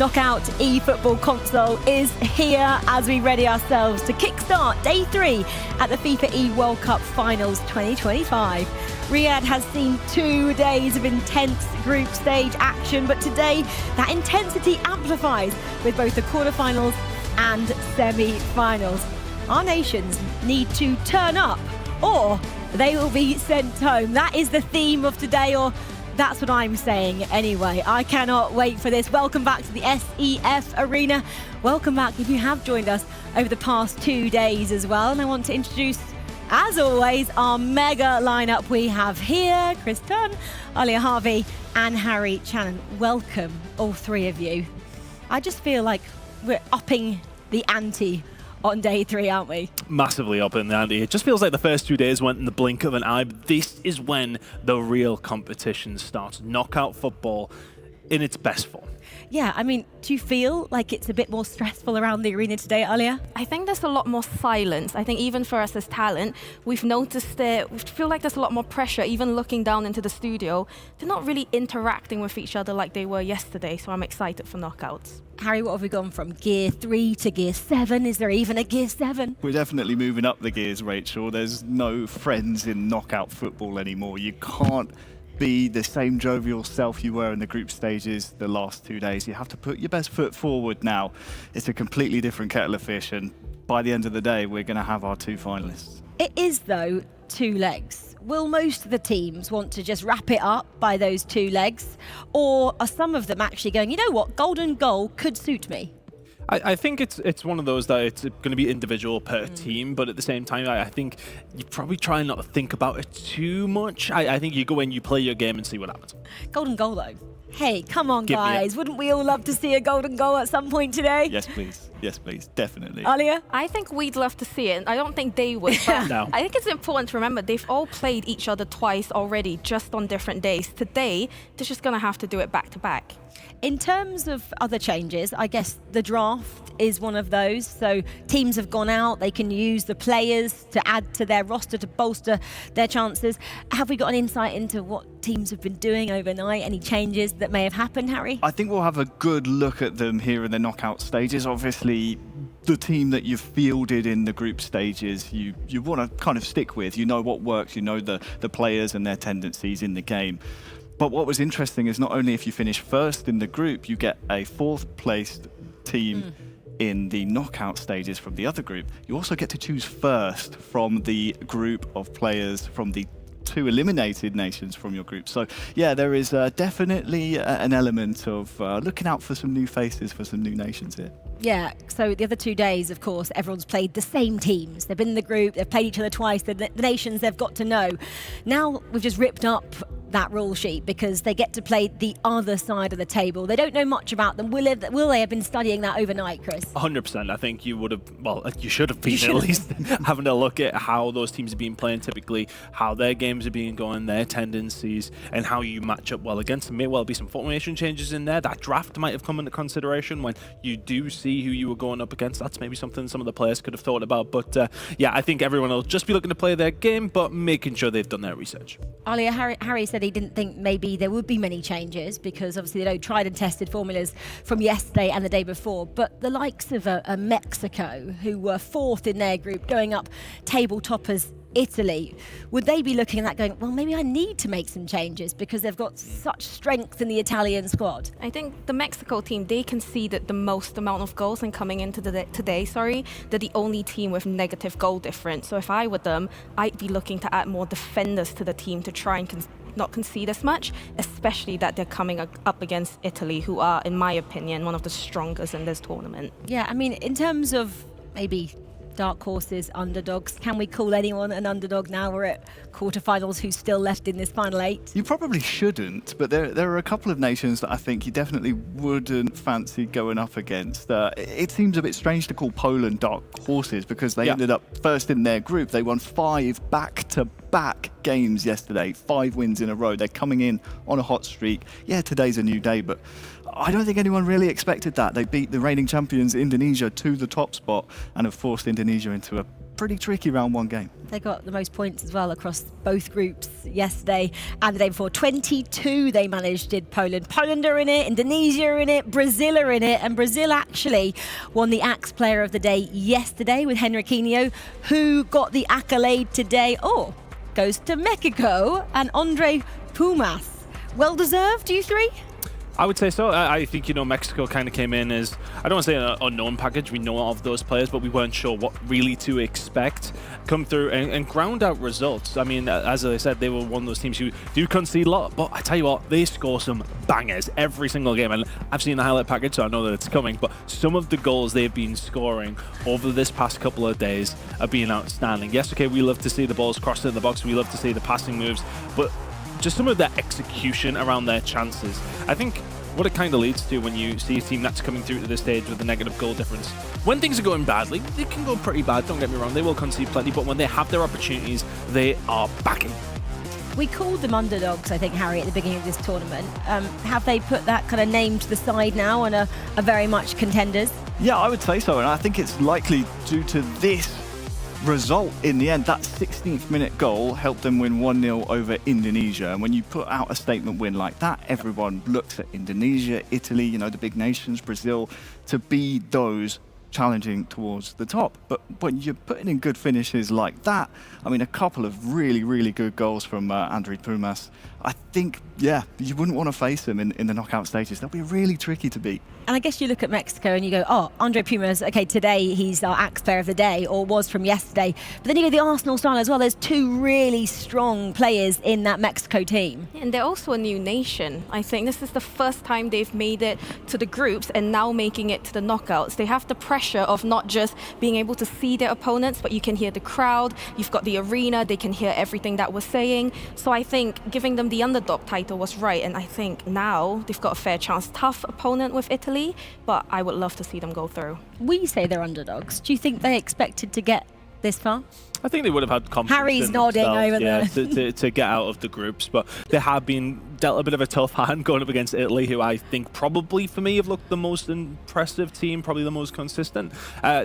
Knockout eFootball console is here as we ready ourselves to kickstart day 3 at the FIFAe World Cup Finals 2025. Riyadh has seen 2 days of intense group stage action, but today that intensity amplifies with both the quarterfinals and semi-finals. Our nations need to turn up or they will be sent home. That is the theme of today, or that's what I'm saying anyway. I cannot wait for this. Welcome back to the SEF Arena. Welcome back if you have joined us over the past 2 days as well. And I want to introduce, as always, our mega lineup we have here. Chris Dunn, Alia Harvey and Harry Channon. Welcome, all three of you. I just feel like we're upping the ante on day 3, aren't we? Massively up in the ante. It just feels like the first 2 days went in the blink of an eye, but this is when the real competition starts. Knockout football in its best form. Yeah, I mean, do you feel like it's a bit more stressful around the arena today, Alia? I think there's a lot more silence. I think even for us as talent, we've noticed that we feel like there's a lot more pressure, even looking down into the studio. They're not really interacting with each other like they were yesterday, so I'm excited for knockouts. Harry, what have we gone from gear 3 to gear 7? Is there even a gear 7? We're definitely moving up the gears, Rachel. There's no friends in knockout football anymore. You can't be the same jovial self you were in the group stages the last 2 days. You have to put your best foot forward now. It's a completely different kettle of fish, and by the end of the day, we're going to have our 2 finalists. It is, though, 2 legs. Will most of the teams want to just wrap it up by those 2 legs? Or are some of them actually going, you know what, golden goal could suit me? I think it's one of those that it's going to be individual per team, but at the same time, I think you probably try not to think about it too much. I think you go in, you play your game and see what happens. Golden goal, though. Hey, come on, guys. Wouldn't we all love to see a golden goal at some point today? Yes, please. Yes, please. Definitely. Alia? I think we'd love to see it. I don't think they would, but No. I think it's important to remember they've all played each other twice already, just on different days. Today, they're just going to have to do it back to back. In terms of other changes, I guess the draft is one of those. So teams have gone out, they can use the players to add to their roster to bolster their chances. Have we got an insight into what teams have been doing overnight? Any changes that may have happened, Harry? I think we'll have a good look at them here in the knockout stages. Obviously, the team that you've fielded in the group stages, you want to kind of stick with. You know what works, you know the players and their tendencies in the game. But what was interesting is not only if you finish first in the group, you get a 4th placed team in the knockout stages from the other group. You also get to choose first from the group of players from the 2 eliminated nations from your group. So yeah, there is definitely an element of looking out for some new faces, for some new nations here. Yeah, so the other 2 days, of course, everyone's played the same teams. They've been in the group, they've played each other twice, the nations they've got to know. Now we've just ripped up that rule sheet because they get to play the other side of the table. They don't know much about them. Will they have been studying that overnight, Chris? 100%. I think you would have, well, you should have been at least having a look at how those teams have been playing typically, how their games are being going, their tendencies, and how you match up well against them. May well be some formation changes in there. That draft might have come into consideration when you do see who you were going up against. That's maybe something some of the players could have thought about. But yeah, I think everyone will just be looking to play their game, but making sure they've done their research. Alia, Harry said he didn't think maybe there would be many changes because obviously they know tried and tested formulas from yesterday and the day before. But the likes of Mexico, who were 4th in their group, going up table toppers Italy, would they be looking at that going, well, maybe I need to make some changes because they've got such strength in the Italian squad? I think the Mexico team, they conceded the most amount of goals, and coming into today, they're the only team with negative goal difference. So if I were them, I'd be looking to add more defenders to the team to try and not concede as much, especially that they're coming up against Italy, who are, in my opinion, one of the strongest in this tournament. Yeah, I mean, in terms of maybe dark horses, underdogs, can we call anyone an underdog now we're at quarterfinals who's still left in this final 8? You probably shouldn't, but there are a couple of nations that I think you definitely wouldn't fancy going up against. It seems a bit strange to call Poland dark horses because they ended up first in their group. They won 5 back-to-back games yesterday, 5 wins in a row. They're coming in on a hot streak. Yeah, today's a new day, but I don't think anyone really expected that. They beat the reigning champions Indonesia to the top spot and have forced Indonesia into a pretty tricky round one game. They got the most points as well across both groups yesterday and the day before. 22 they managed, did Poland. Poland are in it, Indonesia are in it, Brazil are in it, and Brazil actually won the Axe Player of the Day yesterday with Henriquinho, who got the accolade today. Oh, goes to Mexico and Andre Pumas. Well deserved, you three? I would say so. I think, you know, Mexico kind of came in as, I don't want to say an unknown package. We know of those players, but we weren't sure what really to expect. Come through and ground out results. I mean, as I said, they were one of those teams who do concede a lot, but I tell you what, they score some bangers every single game. And I've seen the highlight package, so I know that it's coming, but some of the goals they've been scoring over this past couple of days are being outstanding. Yes, okay, we love to see the balls crossed in the box. We love to see the passing moves, but just some of their execution around their chances. I think what it kind of leads to when you see a team that's coming through to this stage with a negative goal difference. When things are going badly, they can go pretty bad, don't get me wrong, they will concede plenty, but when they have their opportunities, they are backing. We called them underdogs, I think, Harry, at the beginning of this tournament. Have they put that kind of name to the side now and are very much contenders? Yeah, I would say so, and I think it's likely due to this result in the end. That 16th minute goal helped them win 1-0 over Indonesia, and when you put out a statement win like that, everyone looks at Indonesia, Italy, you know, the big nations, Brazil, to be those challenging towards the top. But when you're putting in good finishes like that, I mean, a couple of really, really good goals from Andre Pumas, I think, yeah, you wouldn't want to face them in the knockout stages. They'll be really tricky to beat. And I guess you look at Mexico and you go, oh, Andre Pumas, okay, today he's our Axe Player of the Day, or was from yesterday. But then you go the Arsenal style as well. There's two really strong players in that Mexico team. And they're also a new nation. I think this is the first time they've made it to the groups and now making it to the knockouts. They have the pressure of not just being able to see their opponents, but you can hear the crowd, you've got the arena, they can hear everything that we're saying. So I think giving them the underdog title was right, and I think now they've got a fair chance. Tough opponent with Italy, but I would love to see them go through. We say they're underdogs. Do you think they expected to get this far? I think they would have had confidence. Harry's in nodding themselves, over there. to get out of the groups, but they have been dealt a bit of a tough hand going up against Italy, who I think probably for me have looked the most impressive team, probably the most consistent.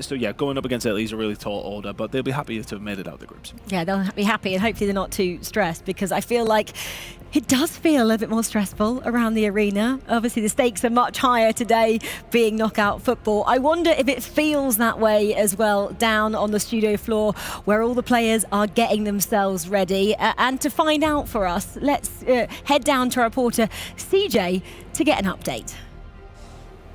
So yeah, going up against Italy is a really tall order, but they'll be happy to have made it out of the groups. Yeah, they'll be happy, and hopefully they're not too stressed, because I feel like it does feel a little bit more stressful around the arena. Obviously, the stakes are much higher today, being knockout football. I wonder if it feels that way as well down on the studio floor, where all the players are getting themselves ready. And to find out for us, let's head down to our reporter CJ to get an update.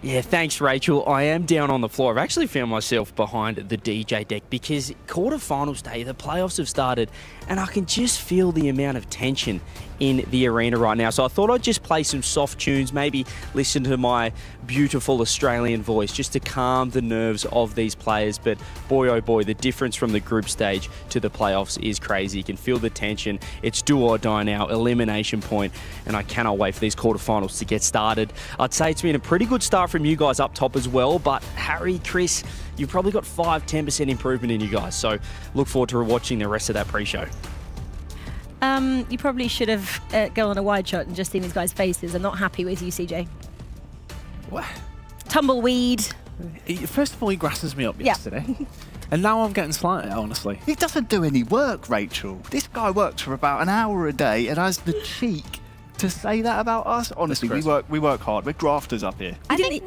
Yeah, thanks, Rachel. I am down on the floor. I've actually found myself behind the DJ deck because quarterfinals day, the playoffs have started, and I can just feel the amount of tension in the arena right now. So I thought I'd just play some soft tunes, maybe listen to my beautiful Australian voice just to calm the nerves of these players. But boy, oh boy, the difference from the group stage to the playoffs is crazy. You can feel the tension. It's do or die now, elimination point, and I cannot wait for these quarterfinals to get started. I'd say it's been a pretty good start from you guys up top as well, but Harry, Chris, you've probably got 5-10% improvement in you guys, so look forward to watching the rest of that pre-show. You probably should have gone on a wide shot and just seen these guys' faces. I'm not happy with you, CJ. What? Tumbleweed. First of all, he grasses me up yesterday. And now I'm getting slighted, honestly. He doesn't do any work, Rachel. This guy works for about an hour a day and has the cheek to say that about us. Honestly, we work hard. We're grafters up here. I didn't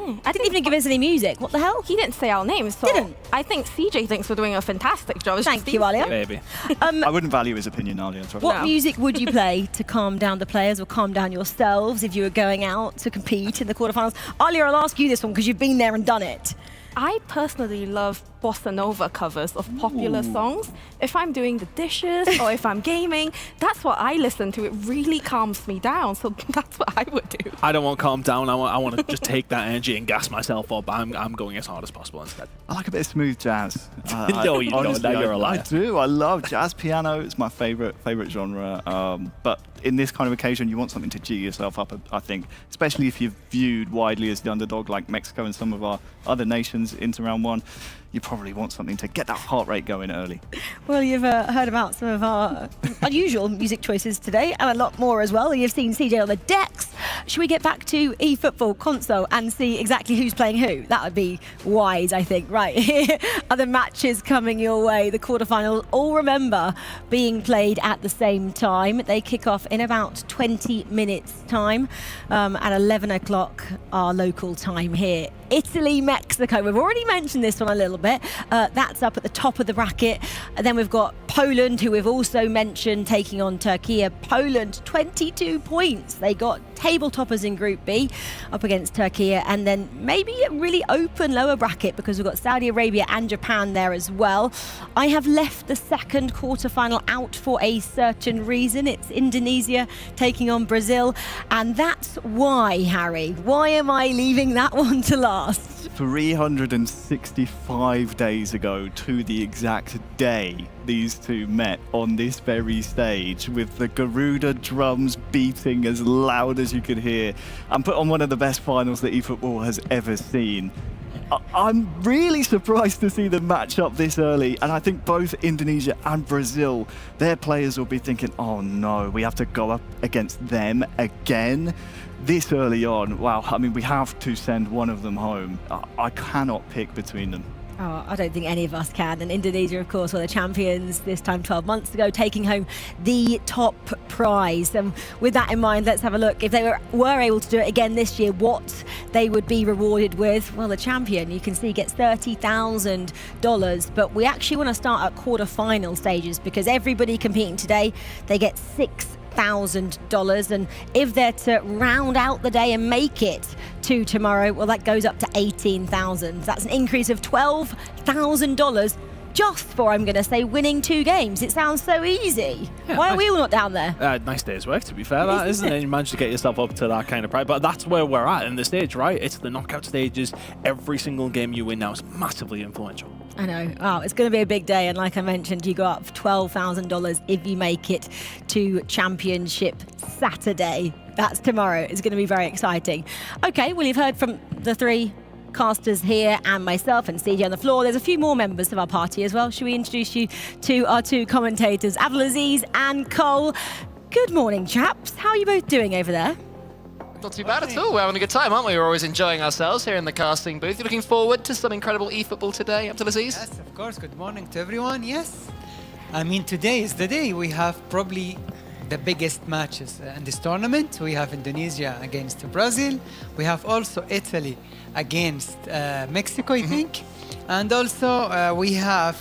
even give us any music. What the hell? He didn't say our names, so Didn't. I think CJ thinks we're doing a fantastic job. Thank you, Alia. Baby. I wouldn't value his opinion, Alia. What music would you play to calm down the players or calm down yourselves if you were going out to compete in the quarterfinals? Alia, I'll ask you this one because you've been there and done it. I personally love bossa nova covers of popular songs. If I'm doing the dishes or if I'm gaming, that's what I listen to. It really calms me down, so that's what I would do. I don't want to calm down. I want to just take that energy and gas myself up. I'm going as hard as possible instead. I like a bit of smooth jazz. No, you don't. Now you're a liar. I do. I love jazz piano. It's my favorite genre. But in this kind of occasion, you want something to G yourself up, I think, especially if you're viewed widely as the underdog like Mexico and some of our other nations into round one. You probably want something to get that heart rate going early. Well, you've heard about some of our unusual music choices today and a lot more as well. You've seen CJ on the decks Should we get back to eFootball console and see exactly who's playing who? That would be wise, I think. Right, here are the matches coming your way. The quarterfinals, all remember, being played at the same time. They kick off in about 20 minutes time at 11 o'clock our local time here. Italy, Mexico. We've already mentioned this one a little bit. That's up at the top of the bracket. And then we've got Poland, who we've also mentioned, taking on Turkey. Poland, 22 points. They got table toppers in Group B up against Turkey. And then maybe a really open lower bracket because we've got Saudi Arabia and Japan there as well. I have left the second quarterfinal out for a certain reason. It's Indonesia taking on Brazil. And that's why, Harry. Why am I leaving that one to last? 365 days ago to the exact day these two met on this very stage, with the Garuda drums beating as loud as you could hear, and put on one of the best finals that eFootball has ever seen. I'm really surprised to see them match up this early, and I think both Indonesia and Brazil, their players will be thinking, oh no, we have to go up against them again this early on. Wow, I mean, we have to send one of them home. I cannot pick between them. Oh, I don't think any of us can. And Indonesia, of course, were the champions this time 12 months ago, taking home the top prize. And with that in mind, let's have a look. If they were able to do it again this year, what they would be rewarded with. Well, the champion, you can see, gets $30,000. But we actually want to start at quarter-final stages because everybody competing today, they get $6,000, and if they're to round out the day and make it to tomorrow, well, that goes up to $18,000. That's an increase of $12,000 just for, I'm going to say, winning 2 games. It sounds so easy. Yeah, why are we all not down there? Nice day's work, to be fair, that isn't it? You managed to get yourself up to that kind of price, but that's where we're at in the stage, right? It's the knockout stages. Every single game you win now is massively influential. I know. Oh, it's going to be a big day, and like I mentioned, you go up $12,000 if you make it to Championship Saturday. That's tomorrow. It's going to be very exciting. Okay, well, you've heard from the 3 casters here and myself and CJ on the floor. There's a few more members of our party as well. Should we introduce you to our 2 commentators, Abdulaziz and Cole? Good morning, chaps. How are you both doing over there? Not too bad at all. We're having a good time, aren't we? We're always enjoying ourselves here in the casting booth. You're looking forward to some incredible eFootball today, Abdulaziz? Yes, of course. Good morning to everyone. Yes. I mean, today is the day. We have probably the biggest matches in this tournament. We have Indonesia against Brazil. We have also Italy against Mexico, I think. And also we have,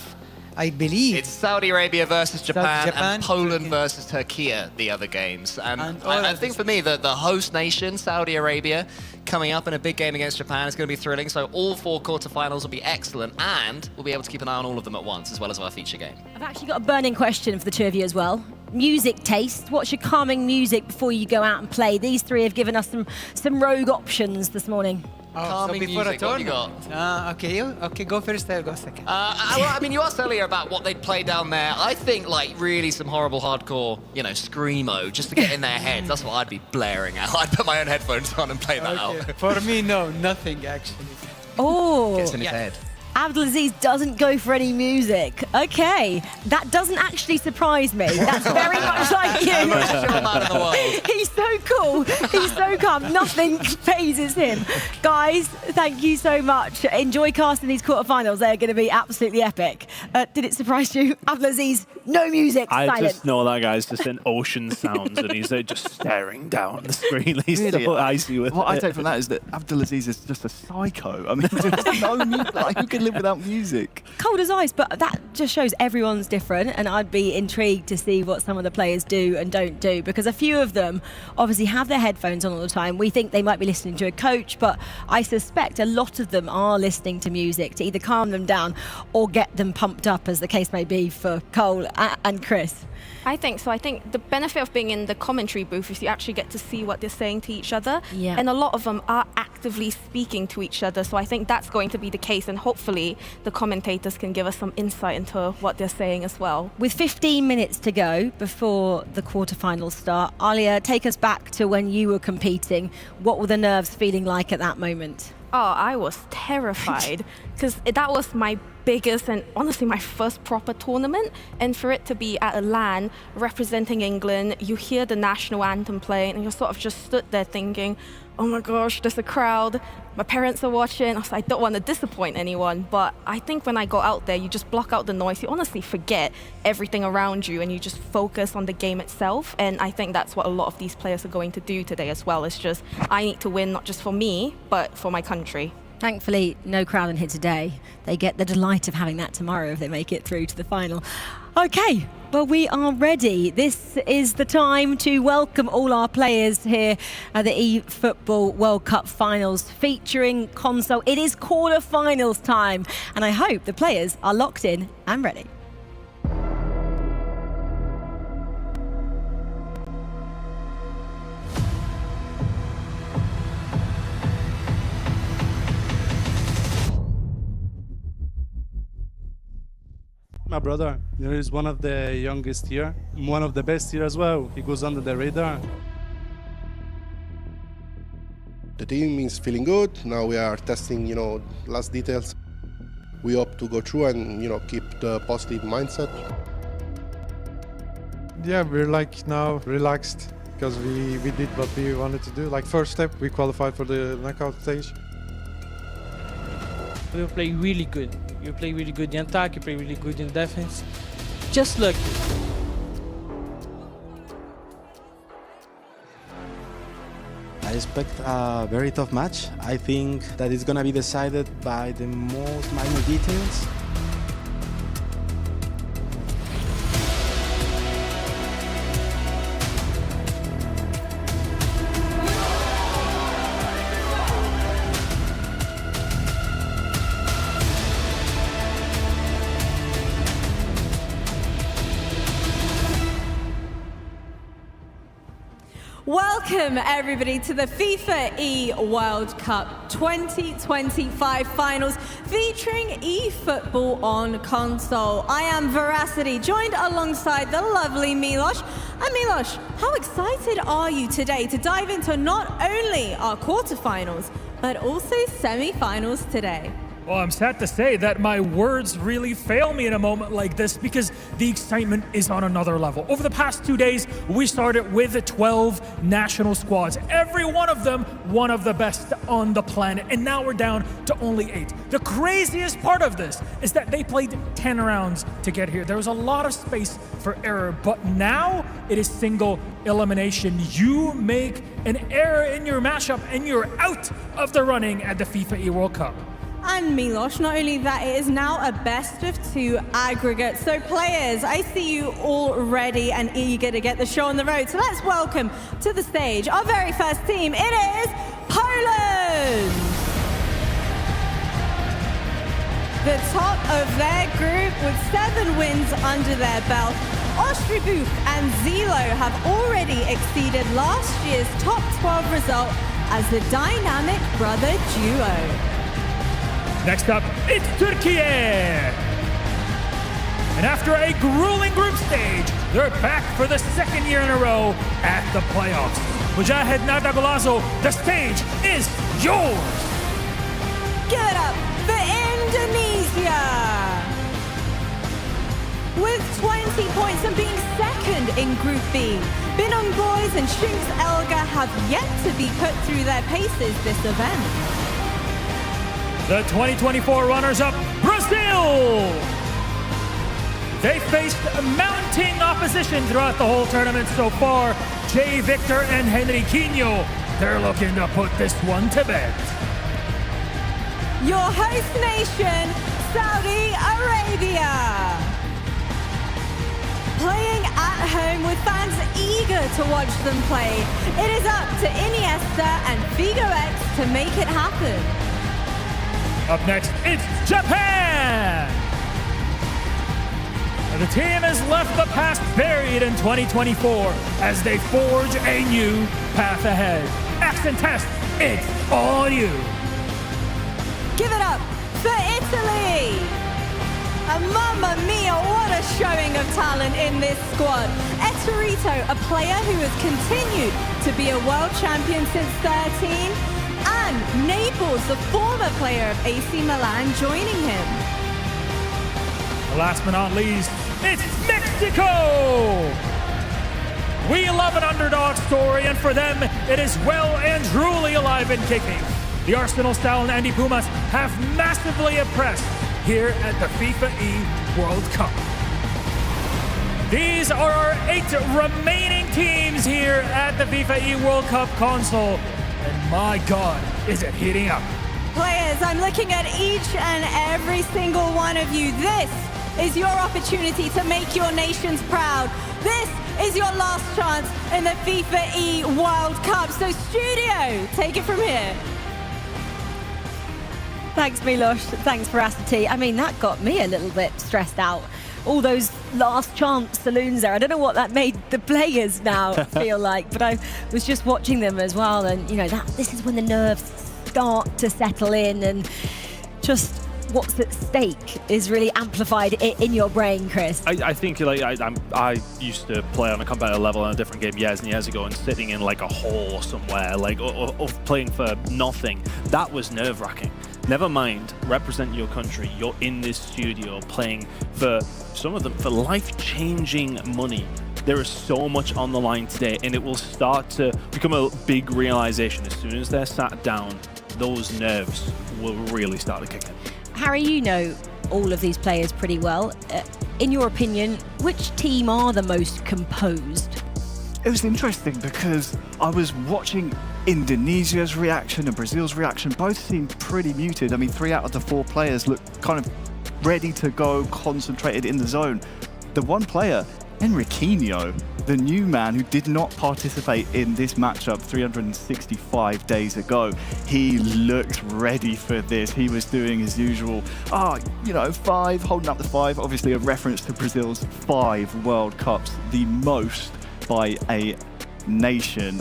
I believe, it's Saudi Arabia versus Japan, and Poland Turkey versus Turkey, the other games. And I think for me, the host nation, Saudi Arabia, coming up in a big game against Japan is going to be thrilling. So all 4 quarterfinals will be excellent, and we'll be able to keep an eye on all of them at once, as well as our feature game. I've actually got a burning question for the 2 of you as well. Music taste. What's your calming music before you go out and play? These 3 have given us some rogue options this morning. Calming before music, a what have you tournament. got? Okay, go first, I'll go second. Well, I mean, you asked earlier about what they'd play down there. I think, like, really some horrible hardcore, you know, screamo, just to get in their heads. That's what I'd be blaring out. I'd put my own headphones on and play that out. For me, no, nothing actually. Oh, Gets in his head. Abdulaziz doesn't go for any music. Okay, that doesn't actually surprise me. That's very much like you. Most chill man in the world. He's so cool. He's so calm. Nothing phases him. Guys, thank you so much. Enjoy casting these quarterfinals. They're going to be absolutely epic. Did it surprise you, Abdulaziz? No music. I silent. just know that guy's just in ocean sounds and he's just staring down the screen. He's Really? so icy with What it. I take from that is that Abdulaziz is just a psycho. I mean, there's no music. Like, who can live without music? Cold as ice, but that just shows everyone's different, and I'd be intrigued to see what some of the players do and don't do, because a few of them obviously have their headphones on all the time. We think they might be listening to a coach, but I suspect a lot of them are listening to music to either calm them down or get them pumped up, as the case may be for Cole and Chris. I think so. I think the benefit of being in the commentary booth is you actually get to see what they're saying to each other. Yeah. And a lot of them are actively speaking to each other. So I think that's going to be the case. And hopefully the commentators can give us some insight into what they're saying as well. With 15 minutes to go before the quarterfinals start, Alia, take us back to when you were competing. What were the nerves feeling like at that moment? Oh, I was terrified because that was my biggest and honestly my first proper tournament. And for it to be at a LAN representing England, you hear the national anthem playing and you're sort of just stood there thinking, oh my gosh, there's a crowd. My parents are watching. I don't want to disappoint anyone. But I think when I got out there, you just block out the noise. You honestly forget everything around you and you just focus on the game itself. And I think that's what a lot of these players are going to do today as well. It's just, I need to win, not just for me, but for my country. Thankfully, no crowd in here today. They get the delight of having that tomorrow if they make it through to the final. Okay, well, we are ready. This is the time to welcome all our players here at the eFootball World Cup finals featuring Console. It is quarter-finals time, and I hope the players are locked in and ready. My brother, there is one of the youngest here, one of the best here as well. He goes under the radar. The team is feeling good. Now we are testing, last details. We hope to go through and, keep the positive mindset. Yeah, we're now relaxed because we did what we wanted to do. First step, we qualified for the knockout stage. We play really good. You play really good in attack, you play really good in defense. Just lucky. I expect a very tough match. I think that it's going to be decided by the most minor details. Welcome everybody to the FIFAe World Cup 2025 finals featuring eFootball on console. I am Veracity, joined alongside the lovely Milos. And Milos, how excited are you today to dive into not only our quarterfinals, but also semi-finals today? Well, I'm sad to say that my words really fail me in a moment like this because the excitement is on another level. Over the past 2 days, we started with 12 national squads. Every one of them, one of the best on the planet. And now we're down to only 8. The craziest part of this is that they played 10 rounds to get here. There was a lot of space for error, but now it is single elimination. You make an error in your matchup and you're out of the running at the FIFAe World Cup. And Milos, not only that, it is now a best of 2 aggregate. So players, I see you all ready and eager to get the show on the road. So let's welcome to the stage our very first team. It is Poland! The top of their group with 7 wins under their belt. Ostribuk and Zilo have already exceeded last year's top 12 result as the dynamic brother duo. Next up, it's Turkey! And after a grueling group stage, they're back for the 2nd year in a row at the playoffs. Mujahid Nardagolazo, the stage is yours! Give it up for Indonesia! With 20 points and being 2nd in Group B, Binong Boys and Shinx Elga have yet to be put through their paces this event. The 2024 runners-up, Brazil! They faced mounting opposition throughout the whole tournament so far. Jay Victor and Henriquinho, they're looking to put this one to bed. Your host nation, Saudi Arabia. Playing at home with fans eager to watch them play. It is up to Iniesta and Figo X to make it happen. Up next, it's Japan! The team has left the past buried in 2024 as they forge a new path ahead. Accent test, it's all you. Give it up for Italy! And mamma mia, what a showing of talent in this squad. Eterito, a player who has continued to be a world champion since 13. and Naples, the former player of AC Milan, joining him. Last but not least, it's Mexico! We love an underdog story, and for them, it is well and truly alive and kicking. The Arsenal-style Andy Pumas have massively impressed here at the FIFAe World Cup. These are our 8 remaining teams here at the FIFAe World Cup console, and my God, is it heating up. Players, I'm looking at each and every single one of you. This is your opportunity to make your nations proud. This is your last chance in the FIFAe World Cup. So studio, take it from here. Thanks, Milos. Thanks, Veracity. I mean, that got me a little bit stressed out. All those last chance saloons there. I don't know what that made the players now feel like, but I was just watching them as well. And, you know, this is when the nerves start to settle in, and just what's at stake is really amplified in your brain, Chris. I think like I used to play on a competitive level in a different game years and years ago, and sitting in like a hole somewhere, like or playing for nothing, that was nerve-wracking. Never mind represent your country. You're in this studio playing for some of them for life-changing money. There is so much on the line today, and it will start to become a big realization as soon as they're sat down. Those nerves will really start to kick in. Harry, you know all of these players pretty well. In your opinion, which team are the most composed? It was interesting because I was watching Indonesia's reaction and Brazil's reaction. Both seemed pretty muted. I mean, 3 out of the 4 players looked kind of ready to go, concentrated in the zone. The one player, Henriquinho, the new man who did not participate in this matchup 365 days ago, he looked ready for this. He was doing his usual, 5, holding up the 5, obviously a reference to Brazil's 5 World Cups, the most by a nation.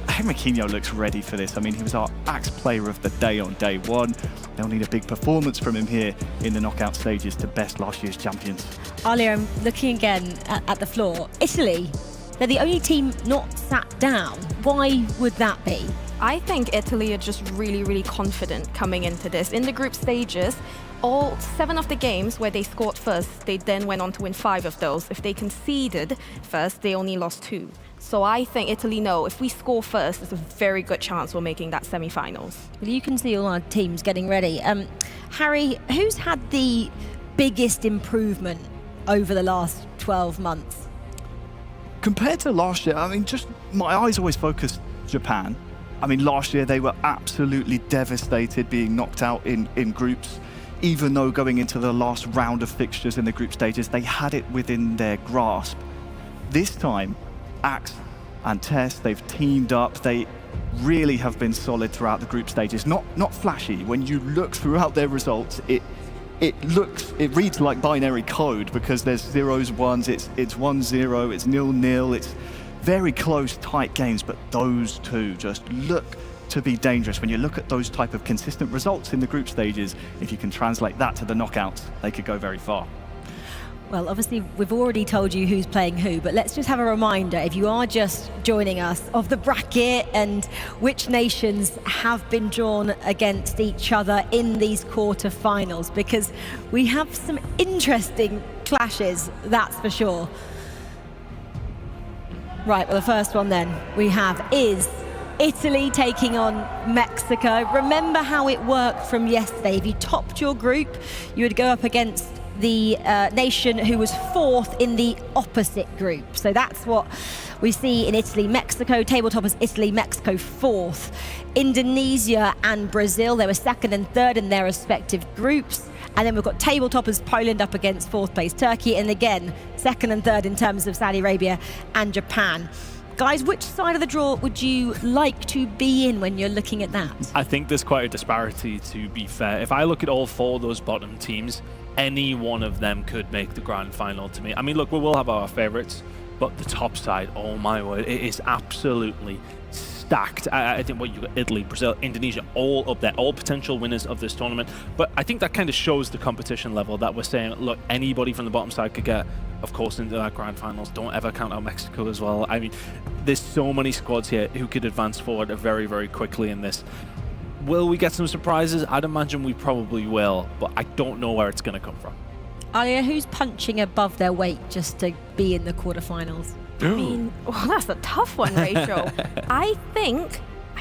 Henriquinho looks ready for this. I mean, he was our Axe Player of the Day on day 1. They'll need a big performance from him here in the knockout stages to best last year's champions. Alia, I'm looking again at the floor. Italy, they're the only team not sat down. Why would that be? I think Italy are just really, really confident coming into this. In the group stages, all 7 of the games where they scored first, they then went on to win 5 of those. If they conceded first, they only lost 2. So I think Italy know if we score first, there's a very good chance we're making that semi-finals. Well, you can see all our teams getting ready. Harry, who's had the biggest improvement over the last 12 months? Compared to last year, I mean, just my eyes always focused Japan. I mean, last year they were absolutely devastated, being knocked out in groups. Even though going into the last round of fixtures in the group stages, they had it within their grasp. This time, Axe and Tess, they've teamed up. They really have been solid throughout the group stages. Not flashy. When you look throughout their results, it reads like binary code because there's 0s, 1s, it's 1-0, it's 0-0, it's very close, tight games, but those two just look to be dangerous. When you look at those type of consistent results in the group stages, if you can translate that to the knockouts, they could go very far. Well, obviously, we've already told you who's playing who, but let's just have a reminder, if you are just joining us, of the bracket and which nations have been drawn against each other in these quarter-finals, because we have some interesting clashes, that's for sure. Right, well, the first one then we have is Italy taking on Mexico. Remember how it worked from yesterday. If you topped your group, you would go up against the nation who was 4th in the opposite group. So that's what we see in Italy. Mexico, table toppers Italy, Mexico 4th. Indonesia and Brazil, they were 2nd and 3rd in their respective groups. And then we've got table toppers Poland up against 4th place Turkey. And again, 2nd and 3rd in terms of Saudi Arabia and Japan. Guys, which side of the draw would you like to be in when you're looking at that? I think there's quite a disparity, to be fair. If I look at all 4 of those bottom teams, any one of them could make the grand final to me. I mean, look, we will have our favourites, but the top side, oh my word, it is absolutely stacked. I think what you got Italy, Brazil, Indonesia, all up there, all potential winners of this tournament. But I think that kind of shows the competition level that we're saying, look, anybody from the bottom side could get, of course, into that grand finals. Don't ever count out Mexico as well. I mean, there's so many squads here who could advance forward very, very quickly in this. Will we get some surprises? I'd imagine we probably will, but I don't know where it's going to come from. Alia, who's punching above their weight just to be in the quarterfinals? I mean, well, that's a tough one, Rachel. I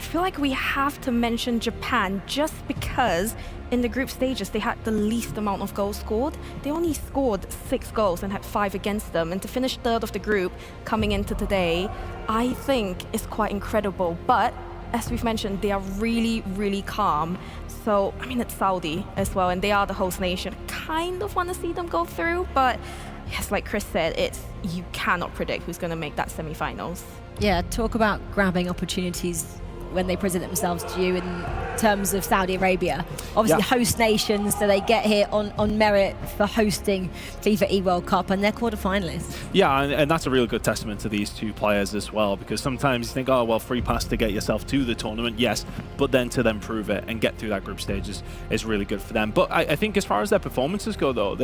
feel like we have to mention Japan just because in the group stages they had the least amount of goals scored. They only scored 6 goals and had 5 against them. And to finish third of the group coming into today, I think is quite incredible. But as we've mentioned, they are really, really calm. So, I mean, it's Saudi as well, and they are the host nation. Kind of want to see them go through, but yes, like Chris said, you cannot predict who's going to make that semi-finals. Yeah, talk about grabbing opportunities when they present themselves to you in terms of Saudi Arabia. Obviously, host nations, so they get here on merit for hosting FIFAe World Cup, and they're quarterfinalists. Yeah, and that's a really good testament to these two players as well, because sometimes you think, oh, well, free pass to get yourself to the tournament, yes, but then to then prove it and get through that group stage is really good for them. But I think as far as their performances go, though,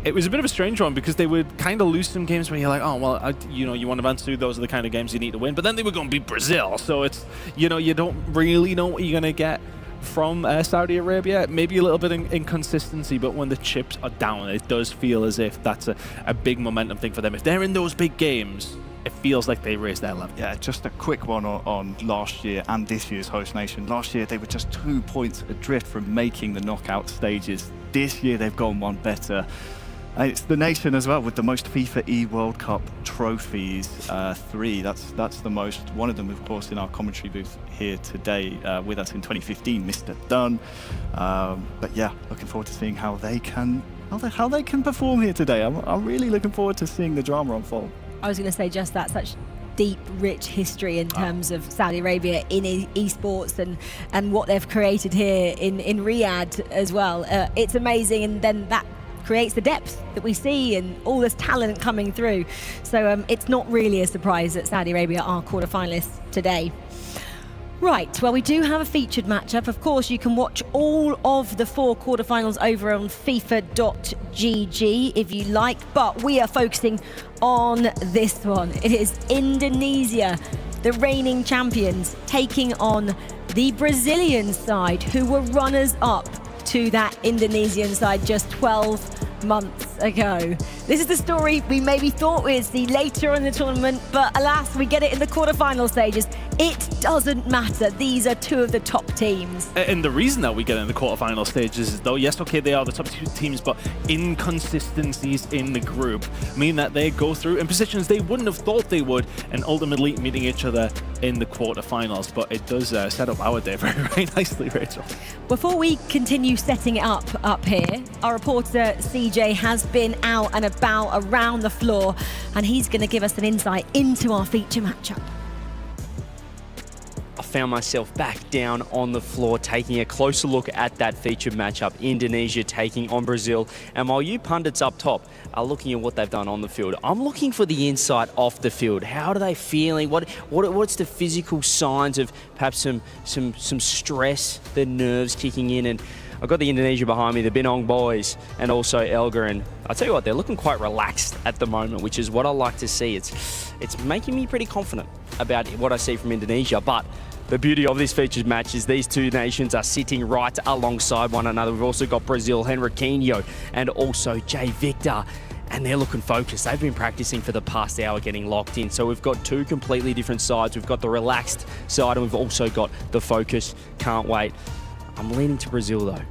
it was a bit of a strange one because they would kind of lose some games where you're like, oh, well, you want to advance through, those are the kind of games you need to win. But then they were going to beat Brazil. So it's, you don't really know what you're going to get from Saudi Arabia. Maybe a little bit of inconsistency, but when the chips are down, it does feel as if that's a big momentum thing for them. If they're in those big games, it feels like they raised their level. Yeah, just a quick one on last year and this year's host nation. Last year, they were just 2 points adrift from making the knockout stages. This year, they've gone one better. It's the nation as well with the most FIFAe World Cup trophies, 3. That's the most. One of them, of course, in our commentary booth here today with us in 2015, Mr. Dunn. But yeah, looking forward to seeing how they can perform here today. I'm really looking forward to seeing the drama unfold. I was going to say just that, such deep, rich history in terms of Saudi Arabia in esports and what they've created here in Riyadh as well. It's amazing, and then that creates the depth that we see and all this talent coming through. So it's not really a surprise that Saudi Arabia are quarterfinalists today. Right, well, we do have a featured matchup. Of course, you can watch all of the 4 quarterfinals over on FIFA.gg if you like, but we are focusing on this one. It is Indonesia, the reigning champions, taking on the Brazilian side, who were runners-up to that Indonesian side just 12 months ago. This is the story we maybe thought we'd see later in the tournament, but alas, we get it in the quarterfinal stages. It doesn't matter. These are 2 of the top teams. And the reason that we get in the quarterfinal stages is, though, yes, okay, they are the top 2 teams, but inconsistencies in the group mean that they go through in positions they wouldn't have thought they would, and ultimately meeting each other in the quarterfinals. But it does set up our day very, very nicely, Rachel. Before we continue setting it up here, our reporter CJ has been out and about around the floor, and he's going to give us an insight into our feature matchup. I found myself back down on the floor taking a closer look at that featured matchup, Indonesia taking on Brazil. And while you pundits up top are looking at what they've done on the field, I'm looking for the insight off the field. How are they feeling? What's the physical signs of perhaps some stress, the nerves kicking in? And I've got the Indonesia behind me, the Binong boys, and also Elgar. And I'll tell you what, they're looking quite relaxed at the moment, which is what I like to see. It's making me pretty confident about what I see from Indonesia. But the beauty of this featured match is these 2 nations are sitting right alongside one another. We've also got Brazil, Henriquinho, and also Jay Victor. And they're looking focused. They've been practicing for the past hour getting locked in. So we've got 2 completely different sides. We've got the relaxed side and we've also got the focus. Can't wait. I'm leaning to Brazil, though.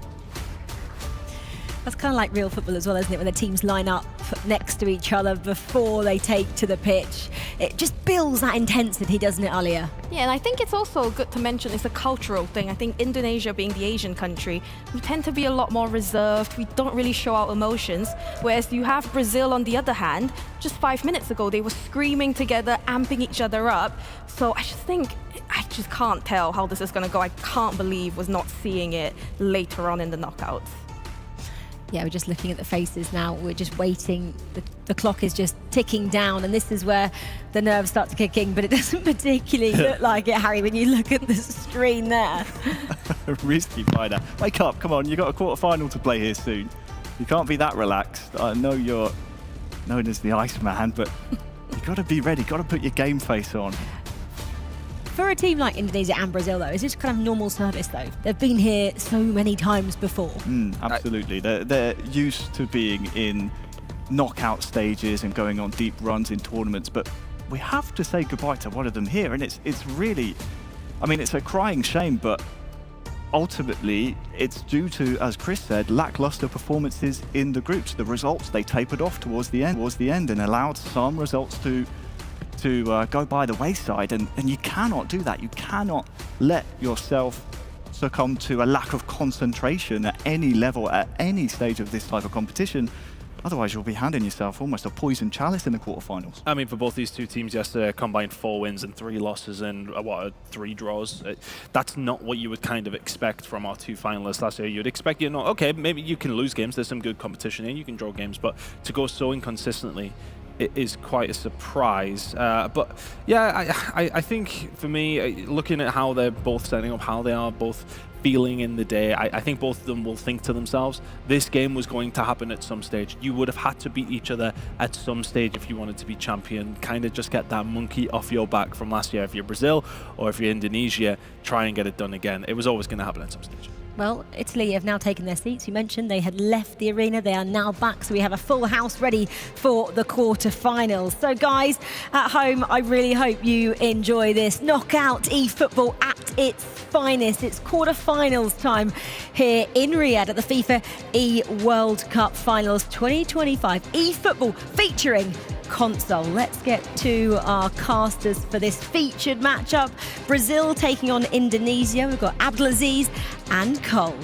That's kind of like real football as well, isn't it? When the teams line up next to each other before they take to the pitch. It just builds that intensity, doesn't it, Alia? Yeah, and I think it's also good to mention it's a cultural thing. I think Indonesia being the Asian country, we tend to be a lot more reserved. We don't really show our emotions. Whereas you have Brazil on the other hand, just 5 minutes ago, they were screaming together, amping each other up. So I just can't tell how this is going to go. I can't believe we're not seeing it later on in the knockouts. Yeah, we're just looking at the faces now. We're just waiting. The clock is just ticking down, and this is where the nerves start to kick in, but it doesn't particularly look like it, Harry, when you look at the screen there. Risky fighter. Wake up, come on, you've got a quarter-final to play here soon. You can't be that relaxed. I know you're known as the Iceman, but you've got to be ready, got to put your game face on. For a team like Indonesia and Brazil, though, is this kind of normal service, though? They've been here so many times before. Absolutely. They're used to being in knockout stages and going on deep runs in tournaments, but we have to say goodbye to one of them here, and it's really, I mean, it's a crying shame, but ultimately it's due to, as Chris said, lackluster performances in the groups. The results, they tapered off towards the end and allowed some results to go by the wayside, and you cannot do that. You cannot let yourself succumb to a lack of concentration at any level, at any stage of this type of competition. Otherwise, you'll be handing yourself almost a poison chalice in the quarterfinals. I mean, for both these two teams yesterday, combined 4 wins and 3 losses and 3 draws. That's not what you would kind of expect from our 2 finalists last year. You'd expect, okay, maybe you can lose games. There's some good competition here. You can draw games, but to go so inconsistently, it is quite a surprise. But yeah, I think for me, looking at how they're both setting up, how they are both feeling in the day, I think both of them will think to themselves, this game was going to happen at some stage. You would have had to beat each other at some stage if you wanted to be champion. Kind of just get that monkey off your back from last year. If you're Brazil or if you're Indonesia, try and get it done again. It was always going to happen at some stage. Well, Italy have now taken their seats. You mentioned they had left the arena. They are now back, so we have a full house ready for the quarterfinals. So, guys, at home, I really hope you enjoy this knockout eFootball at its finest. It's quarterfinals time here in Riyadh at the FIFA World Cup Finals 2025. eFootball featuring console. Let's get to our casters for this featured matchup. Brazil taking on Indonesia. We've got Abdelaziz and Cole.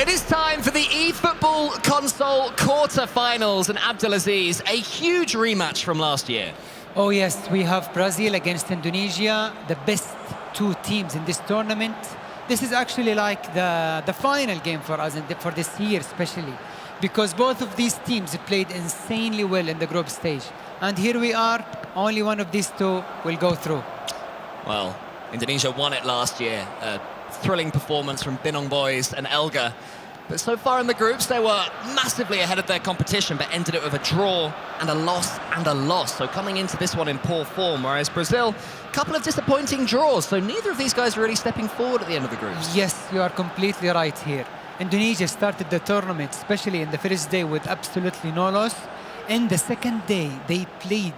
It is time for the eFootball console quarterfinals, and Abdelaziz, a huge rematch from last year. Oh yes, we have Brazil against Indonesia, the best 2 teams in this tournament. This is actually like the final game for us, for this year especially, because both of these teams played insanely well in the group stage. And here we are, only one of these 2 will go through. Well, Indonesia won it last year. A thrilling performance from Binong Boys and Elga. But so far in the groups, they were massively ahead of their competition, but ended it with a draw and a loss and a loss. So coming into this one in poor form, whereas Brazil, a couple of disappointing draws. So neither of these guys are really stepping forward at the end of the groups. Yes, you are completely right here. Indonesia started the tournament, especially in the first day, with absolutely no loss. In the second day, they played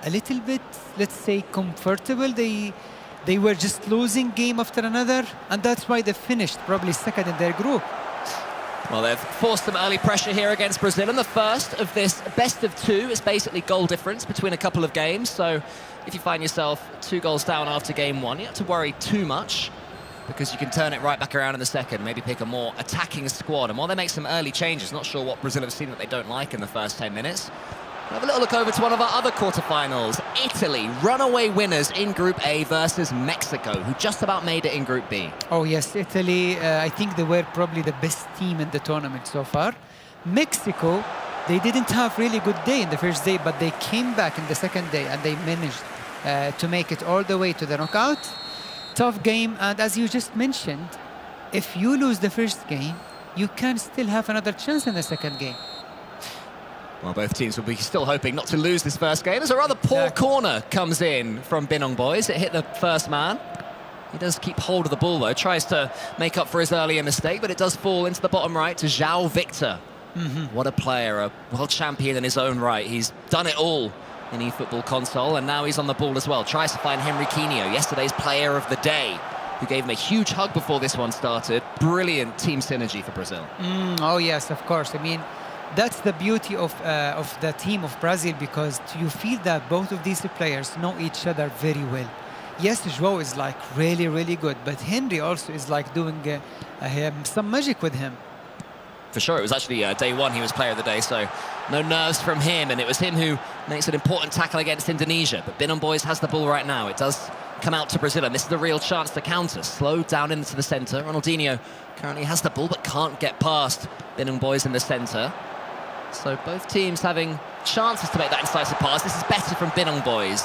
a little bit, let's say, comfortable. They were just losing game after another, and that's why they finished probably second in their group. Well, they've forced some early pressure here against Brazil, and the first of this best of 2 is basically goal difference between a couple of games. So if you find yourself 2 goals down after game 1, you don't have to worry too much, because you can turn it right back around in the second, maybe pick a more attacking squad. And while they make some early changes, not sure what Brazil have seen that they don't like in the first 10 minutes. Have a little look over to one of our other quarterfinals. Italy, runaway winners in Group A versus Mexico, who just about made it in Group B. Oh yes, Italy, I think they were probably the best team in the tournament so far. Mexico, they didn't have really good day in the first day, but they came back in the second day and they managed to make it all the way to the knockout. Tough game, and as you just mentioned, if you lose the first game, you can still have another chance in the second game. Well, both teams will be still hoping not to lose this first game. As a rather poor corner comes in from Binong Boys. It hit the first man. He does keep hold of the ball, though. Tries to make up for his earlier mistake, but it does fall into the bottom right to João Victor. What a player, a world champion in his own right. He's done it all in eFootball console, and now he's on the ball as well. Tries to find Henriquinho, yesterday's player of the day, who gave him a huge hug before this one started. Brilliant team synergy for Brazil. Oh yes, of course. I mean, that's the beauty of the team of Brazil, because you feel that both of these players know each other very well. Yes, João is like really, really good, but Henry also is like doing some magic with him. For sure, it was actually day 1 he was player of the day, so no nerves from him, and it was him who makes an important tackle against Indonesia. But Binong Boys has the ball right now. It does come out to Brazil, and this is the real chance to counter. Slow down into the centre. Ronaldinho currently has the ball, but can't get past Binong Boys in the centre. So both teams having chances to make that incisive pass. This is better from Binong Boys.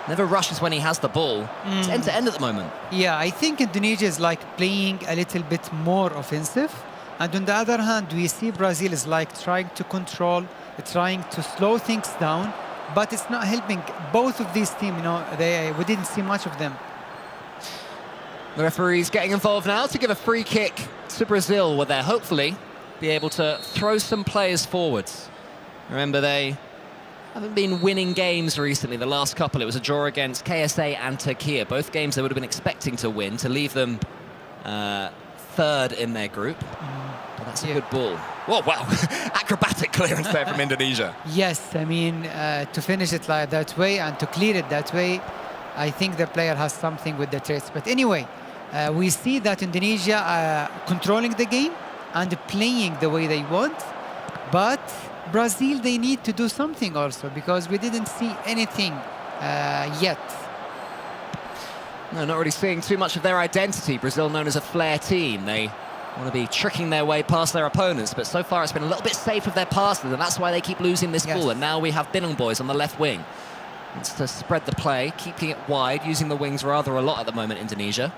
Never rushes when he has the ball. It's end-to-end at the moment. Yeah, I think Indonesia is like playing a little bit more offensive. And on the other hand, we see Brazil is like trying to control, trying to slow things down, but it's not helping both of these teams, we didn't see much of them. The referee's getting involved now to give a free kick to Brazil, where they'll hopefully be able to throw some players forwards. Remember, they haven't been winning games recently. The last couple, it was a draw against KSA and Turkey. Both games they would have been expecting to win, to leave them third in their group. But that's a good ball. Whoa, wow. Acrobatic clearance there from Indonesia. Yes, I mean, to finish it like that way and to clear it that way, I think the player has something with the traits. But anyway, we see that Indonesia controlling the game and playing the way they want. But Brazil, they need to do something also, because we didn't see anything yet. No, not really seeing too much of their identity. Brazil known as a flair team. They want to be tricking their way past their opponents, but so far it's been a little bit safe of their passes, and that's why they keep losing this ball. And now we have Binong Boys on the left wing. It's to spread the play, keeping it wide, using the wings rather a lot at the moment, Indonesia.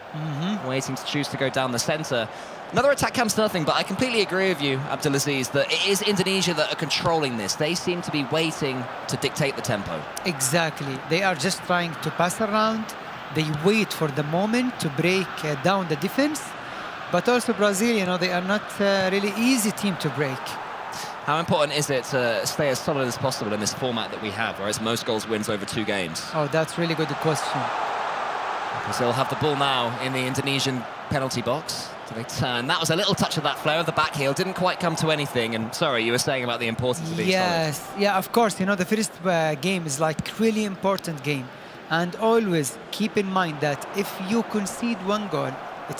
Waiting to choose to go down the centre. Another attack comes to nothing, but I completely agree with you, Abdulaziz, that it is Indonesia that are controlling this. They seem to be waiting to dictate the tempo. Exactly. They are just trying to pass around. They wait for the moment to break down the defense. But also Brazil, they are not a really easy team to break. How important is it to stay as solid as possible in this format that we have, where it's most goals wins over 2 games? Oh, that's really good question. Brazil have the ball now in the Indonesian penalty box. So they turn. That was a little touch of that flare of the back heel. Didn't quite come to anything. And sorry, you were saying about the importance of being solid. Yeah, of course. The first game is like really important game. And always keep in mind that if you concede 1 goal,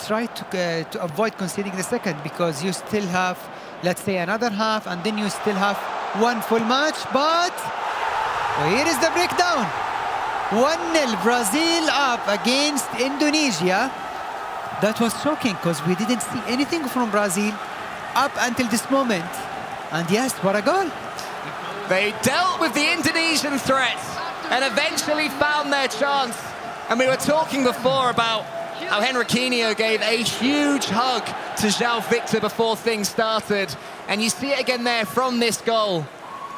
try to avoid conceding the second, because you still have, let's say, another half, and then you still have 1 full match. But here is the breakdown. 1-0 Brazil up against Indonesia. That was shocking, because we didn't see anything from Brazil up until this moment. And yes, what a goal. They dealt with the Indonesian threats and eventually found their chance. And we were talking before about how Henriquinho gave a huge hug to João Victor before things started. And you see it again there from this goal.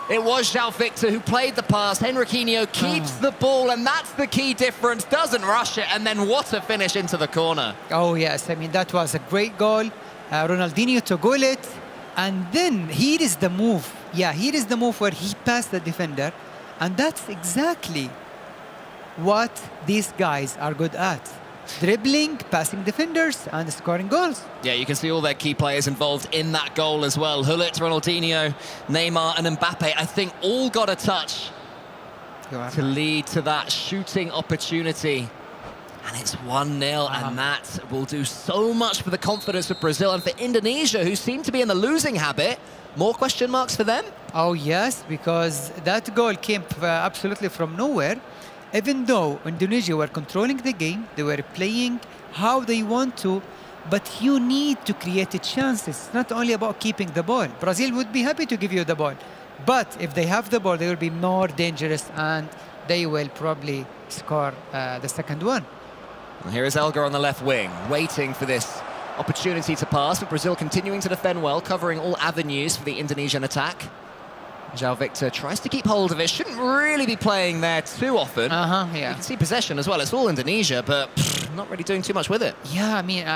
It was João Victor who played the pass. Henriquinho keeps the ball, and that's the key difference. Doesn't rush it, and then what a finish into the corner. Oh, yes. I mean, that was a great goal. Ronaldinho to goal it. And then here is the move. Yeah, here is the move where he passed the defender. And that's exactly what these guys are good at. Dribbling, passing defenders, and scoring goals. Yeah, you can see all their key players involved in that goal as well. Hullet, Ronaldinho, Neymar and Mbappe, I think all got a touch to lead to that shooting opportunity. And it's 1-0, and that will do so much for the confidence of Brazil and for Indonesia, who seem to be in the losing habit. More question marks for them? Oh, yes, because that goal came absolutely from nowhere. Even though Indonesia were controlling the game, they were playing how they want to, but you need to create chances. It's not only about keeping the ball. Brazil would be happy to give you the ball, but if they have the ball, they will be more dangerous, and they will probably score the second one. Well, here is Elgar on the left wing, waiting for this opportunity to pass, but Brazil continuing to defend well, covering all avenues for the Indonesian attack. João Victor tries to keep hold of it. Shouldn't really be playing there too often. Yeah. You can see possession as well. It's all Indonesia, but not really doing too much with it. Yeah, I mean,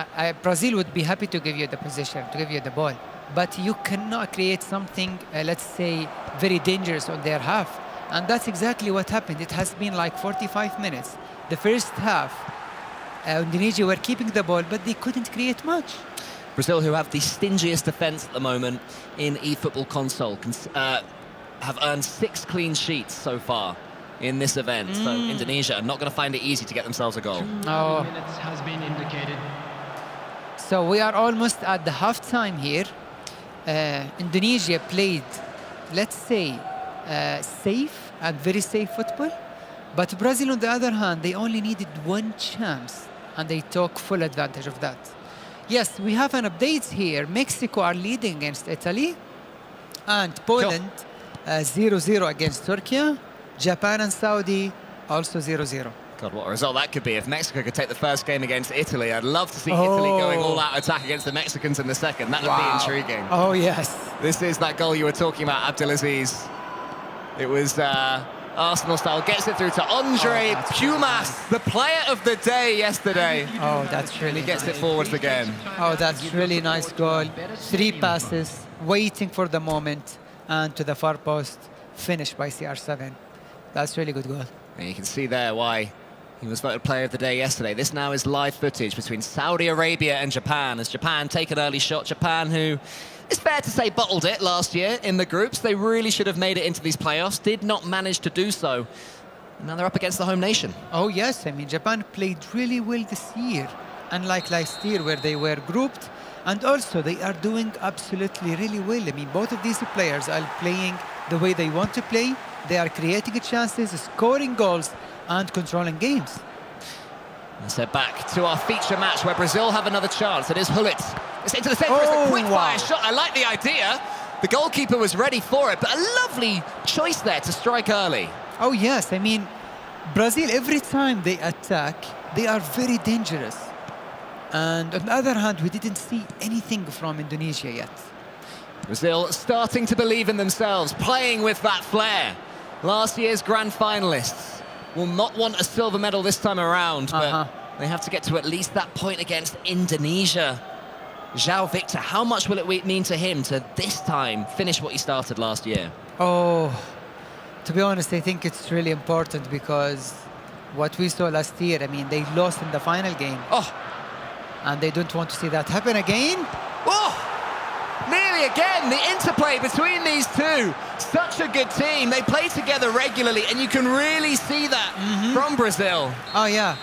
Brazil would be happy to give you the possession, to give you the ball. But you cannot create something, let's say, very dangerous on their half. And that's exactly what happened. It has been like 45 minutes. The first half, Indonesia were keeping the ball, but they couldn't create much. Brazil, who have the stingiest defence at the moment in eFootball console, have earned 6 clean sheets so far in this event. So Indonesia are not going to find it easy to get themselves a goal. Oh. Minutes has been indicated. So we are almost at the half-time here. Indonesia played, let's say, safe and very safe football. But Brazil, on the other hand, they only needed one chance, and they took full advantage of that. Yes, we have an update here. Mexico are leading against Italy, and Poland 0-0 against Turkey. Japan and Saudi also 0-0. God, what a result that could be if Mexico could take the first game against Italy. I'd love to see Italy going all-out attack against the Mexicans in the second. That would be intriguing. Oh, yes. This is that goal you were talking about, Abdelaziz. It was Arsenal style. Gets it through to Andre Pumas, the player of the day yesterday. Oh, that's really He gets nice. it forwards again. Oh, that's really nice goal. 3 passes, waiting for the moment, and to the far post, finished by CR7. That's really good goal. And you can see there why he was voted player of the day yesterday. This now is live footage between Saudi Arabia and Japan, as Japan take an early shot. Japan, who, it's fair to say, bottled it last year in the groups. They really should have made it into these playoffs, did not manage to do so. And now they're up against the home nation. Oh, yes. I mean, Japan played really well this year, unlike last year where they were grouped. And also, they are doing absolutely really well. I mean, both of these players are playing the way they want to play. They are creating chances, scoring goals, and controlling games. Let's head back to our feature match where Brazil have another chance. It is Hullet. It's into the centre. It's a quick fire shot. I like the idea. The goalkeeper was ready for it, but a lovely choice there to strike early. Oh, yes. I mean, Brazil, every time they attack, they are very dangerous. And on the other hand, we didn't see anything from Indonesia yet. Brazil starting to believe in themselves, playing with that flair. Last year's grand finalists will not want a silver medal this time around, but they have to get to at least that point against Indonesia. João Victor, how much will it mean to him to this time finish what he started last year? Oh, to be honest, I think it's really important because what we saw last year, I mean, they lost in the final game. Oh. And they don't want to see that happen again. Oh! Nearly again, the interplay between these two. Such a good team. They play together regularly, and you can really see that from Brazil. Oh, yeah.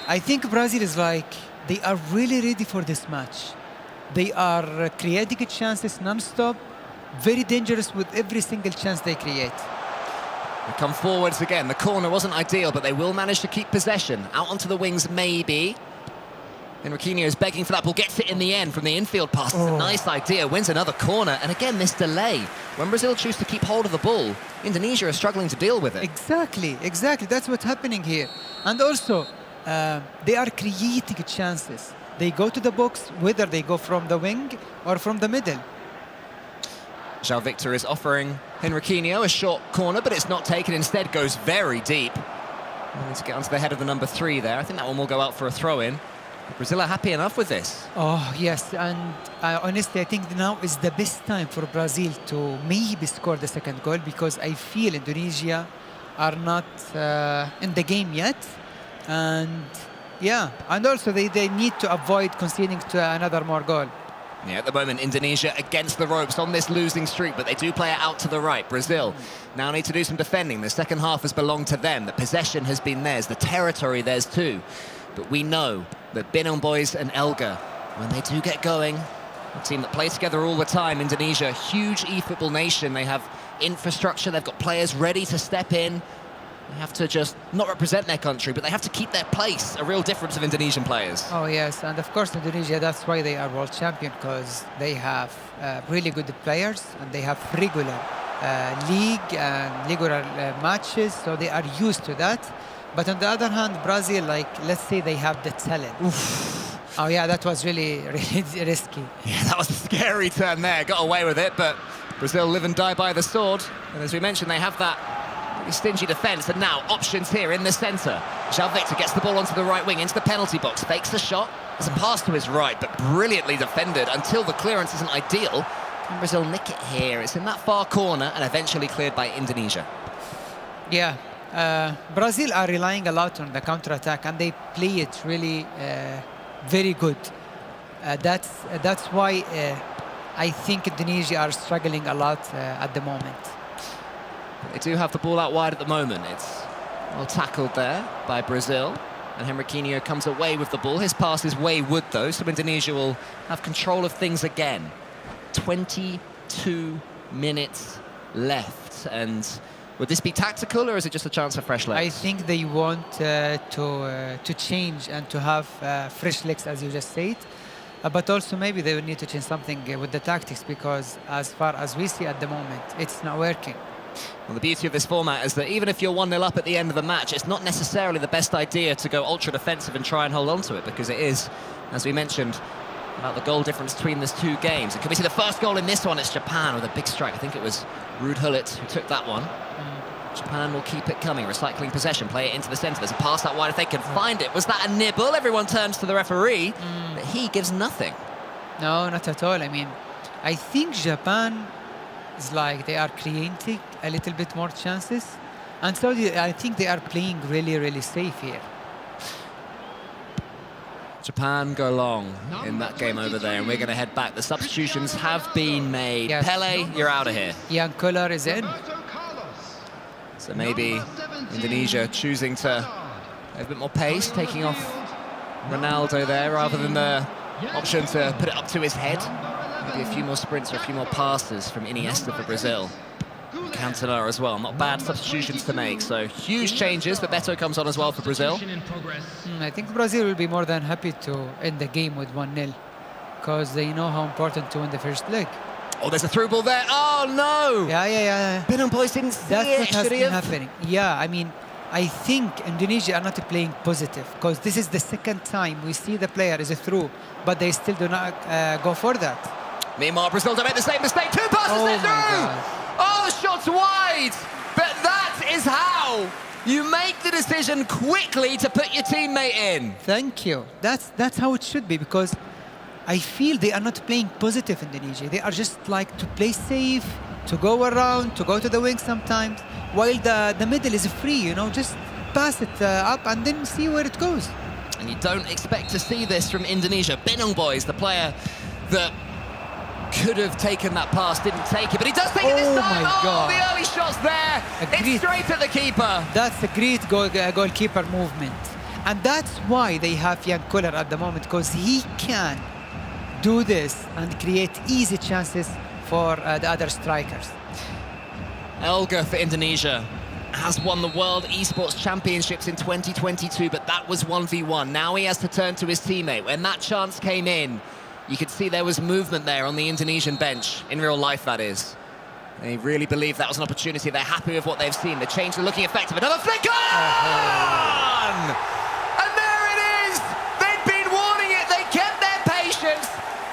I think Brazil is like, they are really ready for this match. They are creating chances non-stop, very dangerous with every single chance they create. They come forwards again. The corner wasn't ideal, but they will manage to keep possession. Out onto the wings, maybe. Henriquinho is begging for that ball, gets it in the end from the infield pass. It's a nice idea, wins another corner. And again, this delay. When Brazil choose to keep hold of the ball, Indonesia are struggling to deal with it. Exactly, exactly. That's what's happening here. And also, they are creating chances. They go to the box, whether they go from the wing or from the middle. João Victor is offering Henriquinho a short corner, but it's not taken. Instead, goes very deep. Let's get onto the head of the number 3 there. I think that one will go out for a throw-in. Brazil are happy enough with this. Oh, yes, and honestly, I think now is the best time for Brazil to maybe score the second goal because I feel Indonesia are not in the game yet. And yeah, and also they need to avoid conceding to another more goal. Yeah, at the moment, Indonesia against the ropes on this losing streak, but they do play it out to the right. Brazil now need to do some defending. The second half has belonged to them. The possession has been theirs. The territory theirs too. But we know that Binong Boys and Elga, when they do get going, a team that play together all the time, Indonesia, huge eFootball nation. They have infrastructure, they've got players ready to step in. They have to just not represent their country, but they have to keep their place, a real difference of Indonesian players. Oh, yes, and of course Indonesia, that's why they are world champion, because they have really good players and they have regular league and regular matches, so they are used to that. But on the other hand, Brazil, like, let's say they have the talent. Oof. Oh, yeah, that was really, really risky. Yeah, that was a scary turn there. Got away with it, but Brazil live and die by the sword. And as we mentioned, they have that stingy defence. And now, options here in the centre. João Victor gets the ball onto the right wing, into the penalty box, fakes the shot. There's a pass to his right, but brilliantly defended until the clearance isn't ideal. And Brazil nick it here. It's in that far corner and eventually cleared by Indonesia. Yeah. Brazil are relying a lot on the counter-attack, and they play it really very good. That's why I think Indonesia are struggling a lot at the moment. They do have the ball out wide at the moment. It's well tackled there by Brazil. And Henriquinho comes away with the ball. His pass is wayward, though, so Indonesia will have control of things again. 22 minutes left, and Would this be tactical, or is it just a chance for fresh legs? I think they want to change and to have fresh legs, as you just said. But also maybe they will need to change something with the tactics, because as far as we see at the moment, it's not working. Well, the beauty of this format is that even if you're 1-0 up at the end of a match, it's not necessarily the best idea to go ultra-defensive and try and hold on to it, because it is, as we mentioned, about the goal difference between these two games. And can we see the first goal in this one? It's Japan with a big strike. I think it was Ruud Gullit who took that one. Japan will keep it coming, recycling possession, play it into the centre. There's a pass out wide if they can find it. Was that a nibble? Everyone turns to the referee, but he gives nothing. No, not at all. I mean, I think Japan is like they are creating a little bit more chances. And so I think they are playing really, really safe here. Japan go long in that game over there, and we're going to head back. The substitutions have been made. Yes. Pele, you're out of here. Jan Koller is in. So maybe Indonesia choosing to have a bit more pace, taking off Ronaldo there rather than the option to put it up to his head. Maybe a few more sprints or a few more passes from Iniesta for Brazil. Cantona as well. Not bad substitutions to make. So huge changes, but Beto comes on as well for Brazil. I think Brazil will be more than happy to end the game with 1-0, because they know how important to win the first leg. Oh, there's a through ball there. Oh, no! Yeah. Bidon boys didn't see That's it. what has Should he been have? happening. Yeah, I mean, I think Indonesia are not playing positive, because this is the second time we see the player is a through, but they still do not go for that. Meanwhile, Brazil don't make the same mistake. Two passes, they're through! Oh, the shot's wide! But that is how you make the decision quickly to put your teammate in. Thank you. That's how it should be, because I feel they are not playing positive, Indonesia. They are just like to play safe, to go around, to go to the wing sometimes, while the middle is free, you know, just pass it up and then see where it goes. And you don't expect to see this from Indonesia. Bidon boys, the player that could have taken that pass, didn't take it, but he does take it this time. My God. The early shot's there. It's straight at the keeper. That's a great goalkeeper movement. And that's why they have Jan Koller at the moment, because he can do this and create easy chances for the other strikers. Elga for Indonesia has won the World Esports Championships in 2022, but that was 1v1. Now he has to turn to his teammate. When that chance came in, you could see there was movement there on the Indonesian bench, in real life that is. They really believe that was an opportunity. They're happy with what they've seen. The change are looking effective. Another flick on! And there it is! They've been warning it, they kept their patience,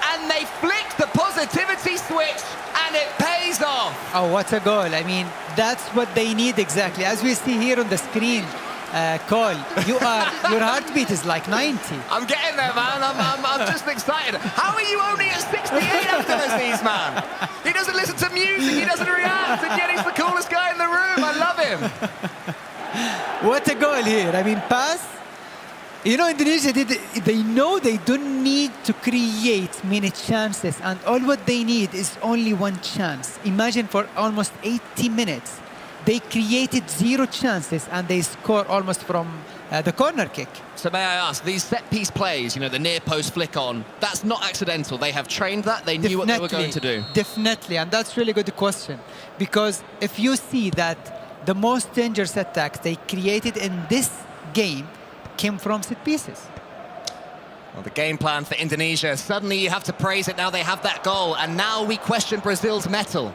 and they flicked the positivity switch, and it pays off. Oh, what a goal. I mean, that's what they need exactly. As we see here on the screen, Cole, your heartbeat is like 90. I'm getting there, man. I'm just excited. How are you only at 68 after Aziz, man? He doesn't listen to music, he doesn't react, and yet he's the coolest guy in the room. I love him. What a goal here. I mean, pass. You know, Indonesia, they know they don't need to create many chances, and all what they need is only one chance. Imagine for almost 80 minutes. They created 0 chances and they score almost from the corner kick. So may I ask, these set-piece plays, you know, the near-post flick on, that's not accidental. They have trained that. They knew what they were going to do. Definitely, and that's really good question. Because if you see that the most dangerous attacks they created in this game came from set pieces. Well, the game plan for Indonesia, suddenly you have to praise it. Now they have that goal, and now we question Brazil's mettle.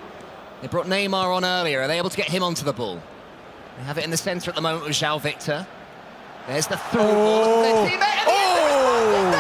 They brought Neymar on earlier. Are they able to get him onto the ball? They have it in the centre at the moment with João Victor. There's the through ball. Their teammate, and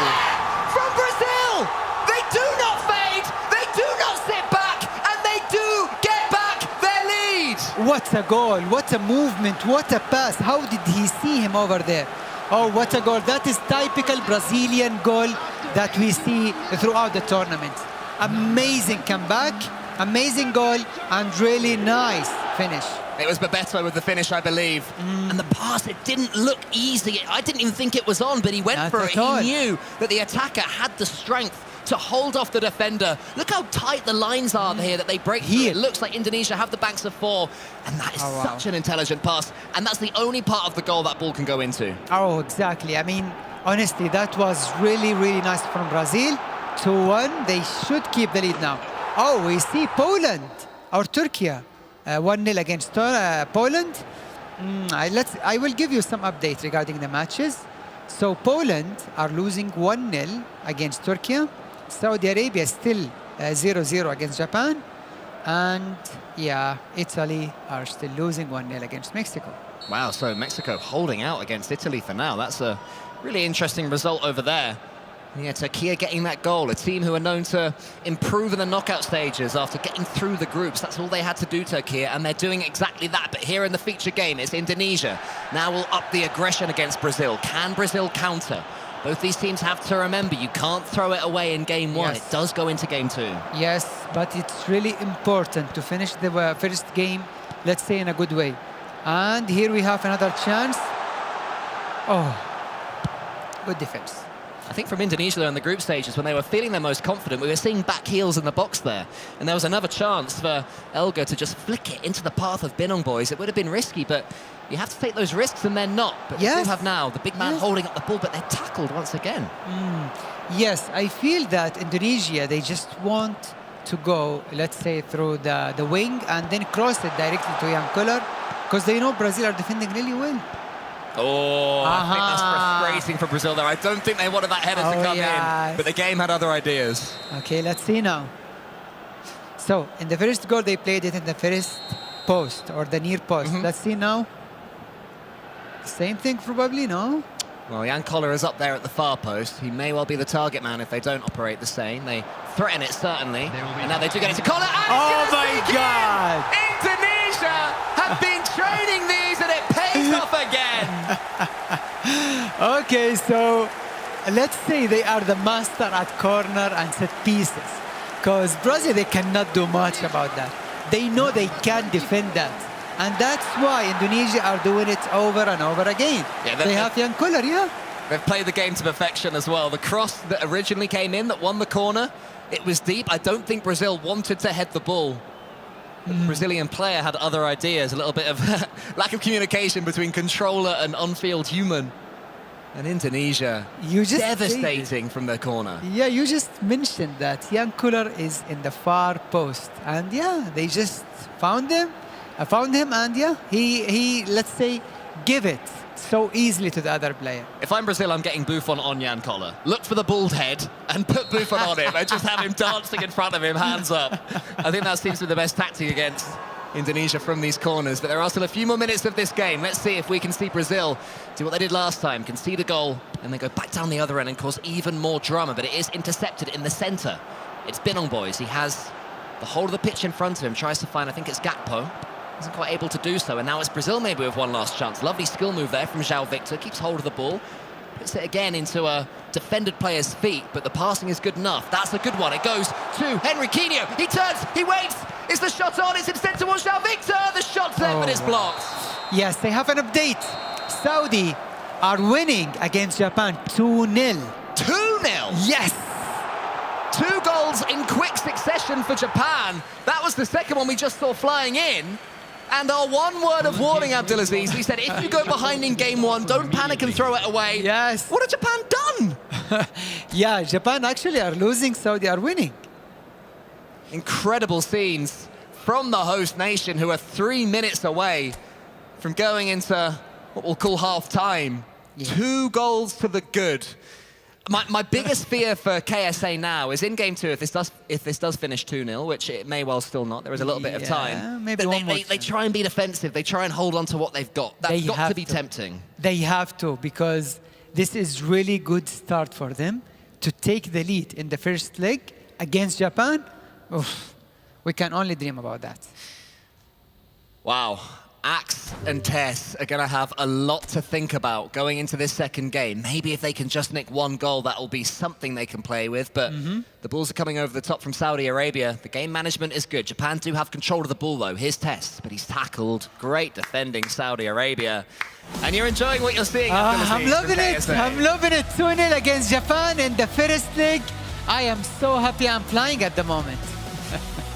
from Brazil! They do not fade, they do not sit back, and they do get back their lead! What a goal, what a movement, what a pass. How did he see him over there? Oh, what a goal. That is typical Brazilian goal that we see throughout the tournament. Amazing comeback. Amazing goal and really nice finish. It was Bebeto with the finish, I believe. And the pass, it didn't look easy. I didn't even think it was on, but he went for it. He knew that the attacker had the strength to hold off the defender. Look how tight the lines are here that they break through. It looks like Indonesia have the banks of 4, and that is such an intelligent pass. And that's the only part of the goal that ball can go into. Oh, exactly. I mean, honestly, that was really, really nice from Brazil. 2-1, they should keep the lead now. Oh, we see Poland or Turkey 1-0 against Poland. I will give you some updates regarding the matches. So Poland are losing 1-0 against Turkey. Saudi Arabia is still 0-0 against Japan. And yeah, Italy are still losing 1-0 against Mexico. Wow, so Mexico holding out against Italy for now. That's a really interesting result over there. Yeah, Turkey getting that goal, a team who are known to improve in the knockout stages after getting through the groups. That's all they had to do, Turkey, and they're doing exactly that. But here in the feature game, it's Indonesia. Now will up the aggression against Brazil. Can Brazil counter? Both these teams have to remember, you can't throw it away in game one. Yes. It does go into game two. Yes, but it's really important to finish the first game, let's say, in a good way. And here we have another chance. Oh, good defense. I think from Indonesia in the group stages, when they were feeling their most confident, we were seeing back heels in the box there. And there was another chance for Elga to just flick it into the path of Binong boys. It would have been risky, but you have to take those risks, and they're not. But they still have now the big man holding up the ball, but they're tackled once again. Yes, I feel that Indonesia, they just want to go, let's say, through the wing and then cross it directly to Jan Kuller, because they know Brazil are defending really well. Oh, I think that's frustrating for Brazil there. I don't think they wanted that header to come in, but the game had other ideas. Okay, let's see now. So, in the first goal, they played it in the first post, or the near post. Let's see now. Same thing, probably, no? Well, Jan Koller is up there at the far post. He may well be the target man if they don't operate the same. They threaten it, certainly. And now they do get it to Koller. Oh, my God! Indonesia have been training these, and it pays off again. Okay, so let's say they are the master at corner and set pieces. Because Brazil, they cannot do much about that. They know they can defend that. And that's why Indonesia are doing it over and over again. Yeah, they have Jan Kuller, They've played the game to perfection as well. The cross that originally came in, that won the corner, it was deep. I don't think Brazil wanted to head the ball. The Brazilian player had other ideas, a little bit of lack of communication between controller and on-field human. And Indonesia, devastating from their corner. Yeah, you just mentioned that Jan Kuller is in the far post. And yeah, they just found him. And yeah, he let's say, give it so easily to the other player. If I'm Brazil, I'm getting Buffon on Jan Koller. Look for the bald head and put Buffon on him and just have him dancing in front of him, hands up. I think that seems to be the best tactic against Indonesia from these corners. But there are still a few more minutes of this game. Let's see if we can see Brazil do what they did last time, concede a goal, and then go back down the other end and cause even more drama. But it is intercepted in the centre. It's Binong boys. He has the whole of the pitch in front of him, tries to find, I think it's Gakpo. Isn't quite able to do so, and now it's Brazil maybe with one last chance. Lovely skill move there from João Victor, keeps hold of the ball, puts it again into a defended player's feet, but the passing is good enough. That's a good one. It goes to Henriquinho. He turns, he waits. Is the shot on? It's instead towards João Victor. The shot's there, but it's blocked. Yes, they have an update. Saudi are winning against Japan 2-0. 2-0? Yes! 2 goals in quick succession for Japan. That was the second one we just saw flying in. And our one word of warning, Abdulaziz, we said, if you go behind in game one, don't panic and throw it away. Yes. What has Japan done? Yeah, Japan actually are losing, Saudi are winning. Incredible scenes from the host nation, who are 3 minutes away from going into what we'll call half-time. 2 goals to the good. My biggest fear for KSA now is in game 2, if this does finish 2-0, which it may well still not, there is a little bit of time. Maybe they try and be defensive, they try and hold on to what they've got. That's got to be tempting. They have to, because this is really good start for them to take the lead in the first leg against Japan. Oof, we can only dream about that. Wow. Axe and Tess are going to have a lot to think about going into this second game. Maybe if they can just nick 1 goal, that'll be something they can play with. But the balls are coming over the top from Saudi Arabia. The game management is good. Japan do have control of the ball, though. Here's Tess, but he's tackled. Great defending, Saudi Arabia. And you're enjoying what you're seeing. I'm loving it. I'm loving it. 2-0 against Japan in the first leg. I am so happy I'm flying at the moment.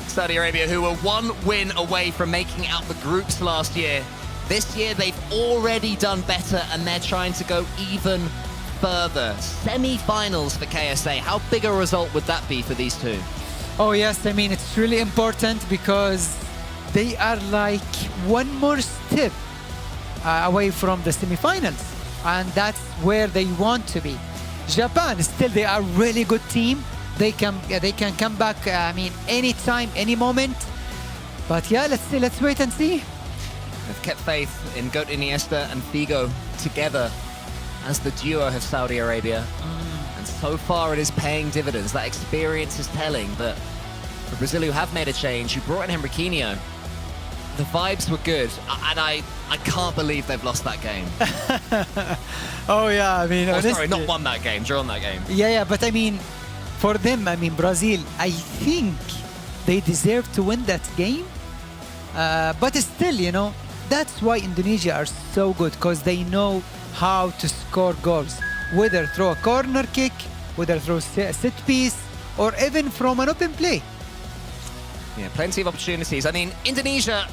Saudi Arabia, who were 1 win away from making out the groups last year. This year, they've already done better, and they're trying to go even further. Semi-finals for KSA. How big a result would that be for these two? Oh, yes. I mean, it's really important because they are like one more step away from the semifinals, and that's where they want to be. Japan, still, they are really good team. They can come back. I mean, anytime, any moment. But yeah, let's see. Let's wait and see. They've kept faith in Goat Iniesta and Figo together as the duo of Saudi Arabia. And so far it is paying dividends. That experience is telling. But for Brazil, who have made a change, who brought in Henriquinho, the vibes were good. And I can't believe they've lost that game. Oh, yeah. I mean, sorry, not won that game, drawn that game. Yeah, but I mean, for them, I mean, Brazil, I think they deserve to win that game. But still, you know, that's why Indonesia are so good, because they know how to score goals, whether through a corner kick, whether through a set piece, or even from an open play. Yeah, plenty of opportunities. I mean, Indonesia,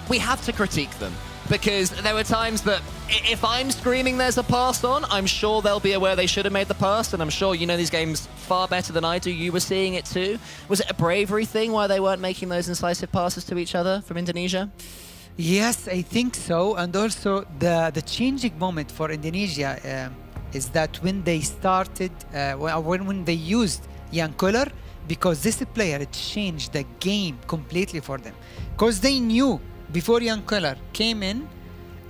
we have to critique them, because there were times that if I'm screaming there's a pass on, I'm sure they'll be aware they should have made the pass, and I'm sure you know these games far better than I do. You were seeing it too. Was it a bravery thing why they weren't making those incisive passes to each other from Indonesia? Yes, I think so. And also the changing moment for Indonesia is that when they started, when they used Jan Koller, because this player changed the game completely for them. Because they knew before Jan Koller came in,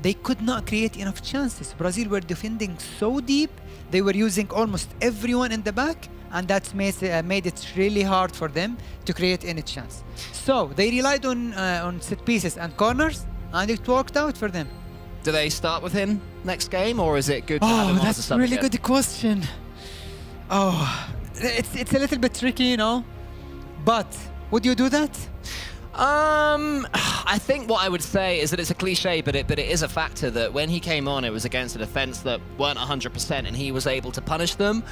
they could not create enough chances. Brazil were defending so deep, they were using almost everyone in the back, and that made it really hard for them to create any chance. So they relied on set pieces and corners, and it worked out for them. Do they start with him next game, or is it good to have him on as a that's sub a really again? good question. Oh, it's a little bit tricky, you know. But would you do that? I think what I would say is that it's a cliche, but it is a factor that when he came on, it was against a defense that weren't 100%, and he was able to punish them.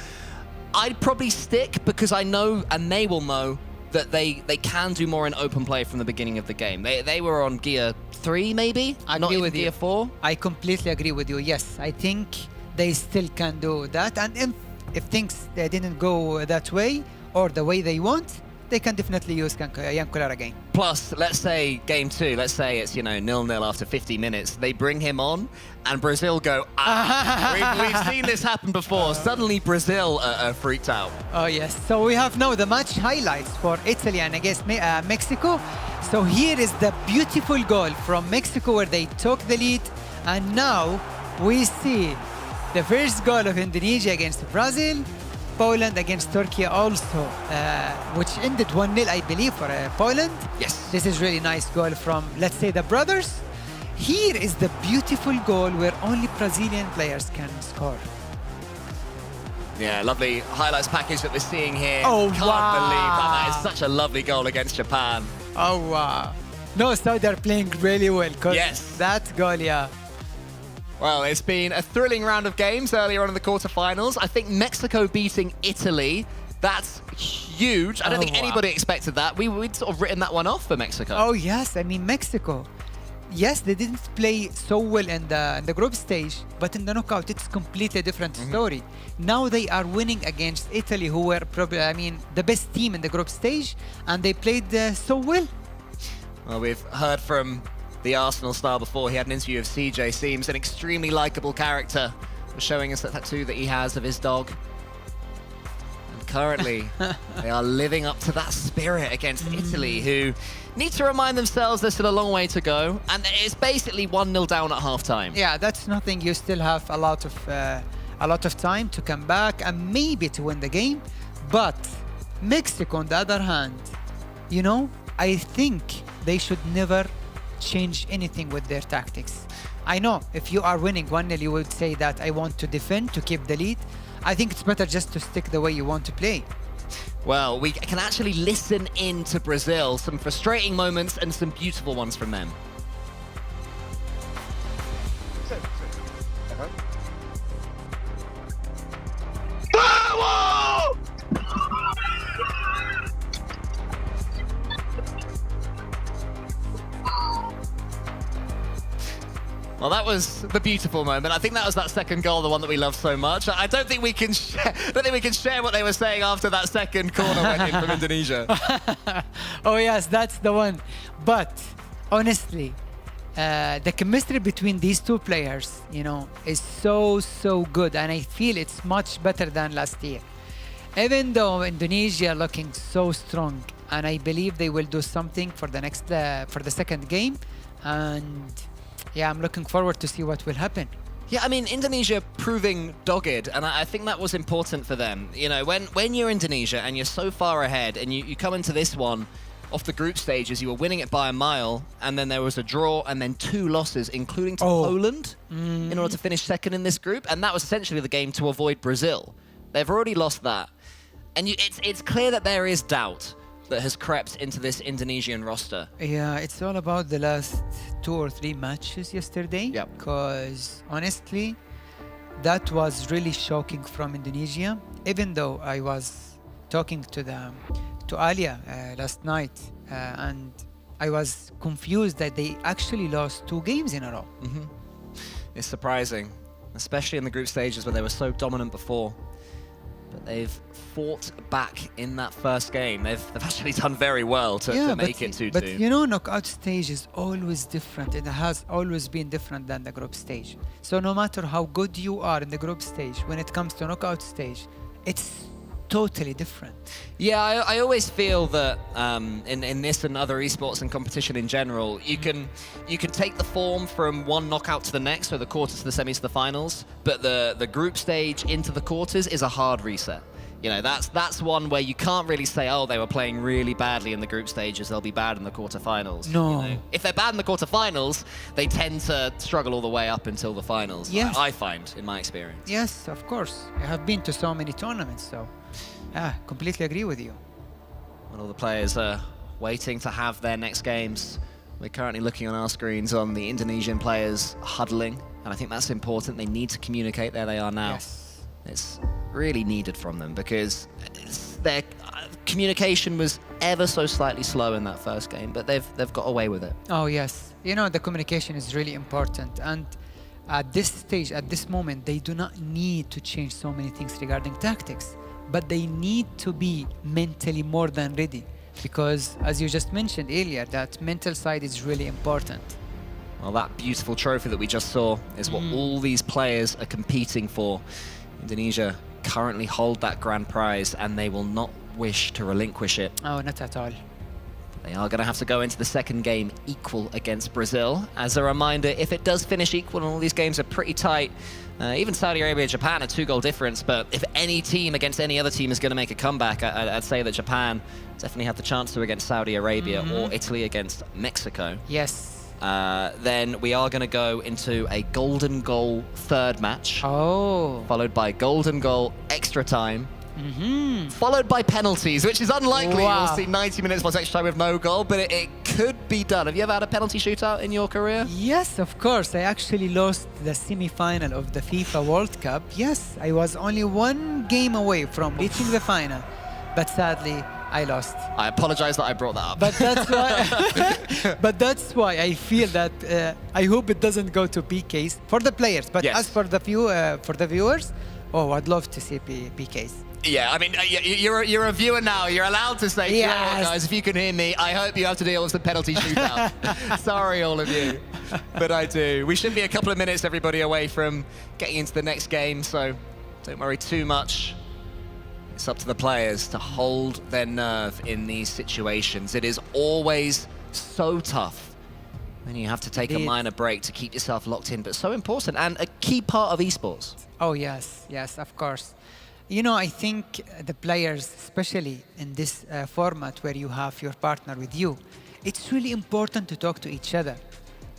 I'd probably stick, because I know, and they will know, that they can do more in open play from the beginning of the game. They were on gear 3, maybe? Not even gear 4? I completely agree with you. Yes, I think they still can do that. And if things didn't go that way, or the way they want, they can definitely use Jan Koller again. Plus, let's say game 2, let's say it's, 0-0 after 50 minutes. They bring him on, and Brazil go, we've seen this happen before. Suddenly, Brazil are freaked out. Oh, yes. So we have now the match highlights for Italy and against Mexico. So here is the beautiful goal from Mexico where they took the lead. And now we see the first goal of Indonesia against Brazil. Poland against Turkey also, which ended 1-0, I believe, for Poland. Yes. This is really nice goal from, let's say, the brothers. Here is the beautiful goal where only Brazilian players can score. Yeah, lovely highlights package that we're seeing here. Oh, Can't wow. believe that. That is such a lovely goal against Japan. Oh, wow. No, so they're playing really well. Yes. That goal, yeah. Well, it's been a thrilling round of games earlier on in the quarterfinals. I think Mexico beating Italy, that's huge. I don't think anybody expected that. We'd sort of written that one off for Mexico. Oh, yes. I mean, Mexico. Yes, they didn't play so well in the group stage, but in the knockout, it's completely different story. Now they are winning against Italy, who were probably, the best team in the group stage, and they played so well. Well, we've heard from the Arsenal star before. He had an interview of CJ. Seems an extremely likable character. Showing us that tattoo that he has of his dog. And currently, they are living up to that spirit against Italy, who need to remind themselves there's still a long way to go. And it's basically 1-0 down at half-time. Yeah, that's nothing. You still have a lot of time to come back and maybe to win the game. But Mexico, on the other hand, I think they should never change anything with their tactics. I know if you are winning 1-0, you would say that I want to defend to keep the lead. I think it's better just to stick the way you want to play. Well, we can actually listen in to Brazil. Some frustrating moments and some beautiful ones from them. Well, that was the beautiful moment. I think that was that second goal, the one that we love so much. I don't think we can share what they were saying after that second corner went in from Indonesia. Oh yes, that's the one. But honestly, the chemistry between these two players, is so good, and I feel it's much better than last year. Even though Indonesia looking so strong, and I believe they will do something for the second game, and yeah, I'm looking forward to see what will happen. Yeah, I mean, Indonesia proving dogged, and I think that was important for them. When you're Indonesia and you're so far ahead, and you come into this one off the group stages, you were winning it by a mile, and then there was a draw, and then 2 losses, including to Poland, in order to finish second in this group, and that was essentially the game to avoid Brazil. They've already lost that, and it's clear that there is doubt that has crept into this Indonesian roster. Yeah, it's all about the last 2 or 3 matches yesterday. Yep. Because honestly, that was really shocking from Indonesia. Even though I was talking to Alia last night, and I was confused that they actually lost 2 games in a row. It's surprising, especially in the group stages where they were so dominant before. But they've fought back in that first game. They've actually done very well to make it 2-2. But knockout stage is always different. It has always been different than the group stage. So no matter how good you are in the group stage, when it comes to knockout stage, it's totally different. Yeah, I always feel that in this and other esports and competition in general, you can take the form from one knockout to the next, so the quarters to the semis to the finals, but the group stage into the quarters is a hard reset. That's one where you can't really say, oh, they were playing really badly in the group stages, they'll be bad in the quarterfinals. No. If they're bad in the quarterfinals, they tend to struggle all the way up until the finals. Yes. I find, in my experience. Yes, of course. I have been to so many tournaments, so completely agree with you. Well, all the players are waiting to have their next games. We're currently looking on our screens on the Indonesian players huddling, and I think that's important. They need to communicate. There they are now. Yes. It's really needed from them because their communication was ever so slightly slow in that first game, but they've got away with it. Oh, yes. The communication is really important, and at this stage, at this moment, they do not need to change so many things regarding tactics, but they need to be mentally more than ready, because as you just mentioned earlier, that mental side is really important. Well, that beautiful trophy that we just saw is what all these players are competing for. Indonesia currently hold that grand prize, and they will not wish to relinquish it. Oh, not at all. They are going to have to go into the second game equal against Brazil. As a reminder, if it does finish equal, and all these games are pretty tight, even Saudi Arabia and Japan, a 2-goal difference, but if any team against any other team is going to make a comeback, I'd say that Japan definitely have the chance to against Saudi Arabia or Italy against Mexico. Yes. Then we are going to go into a golden goal third match. Oh. Followed by golden goal extra time. Followed by penalties, which is unlikely. Wow. We'll see 90 minutes plus extra time with no goal, but it could be done. Have you ever had a penalty shootout in your career? Yes, of course. I actually lost the semi-final of the FIFA World Cup. Yes, I was only 1 game away from reaching the final, but sadly, I lost. I apologize that I brought that up. But that's why. But that's why I feel that I hope it doesn't go to PKs for the players. But as for the viewers, I'd love to see PKs. Yeah, I mean, you're a viewer now. You're allowed to say, yes. Guys, if you can hear me, I hope you have to deal with the penalty shootout. Sorry, all of you. But I do. We should be a couple of minutes, everybody, away from getting into the next game, so don't worry too much. It's up to the players to hold their nerve in these situations. It is always so tough when you have to take a minor break to keep yourself locked in, but so important and a key part of esports. Oh, yes, of course. I think the players, especially in this format where you have your partner with you, it's really important to talk to each other,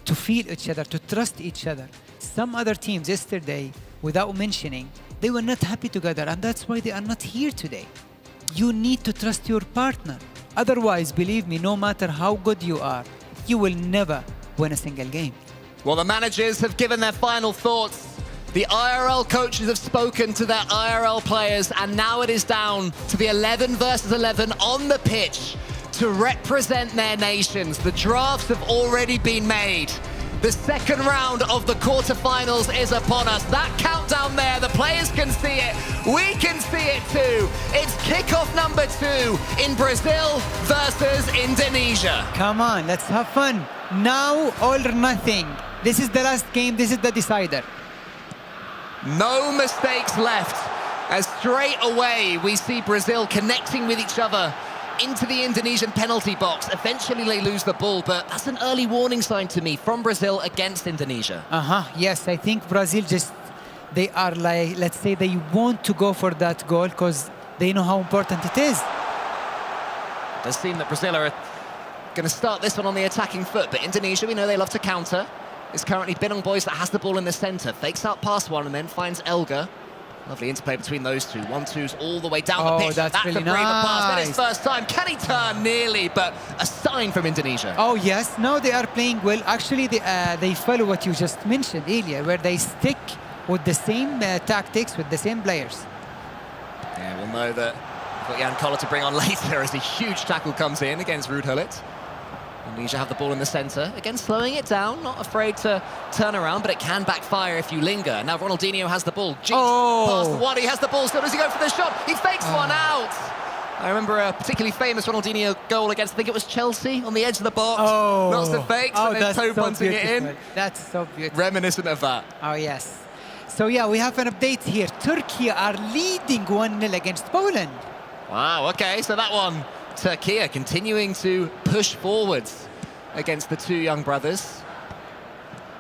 to feel each other, to trust each other. Some other teams yesterday, without mentioning, they were not happy together, and that's why they are not here today. You need to trust your partner. Otherwise, believe me, no matter how good you are, you will never win a single game. Well, the managers have given their final thoughts. The IRL coaches have spoken to their IRL players, and now it is down to the 11 versus 11 on the pitch to represent their nations. The drafts have already been made. The second round of the quarterfinals is upon us. That countdown there, the players can see it. We can see it too. It's kickoff number 2 in Brazil versus Indonesia. Come on, let's have fun. Now, all or nothing. This is the last game. This is the decider. No mistakes left. As straight away we see Brazil connecting with each other into the Indonesian penalty box. Eventually they lose the ball, but that's an early warning sign to me from Brazil against Indonesia. Yes, I think Brazil they are like, let's say they want to go for that goal because they know how important it is. It does seem that Brazil are going to start this one on the attacking foot, but Indonesia, we know they love to counter. It's currently Binong Boys that has the ball in the centre. Fakes out past one and then finds Elga. Lovely interplay between those two. 1-2s all the way down the pitch. That's really a braver pass. Then nice. his first time. Can he turn? Nearly, but a sign from Indonesia. Oh yes, now they are playing well. Actually, they follow what you just mentioned earlier, where they stick with the same tactics, with the same players. Yeah, we'll know that we've got Jan Koller to bring on later as a huge tackle comes in against Ruud Gullit. Indonesia have the ball in the centre. Again, slowing it down, not afraid to turn around, but it can backfire if you linger. Now Ronaldinho has the ball. Past the one, he has the ball. Still does he go for the shot? He fakes one out. I remember a particularly famous Ronaldinho goal against, I think it was Chelsea, on the edge of the box. Lots of fakes, and then toe punting it in. That's so beautiful. Reminiscent of that. Oh, yes. So, yeah, we have an update here. Turkey are leading 1-0 against Poland. Wow, okay, so that one, Turkey continuing to push forwards against the two young brothers.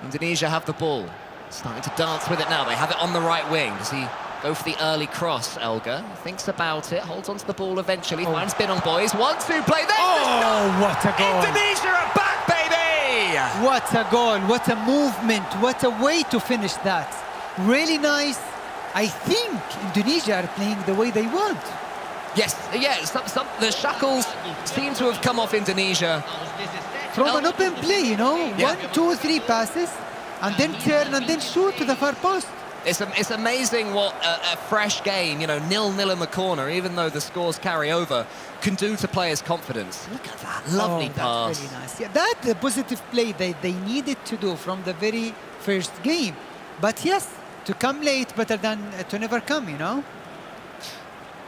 Indonesia have the ball. Starting to dance with it now. They have it on the right wing. Does he go for the early cross, Elga? Thinks about it, holds onto the ball eventually, finds Binong Boys. 1-2 play, then what a goal! Indonesia are back, baby! What a goal, what a movement, what a way to finish that. Really nice. I think Indonesia are playing the way they want. Yes, the shackles seem to have come off Indonesia. From an open play, you know, 1, 2, 3 passes, and then turn and then shoot to the far post. It's amazing what a fresh game, you know, 0-0 in the corner, even though the scores carry over, can do to players' confidence. Look at that, lovely pass. That's really nice. Yeah, that's the positive play they needed to do from the very first game. But yes, to come late better than to never come, you know.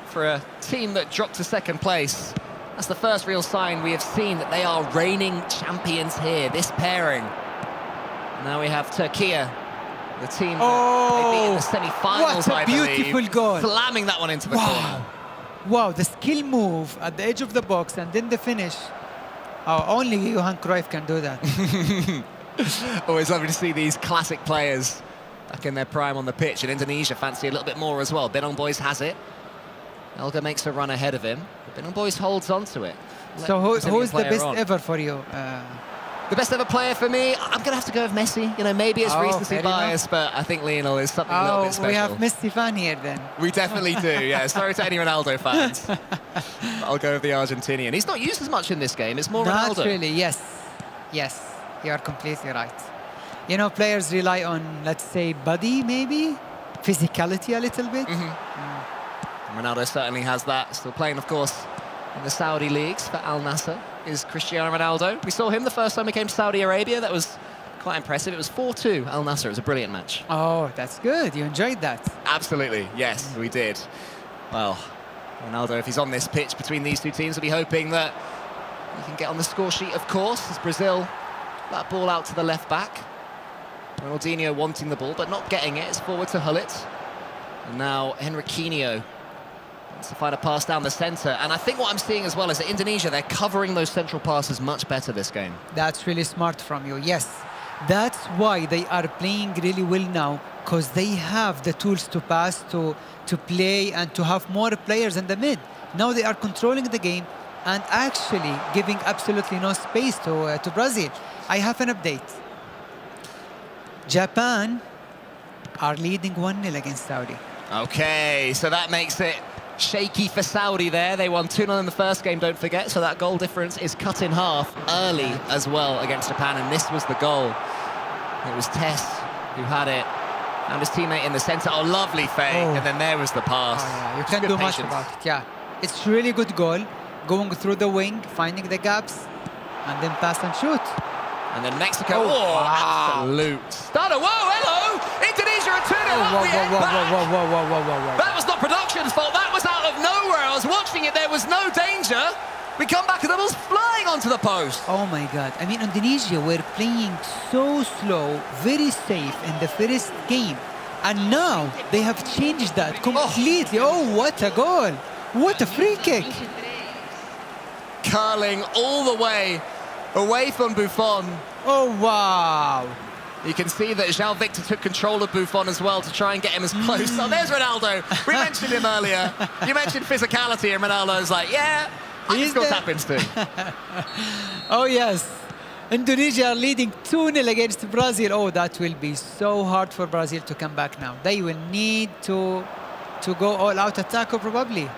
For a team that dropped to second place, that's the first real sign we have seen that they are reigning champions here, this pairing. Now we have Turkey, the team that they beat in the semi-finals, I believe. What a beautiful goal. Slamming that one into the corner. Wow, the skill move at the edge of the box and then the finish. Oh, only Johan Cruyff can do that. Always lovely to see these classic players back in their prime on the pitch. And Indonesia fancy a little bit more as well. Binong Boys has it. Elga makes a run ahead of him. Binong Boys holds on to it. So who's the best ever for you? The best ever player for me, I'm going to have to go with Messi. You know, maybe it's recency bias, but I think Lionel is something a little bit special. We have Messi fan here then. We definitely do, yeah. Sorry to any Ronaldo fans. I'll go with the Argentinian. He's not used as much in this game. It's more Ronaldo. Not really, yes. Yes, you are completely right. You know, players rely on, let's say, body maybe, physicality a little bit. Ronaldo certainly has that. Still playing, of course, in the Saudi leagues for Al Nassr is Cristiano Ronaldo. We saw him the first time he came to Saudi Arabia. That was quite impressive. It was 4-2 Al Nassr. It was a brilliant match. Oh, that's good. You enjoyed that. Absolutely. Yes, we did. Well, Ronaldo, if he's on this pitch between these two teams, will be hoping that he can get on the score sheet, of course, as Brazil that ball out to the left back. Ronaldinho wanting the ball, but not getting it. It's forward to Gullit. And now Henriquinho wants to find a pass down the centre. And I think what I'm seeing as well is that Indonesia, they're covering those central passes much better this game. That's really smart from you, yes. That's why they are playing really well now, because they have the tools to pass, to play, and to have more players in the mid. Now they are controlling the game and actually giving absolutely no space to Brazil. I have an update. Japan are leading 1-0 against Saudi. Okay, so that makes it shaky for Saudi there. They won 2-0 in the first game, don't forget, so that goal difference is cut in half early as well against Japan, and this was the goal. It was Tess who had it, and his teammate in the centre. Oh, lovely fake, and then there was the pass. Oh, yeah. You can't do much about it, yeah. It's really good goal, going through the wing, finding the gaps, and then pass and shoot. And then Mexico, absolute stunner. Whoa, hello! Indonesia are 2-0 up. That was not production's fault, that was out of nowhere. I was watching it, there was no danger. We come back and the ball's flying onto the post. Oh my God. I mean, Indonesia were playing so slow, very safe in the first game. And now they have changed that completely. Oh, what a goal. What a free kick. Curling all the way away from Buffon. Oh, wow. You can see that João Victor took control of Buffon as well to try and get him as close. Oh, there's Ronaldo. We mentioned him earlier. You mentioned physicality, and Ronaldo's like, yeah, I can score tap-ins too. Oh, yes. Indonesia are leading 2-0 against Brazil. Oh, that will be so hard for Brazil to come back now. They will need to go all-out attack, probably.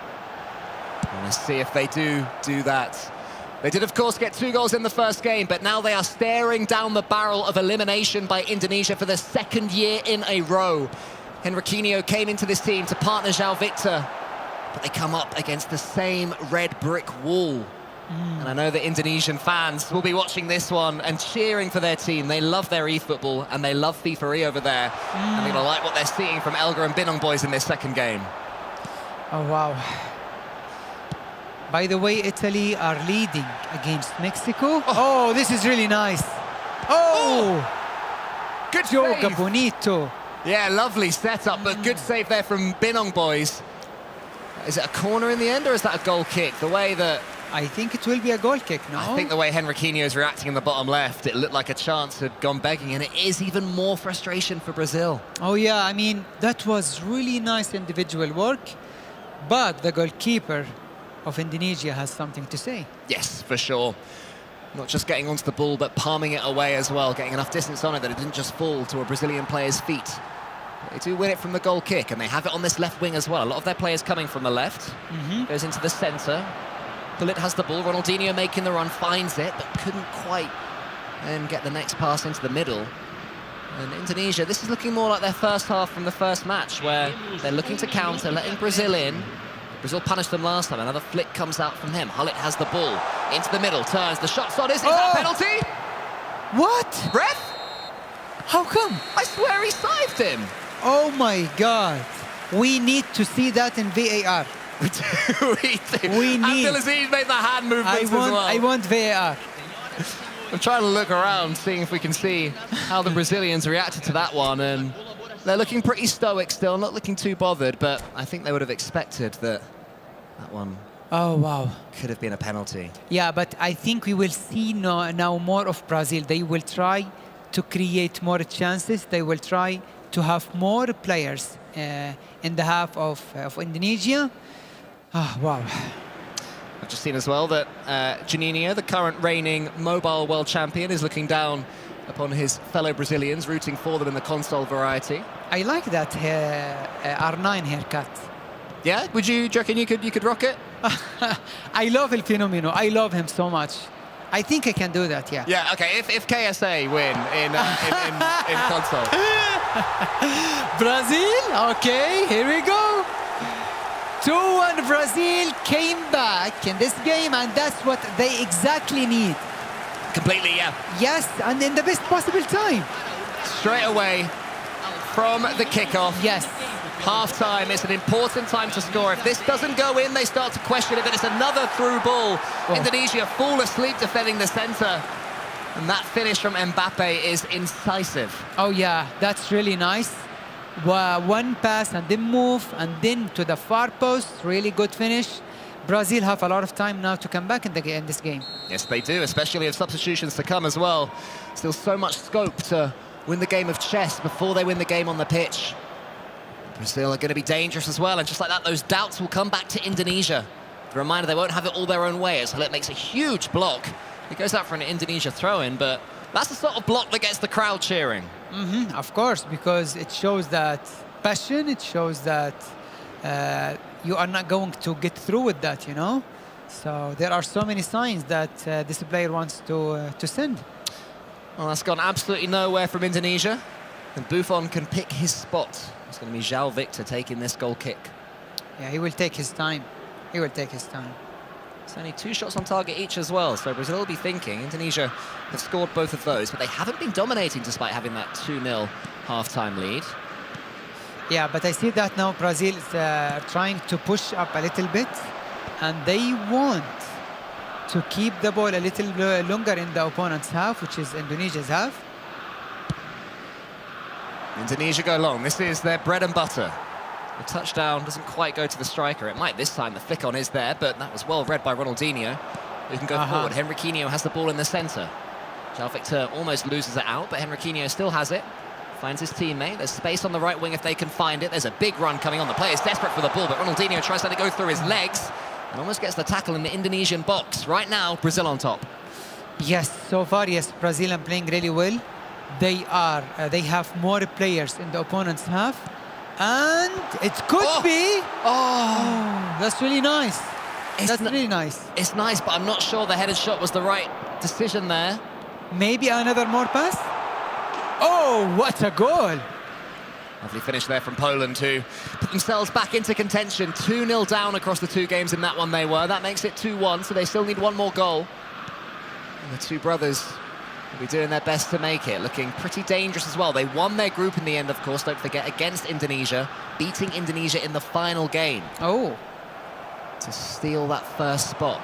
Let's see if they do that. They did, of course, get 2 goals in the first game, but now they are staring down the barrel of elimination by Indonesia for the 2nd year in a row. Henriquinho came into this team to partner João Victor, but they come up against the same red brick wall. And I know that Indonesian fans will be watching this one and cheering for their team. They love their eFootball and they love FIFAe over there. And they're going to like what they're seeing from Elgar and Binong boys in this 2nd game. Oh, wow. By the way, Italy are leading against Mexico. Oh, this is really nice. Oh! Good Joga save. bonito. Yeah, lovely setup, but good save there from Binong boys. Is it a corner in the end, or is that a goal kick? The way that... I think it will be a goal kick, no? I think the way Henriquinho is reacting in the bottom left, it looked like a chance had gone begging, and it is even more frustration for Brazil. Oh, yeah, I mean, that was really nice individual work, but the goalkeeper of Indonesia has something to say. Yes, for sure. Not just getting onto the ball, but palming it away as well, getting enough distance on it that it didn't just fall to a Brazilian player's feet. They do win it from the goal kick, and they have it on this left wing as well. A lot of their players coming from the left. Goes into the centre. Gullit has the ball. Ronaldinho making the run, finds it, but couldn't quite then get the next pass into the middle. And Indonesia, this is looking more like their first half from the first match, where they're looking to counter, letting Brazil in. Brazil punished them last time. Another flick comes out from him. Gullit has the ball into the middle, turns. The shot's on. Is that a penalty? What? Ref? How come? I swear he sived him. Oh my God. We need to see that in VAR. We do. We need. Abdelaziz made the hand movements as well. I want VAR. I'm trying to look around, seeing if we can see how the Brazilians reacted to that one, and they're looking pretty stoic still, not looking too bothered, but I think they would have expected that one could have been a penalty. Yeah, but I think we will see now more of Brazil. They will try to create more chances. They will try to have more players in the half of Indonesia. Oh, wow. I've just seen as well that Juninho, the current reigning mobile world champion, is looking down upon his fellow Brazilians, rooting for them in the console variety. I like that R9 haircut. Yeah? Do you reckon you could rock it? I love El Fenomeno. I love him so much. I think I can do that, yeah. Yeah, okay, if KSA win in console. Brazil, okay, here we go. 2-1 Brazil came back in this game, and that's what they exactly need. Completely, yeah. Yes, and in the best possible time. Straight away from the kickoff. Yes. Half-time, it's an important time to score. If this doesn't go in, they start to question it, but it's another through ball. Indonesia fall asleep defending the centre. And that finish from Mbappe is incisive. Oh, yeah, that's really nice. One pass and then move, and then to the far post. Really good finish. Brazil have a lot of time now to come back in this game. Yes, they do, especially if substitutions to come as well. Still so much scope to win the game of chess before they win the game on the pitch. Brazil are going to be dangerous as well, and just like that, those doubts will come back to Indonesia. The reminder, they won't have it all their own way, as Gullit makes a huge block. It goes out for an Indonesia throw-in, but that's the sort of block that gets the crowd cheering. Of course, because it shows that passion, it shows that you are not going to get through with that, you know? So there are so many signs that this player wants to send. Well, that's gone absolutely nowhere from Indonesia, and Buffon can pick his spot. It's going to be João Victor taking this goal kick. Yeah, he will take his time. He will take his time. It's only 2 shots on target each as well, so Brazil will be thinking. Indonesia have scored both of those, but they haven't been dominating despite having that 2-0 half-time lead. Yeah, but I see that now Brazil is trying to push up a little bit, and they want to keep the ball a little longer in the opponent's half, which is Indonesia's half. Indonesia go long. This is their bread and butter. The touchdown doesn't quite go to the striker. It might this time. The flick on is there, but that was well read by Ronaldinho, who can go forward. Henriquinho has the ball in the centre. João Victor almost loses it out, but Henriquinho still has it. Finds his teammate. There's space on the right wing if they can find it. There's a big run coming on. The player's desperate for the ball, but Ronaldinho tries to let it go through his legs and almost gets the tackle in the Indonesian box. Right now, Brazil on top. Yes, so far, yes, Brazil are playing really well. They have more players in the opponent's half, and it could be. Oh, that's really nice. That's really nice. It's nice, but I'm not sure the headed shot was the right decision there. Maybe another more pass. Oh, what a goal! Lovely finish there from Poland to put themselves back into contention. 2-0 down across the 2 games in that one they were. That makes it 2-1, so they still need 1 more goal. And the 2 brothers will be doing their best to make it, looking pretty dangerous as well. They won their group in the end, of course, don't forget, against Indonesia, beating Indonesia in the final game. Oh. To steal that first spot.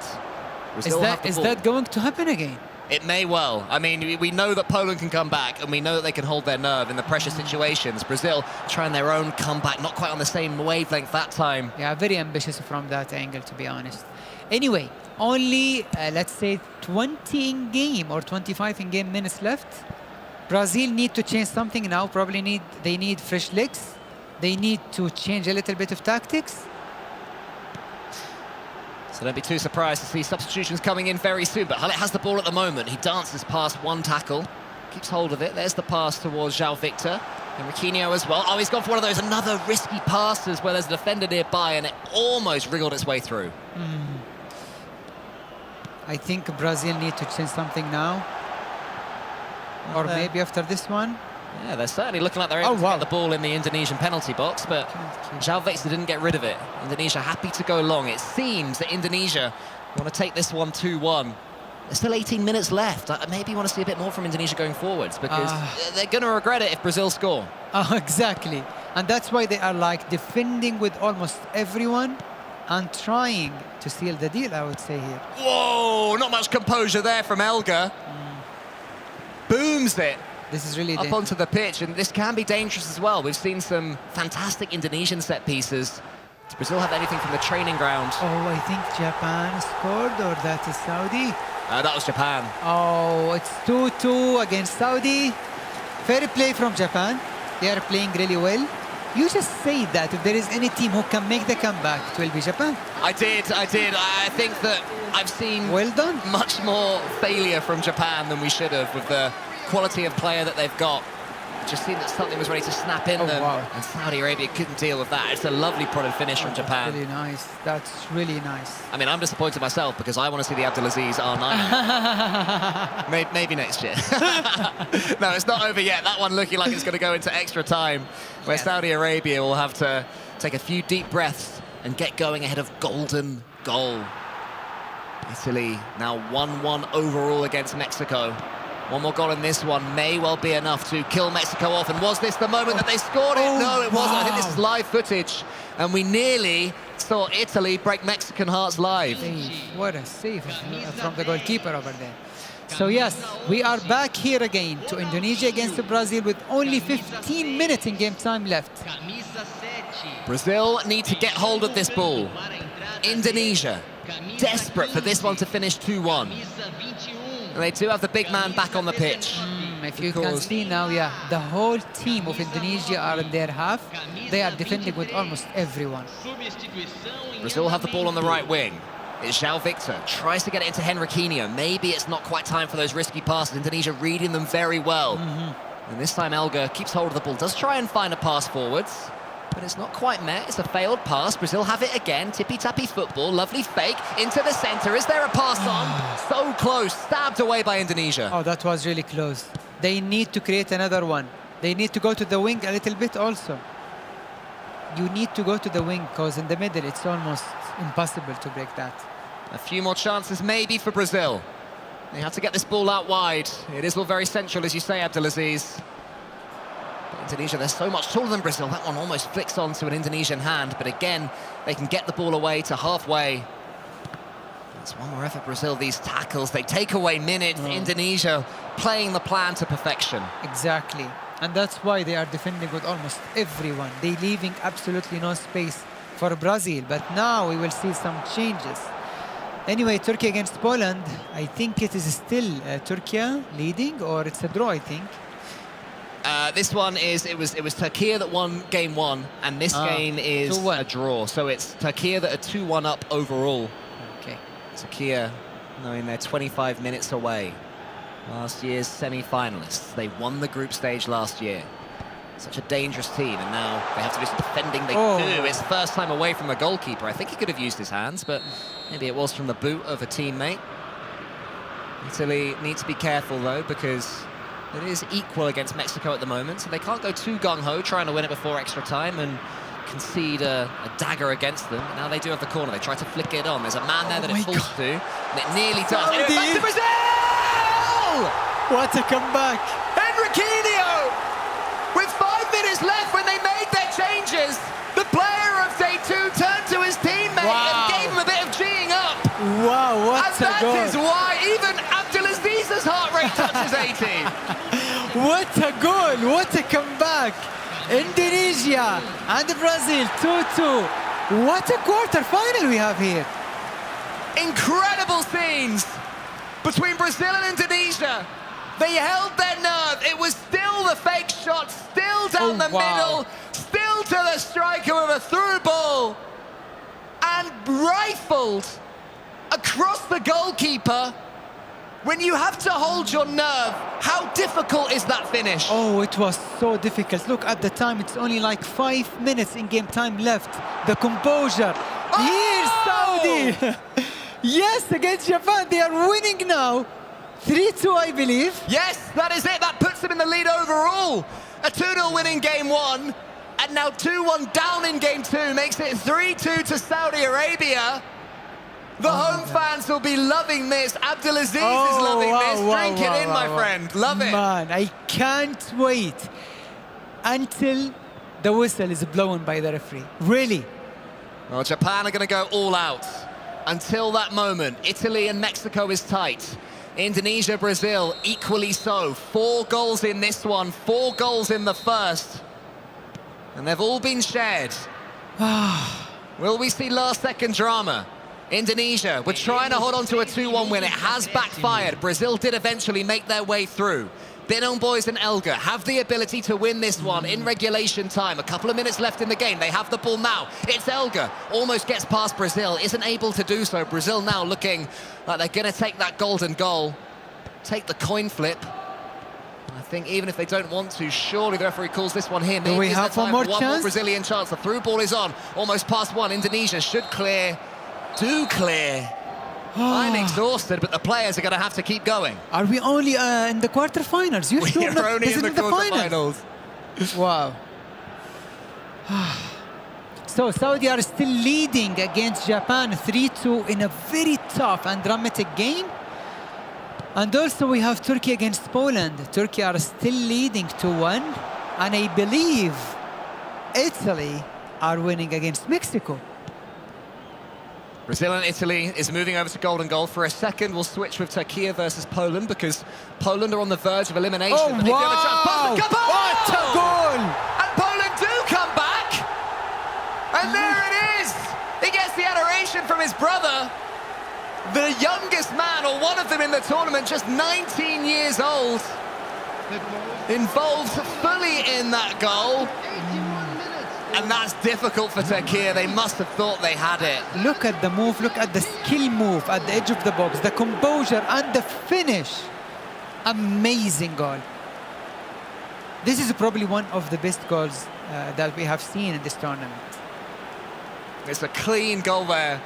Is that going to happen again? It may well. I mean, we know that Poland can come back, and we know that they can hold their nerve in the pressure situations. Brazil trying their own comeback, not quite on the same wavelength that time. Yeah, very ambitious from that angle, to be honest. Anyway, only, let's say, 20 in-game or 25 in-game minutes left. Brazil need to change something now. Probably they need fresh legs. They need to change a little bit of tactics. So don't be too surprised to see substitutions coming in very soon. But Halit has the ball at the moment. He dances past 1 tackle, keeps hold of it. There's the pass towards João Victor. And Henriquinho as well. Oh, he's gone for one of those, another risky passes where there's a defender nearby and it almost wriggled its way through. I think Brazil need to change something now. Or maybe after this one. Yeah, they're certainly looking like they're able to get the ball in the Indonesian penalty box, but João Victor didn't get rid of it. Indonesia happy to go long. It seems that Indonesia want to take this one 2-1. There's still 18 minutes left. Maybe you want to see a bit more from Indonesia going forwards, because they're going to regret it if Brazil score. Exactly. And that's why they are like defending with almost everyone and trying to seal the deal, I would say here. Whoa, not much composure there from Elga. Booms it. This is really up onto the pitch, and this can be dangerous as well. We've seen some fantastic Indonesian set pieces. Does Brazil have anything from the training ground? Oh, I think Japan scored, or that is Saudi. That was Japan. Oh, it's 2-2 against Saudi. Fair play from Japan. They are playing really well. You just say that if there is any team who can make the comeback, it will be Japan. I did. I think that I've seen much more failure from Japan than we should have with the quality of player that they've got. It just seemed that something was ready to snap in them, and Saudi Arabia couldn't deal with that. It's a lovely prodded finish from Japan. Really nice. That's really nice. I mean, I'm disappointed myself because I want to see the Abdulaziz R9. Maybe next year. No, it's not over yet. That one looking like it's going to go into extra time, where Saudi Arabia will have to take a few deep breaths and get going ahead of golden goal. Italy now 1-1 overall against Mexico. 1 more goal in this one may well be enough to kill Mexico off. And was this the moment that they scored it? No, it wasn't. I think this is live footage. And we nearly saw Italy break Mexican hearts live. What a save from the goalkeeper over there. So yes, we are back here again to Indonesia against Brazil with only 15 minutes in game time left. Brazil need to get hold of this ball. Indonesia, desperate for this one to finish 2-1. And they do have the big man back on the pitch. If you can see now, yeah, the whole team of Indonesia are in their half. They are defending with almost everyone. Brazil have the ball on the right wing. It's João Victor, tries to get it into Henriquinho. Maybe it's not quite time for those risky passes. Indonesia reading them very well. And this time Elga keeps hold of the ball, does try and find a pass forwards, but it's not quite met. It's a failed pass. Brazil have it again. Tippy-tappy football. Lovely fake into the centre. Is there a pass on? So close. Stabbed away by Indonesia. Oh, that was really close. They need to create another one. They need to go to the wing a little bit also. You need to go to the wing because in the middle it's almost impossible to break that. A few more chances maybe for Brazil. They have to get this ball out wide. It is all very central, as you say, Abdelaziz. But Indonesia, they're so much taller than Brazil. That one almost flicks onto an Indonesian hand, but again, they can get the ball away to halfway. That's one more effort, Brazil. These tackles, they take away minutes. Indonesia playing the plan to perfection. Exactly. And that's why they are defending with almost everyone. They're leaving absolutely no space for Brazil. But now we will see some changes. Anyway, Turkey against Poland. I think it is still Turkey leading, or it's a draw, I think. This one is, it was Turkey that won game 1, and this game is a draw. So it's Turkey that are 2-1 up overall. Okay. Turkey, knowing they're 25 minutes away. Last year's semi-finalists. They won the group stage last year. Such a dangerous team, and now they have to do some defending. They do. It's first time away from the goalkeeper. I think he could have used his hands, but maybe it was from the boot of a teammate. Italy need to be careful, though, because it is equal against Mexico at the moment, so they can't go too gung-ho trying to win it before extra time and concede a dagger against them. But now they do have the corner. They try to flick it on. There's a man there that it falls to, and it nearly does. Anyway, back to Brazil! What a comeback! Henriquinho! With 5 minutes left when they made their changes, the player of day 2 turned to his teammate and gave him a bit of G'ing up. Wow, what a goal! And that is why even Abdelaziz's heart rate touches 80. What a goal! What a comeback! Indonesia and Brazil 2-2. What a quarter-final we have here. Incredible scenes between Brazil and Indonesia. They held their nerve. It was still the fake shot, still down the middle, still to the striker with a through ball, and rifled across the goalkeeper. When you have to hold your nerve, how difficult is that finish? Oh, it was so difficult. Look, at the time, it's only like 5 minutes in game time left. The composure. Here's Saudi. Yes, against Japan. They are winning now. 3-2, I believe. Yes, that is it. That puts them in the lead overall. A 2-0 win in game 1, and now 2-1 down in game 2 makes it 3-2 to Saudi Arabia. The home fans will be loving this. Abdelaziz is loving this. Drink it in, my friend. Love it. Man, I can't wait until the whistle is blown by the referee. Really. Well, Japan are going to go all out. Until that moment, Italy and Mexico is tight. Indonesia, Brazil, equally so. 4 goals in this one, 4 goals in the first. And they've all been shared. Will we see last-second drama? Indonesia, we're trying to hold on to a 2-1 win. It has backfired. Brazil did eventually make their way through. Binong Boys and Elga have the ability to win this one in regulation time. A couple of minutes left in the game. They have the ball now. It's Elga. Almost gets past Brazil. Isn't able to do so. Brazil now looking like they're going to take that golden goal. Take the coin flip. I think even if they don't want to, surely the referee calls this one here. Maybe do we have one more chance? Brazilian chance. The through ball is on. Almost past one. Indonesia should clear. Do clear. I'm exhausted, but the players are going to have to keep going. Are we only in the quarterfinals? You sure? We're only in the quarterfinals. Wow. So Saudi are still leading against Japan 3-2 in a very tough and dramatic game. And also we have Turkey against Poland. Turkey are still leading 2-1. And I believe Italy are winning against Mexico. Brazil and Italy is moving over to golden goal. For a second, we'll switch with Turkey versus Poland because Poland are on the verge of elimination. Oh, but they do have a chance. What a goal! And Poland do come back. And there it is. He gets the adoration from his brother. The youngest man, or one of them in the tournament, just 19 years old. Involved fully in that goal. And that's difficult for Turkey. They must have thought they had it. Look at the move, look at the skill move at the edge of the box, the composure and the finish. Amazing goal. This is probably one of the best goals that we have seen in this tournament. It's a clean goal there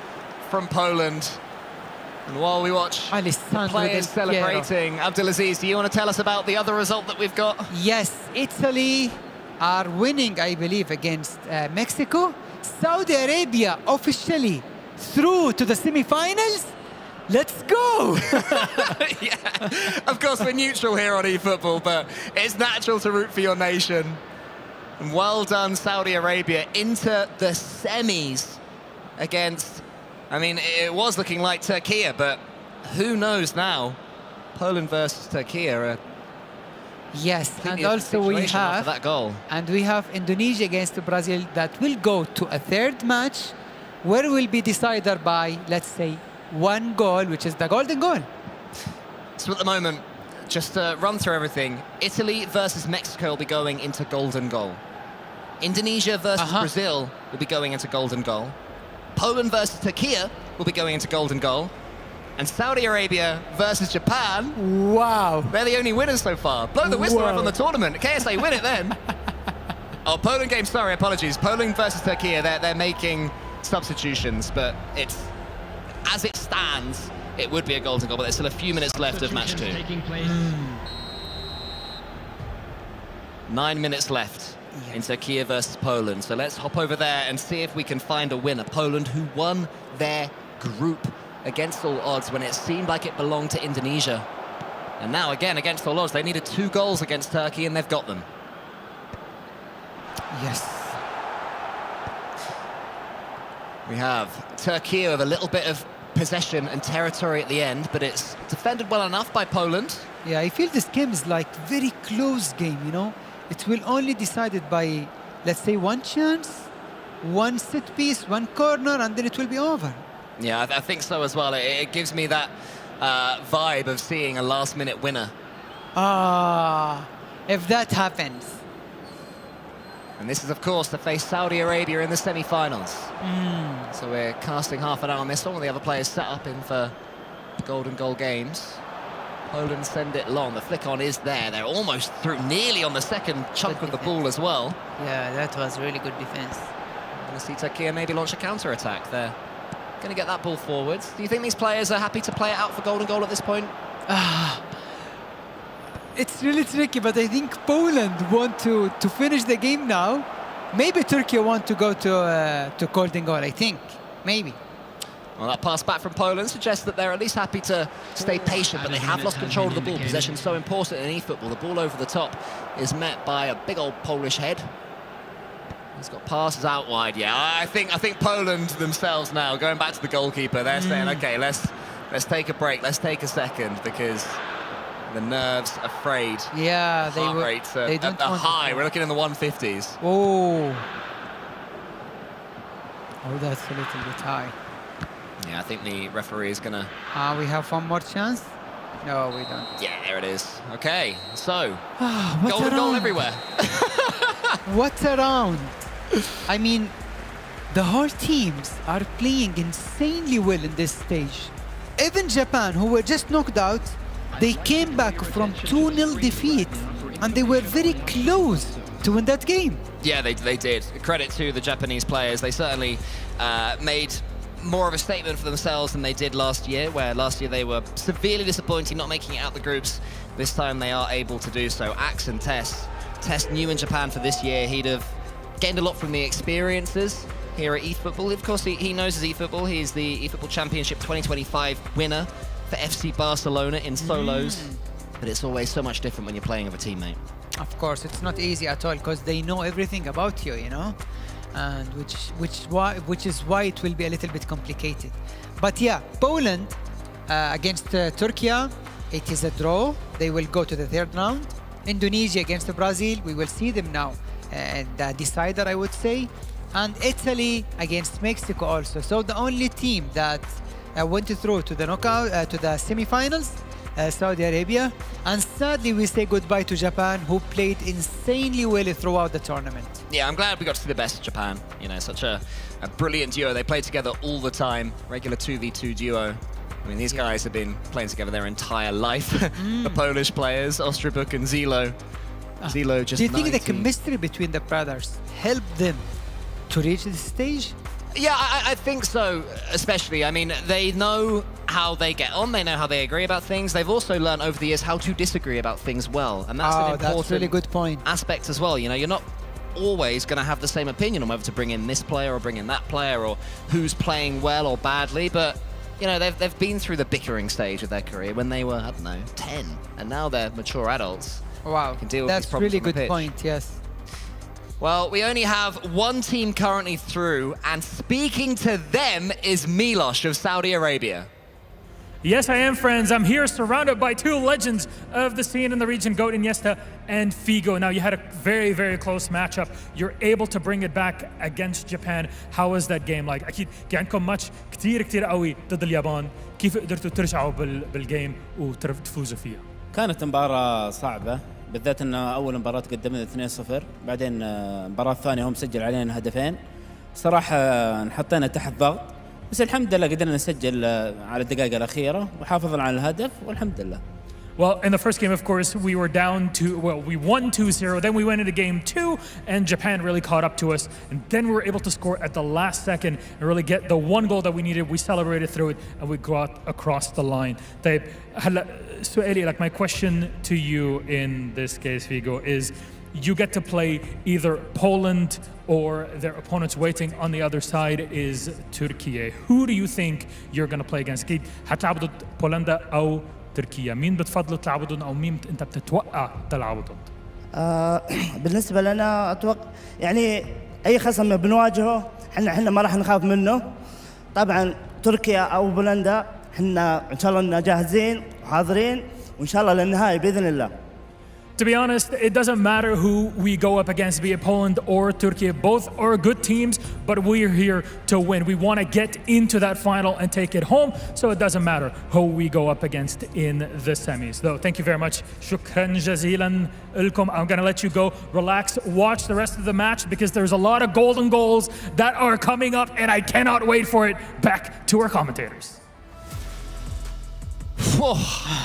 from Poland. And while we watch the players celebrating, Abdelaziz, do you want to tell us about the other result that we've got? Yes, Italy are winning, I believe, against Mexico. Saudi Arabia officially through to the semi-finals. Let's go! Yeah, of course we're neutral here on eFootball, but it's natural to root for your nation. And well done, Saudi Arabia, into the semis against, I mean, it was looking like Turkey, but who knows now? Poland versus Turkey are yes, and also we have that goal. And we have Indonesia against Brazil that will go to a third match where will be decided by, let's say, one goal, which is the golden goal. So at the moment, just to run through everything, Italy versus Mexico will be going into golden goal. Indonesia versus Brazil will be going into golden goal. Poland versus Turkey will be going into golden goal. And Saudi Arabia versus Japan. Wow. They're the only winners so far. Blow the whistle up on the tournament. KSA win it then. Oh, Poland game, sorry, apologies. Poland versus Turkey, they're making substitutions, but it's, as it stands, it would be a golden goal, but there's still a few minutes left of match 2. 9 minutes left in Turkey versus Poland. So let's hop over there and see if we can find a winner. Poland, who won their group against all odds when it seemed like it belonged to Indonesia. And now, again, against all odds, they needed 2 goals against Turkey, and they've got them. Yes. We have Turkey with a little bit of possession and territory at the end, but it's defended well enough by Poland. Yeah, I feel this game is like very close game, you know. It will only decided by, let's say, one chance, one set piece, one corner, and then it will be over. Yeah, I think so as well. It gives me that vibe of seeing a last-minute winner. If that happens. And this is, of course, to face Saudi Arabia in the semi-finals. So we're casting half an eye on this. All the other players set up in for the golden goal games. Poland send it long. The flick on is there. They're almost through, nearly on the second chunk of the ball as well. Yeah, that was really good defense. I'm going to see Turkey maybe launch a counter-attack there. Going to get that ball forwards. Do you think these players are happy to play it out for golden goal at this point? It's really tricky, but I think Poland want to finish the game now. Maybe Turkey want to go to golden goal, I think. Maybe. Well, that pass back from Poland suggests that they're at least happy to stay patient, but they have lost control of the ball. Possession so important in eFootball. The ball over the top is met by a big old Polish head. He's got passes out wide. Yeah, I think Poland themselves now, going back to the goalkeeper, they're saying, okay, let's take a break, let's take a second, because the nerves are frayed. Yeah, heart rates are high. We're looking in the 150s. Oh, that's a little bit high. Yeah, I think the referee is gonna. We have one more chance. No, we don't. Yeah, there it is. Okay, so what golden goal everywhere. What a round! I mean, the whole teams are playing insanely well in this stage. Even Japan, who were just knocked out, they came back from 2-0 defeat, and they were very close to win that game. Yeah, they did. Credit to the Japanese players. They certainly made more of a statement for themselves than they did last year, where last year they were severely disappointing, not making it out the groups. This time they are able to do so. Axe and Tess new in Japan for this year. He'd have gained a lot from the experiences here at eFootball. Of course, he knows his eFootball. He's the eFootball Championship 2025 winner for FC Barcelona in solos. But it's always so much different when you're playing with a teammate. Of course, it's not easy at all, because they know everything about you, you know, and which is why it will be a little bit complicated. But yeah, Poland against Turkey, it is a draw. They will go to the third round. Indonesia against Brazil, we will see them now. The decider, I would say. And Italy against Mexico also. So the only team that went through to the knockout, to the semi-finals, Saudi Arabia. And sadly, we say goodbye to Japan, who played insanely well throughout the tournament. Yeah, I'm glad we got to see the best of Japan. You know, such a brilliant duo. They play together all the time. Regular 2v2 duo. I mean, these guys have been playing together their entire life. The Polish players, Ostrobuk and Zilo. Zilo just Do you think 19. the chemistry between the brothers helped them to reach this stage? Yeah, I think so, especially. I mean, they know how they get on. They know how they agree about things. They've also learned over the years how to disagree about things well. And that's an important really good point. aspect as well. You know, you're not always going to have the same opinion on whether to bring in this player or bring in that player or who's playing well or badly. But, you know, they've been through the bickering stage of their career when they were, I don't know, 10. And now they're mature adults. Wow, Can deal with that's these problems really on the good pitch. point, yes. Well, we only have one team currently through, and speaking to them is Miloš of Saudi Arabia. Yes, I am, friends. I'm here surrounded by two legends of the scene in the region, Goat Iniesta and Figo. Now, you had a very, very close matchup. You're able to bring it back against Japan. How was that game like? أكيد كان عندكم ماتش كتير قوي ضد اليابان. كيف قدرتوا ترجعوا بالجيم وتفوزوا فيها؟ كانت مباراة صعبة، بالذات ان اول مباراة قدمنا 2-0، بعدين المباراة الثانية هم سجل علينا هدفين. صراحة انحطينا تحت ضغط، بس الحمد لله قدرنا نسجل على الدقائق الأخيرة وحافظنا على الهدف والحمد لله. Well, in the first game, of course, we were down to, well, we won 2-0. Then we went into game 2, and Japan really caught up to us. And then we were able to score at the last second and really get the one goal that we needed. We celebrated through it, and we got across the line. طيب, هلا سؤالي, like my question to you in this case, Figo, is you get to play either Poland or their opponents waiting on the other side is Turkey. Who do you think you're going to play against? أكيد هتلعبوا ضد بولندا أو تركيا. مين بتفضلوا تلعبوا ضد أو مين أنت بتتوقع تلعبوا ضد؟ بالنسبة لنا أتوقع يعني أي خصم بنواجهه احنا ما راح نخاف منه. طبعا تركيا أو بولندا احنا إن شاء الله جاهزين وحاضرين وإن شاء الله للنهائي بإذن الله. To be honest, it doesn't matter who we go up against, be it Poland or Turkey. Both are good teams, but we're here to win. We want to get into that final and take it home, so it doesn't matter who we go up against in the semis. Though, thank you very much. Shukran jazilan ilkum. I'm going to let you go. Relax, watch the rest of the match because there's a lot of golden goals that are coming up, and I cannot wait for it. Back to our commentators.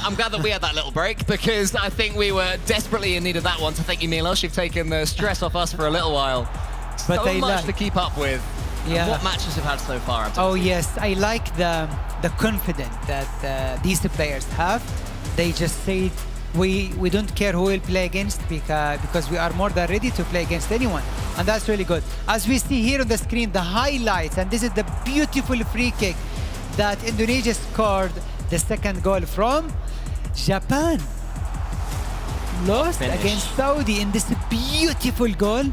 I'm glad that we had that little break because I think we were desperately in need of that one. So thank you, Miloš. You've taken the stress off us for a little while. But so much to keep up with. Yeah. What matches have had so far? Oh yes, I like the confidence that these players have. They just said we don't care who we'll play against because we are more than ready to play against anyone, and that's really good. As we see here on the screen, the highlights, and this is the beautiful free kick that Indonesia scored. The second goal from Japan. Lost against Saudi in this beautiful goal.